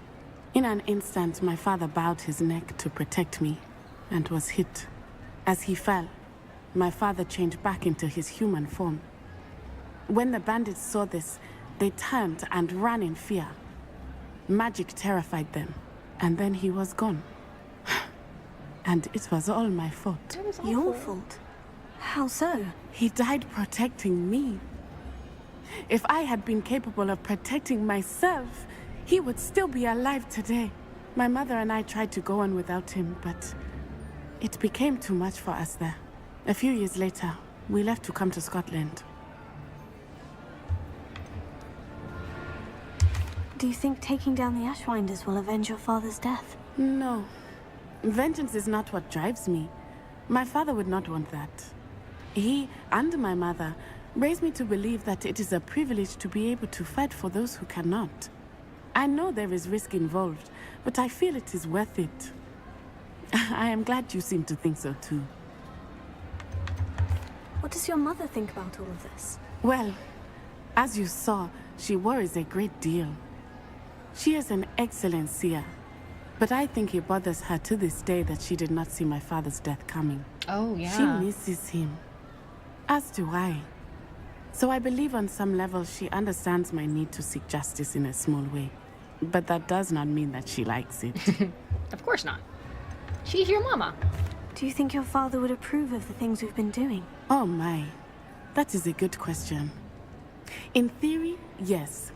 In an instant, my father bowed his neck to protect me and was hit. As he fell, my father changed back into his human form. When the bandits saw this, they turned and ran in fear. Magic terrified them, and then he was gone. And it was all my fault. Your fault? How so? He died protecting me. If I had been capable of protecting myself, he would still be alive today. My mother and I tried to go on without him, but it became too much for us there. A few years later, we left to come to Scotland. Do you think taking down the Ashwinders will avenge your father's death? No. Vengeance is not what drives me. My father would not want that. He and my mother raised me to believe that it is a privilege to be able to fight for those who cannot. I know there is risk involved, but I feel it is worth it. I am glad you seem to think so too. What does your mother think about all of this? Well, as you saw, she worries a great deal. She is an excellent seer, but I think it bothers her to this day that she did not see my father's death coming. Oh, yeah. She misses him. As do I. So I believe on some level she understands my need to seek justice in a small way. But that does not mean that she likes it. Of course not. She's your mama. Do you think your father would approve of the things we've been doing? Oh my. That is a good question. In theory, yes.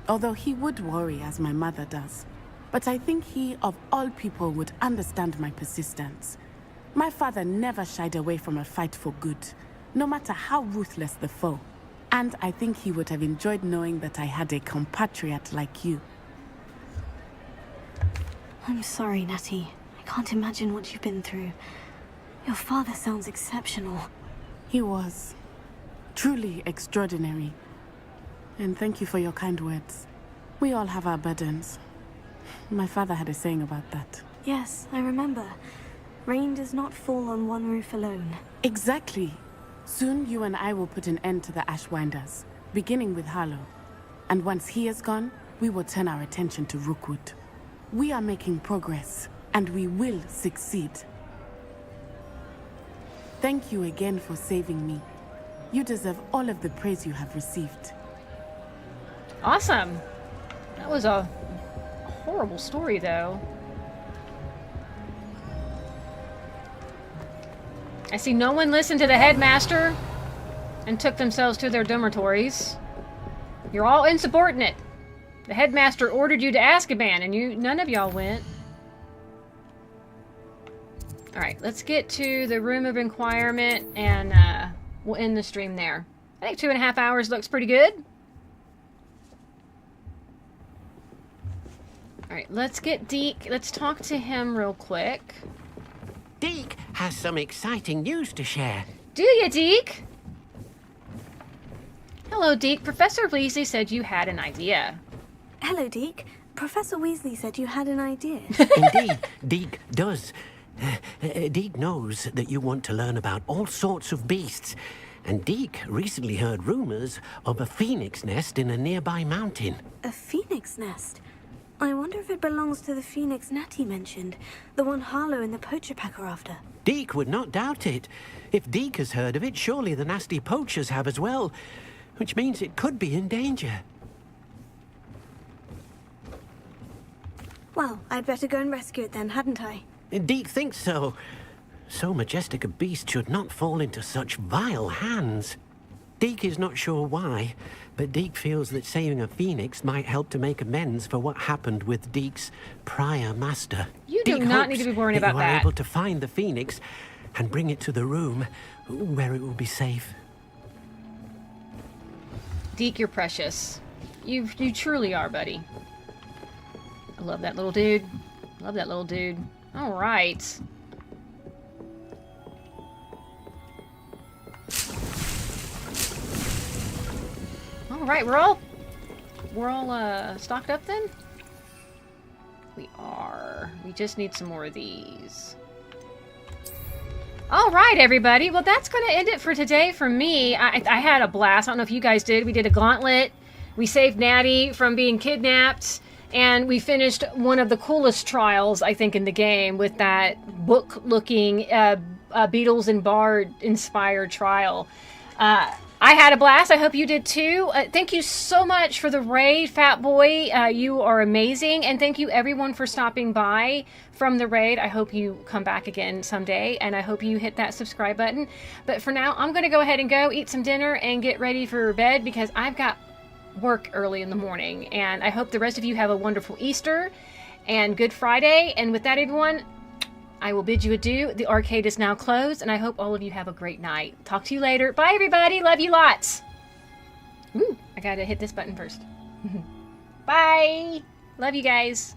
Although he would worry as my mother does. But I think he, of all people, would understand my persistence. My father never shied away from a fight for good, no matter how ruthless the foe. And I think he would have enjoyed knowing that I had a compatriot like you. I'm sorry, Natty. I can't imagine what you've been through. Your father sounds exceptional. He was. Truly extraordinary. And thank you for your kind words. We all have our burdens. My father had a saying about that. Yes, I remember. Rain does not fall on one roof alone. Exactly. Soon you and I will put an end to the Ashwinders, beginning with Harlow. And once he is gone, we will turn our attention to Rookwood. We are making progress, and we will succeed. Thank you again for saving me. You deserve all of the praise you have received. Awesome. That was a horrible story, though. I see no one listened to the headmaster and took themselves to their dormitories. You're all insubordinate. The headmaster ordered you to Azkaban, and none of y'all went. Alright, let's get to the Room of Inquirement, and we'll end the stream there. I think 2.5 hours looks pretty good. Alright, let's get Deke. Let's talk to him real quick. Deke has some exciting news to share. Do you, Deke? Hello, Deke. Professor Weasley said you had an idea. Hello, Deke. Professor Weasley said you had an idea. Indeed, Deke does. Deke knows that you want to learn about all sorts of beasts. And Deke recently heard rumors of a phoenix nest in a nearby mountain. A phoenix nest? I wonder if it belongs to the phoenix Natty mentioned, the one Harlow and the poacher pack are after. Deke would not doubt it. If Deke has heard of it, surely the nasty poachers have as well, which means it could be in danger. Well, I'd better go and rescue it then, hadn't I? Deke thinks so. So majestic a beast should not fall into such vile hands. Deke is not sure why, but Deke feels that saving a phoenix might help to make amends for what happened with Deke's prior master. You do Deke not hopes need to be worried that about you are that. able to find the phoenix and bring it to the room where it will be safe. Deke, you're precious. You truly are, buddy. I love that little dude. Love that little dude. All right. All right, we're all stocked up then? We are. We just need some more of these. All right, everybody. Well, that's going to end it for today for me. I had a blast. I don't know if you guys did. We did a gauntlet. We saved Natty from being kidnapped. And we finished one of the coolest trials, I think, in the game with that book-looking Beatles and Bard-inspired trial. I had a blast. I hope you did too. Thank you so much for the raid, Fat Boy. You are amazing. And thank you, everyone, for stopping by from the raid. I hope you come back again someday. And I hope you hit that subscribe button. But for now, I'm going to go ahead and go eat some dinner and get ready for bed because I've got work early in the morning. And I hope the rest of you have a wonderful Easter and Good Friday. And with that, everyone, I will bid you adieu. The arcade is now closed, and I hope all of you have a great night. Talk to you later. Bye, everybody. Love you lots. Ooh, I gotta hit this button first. Bye. Love you guys.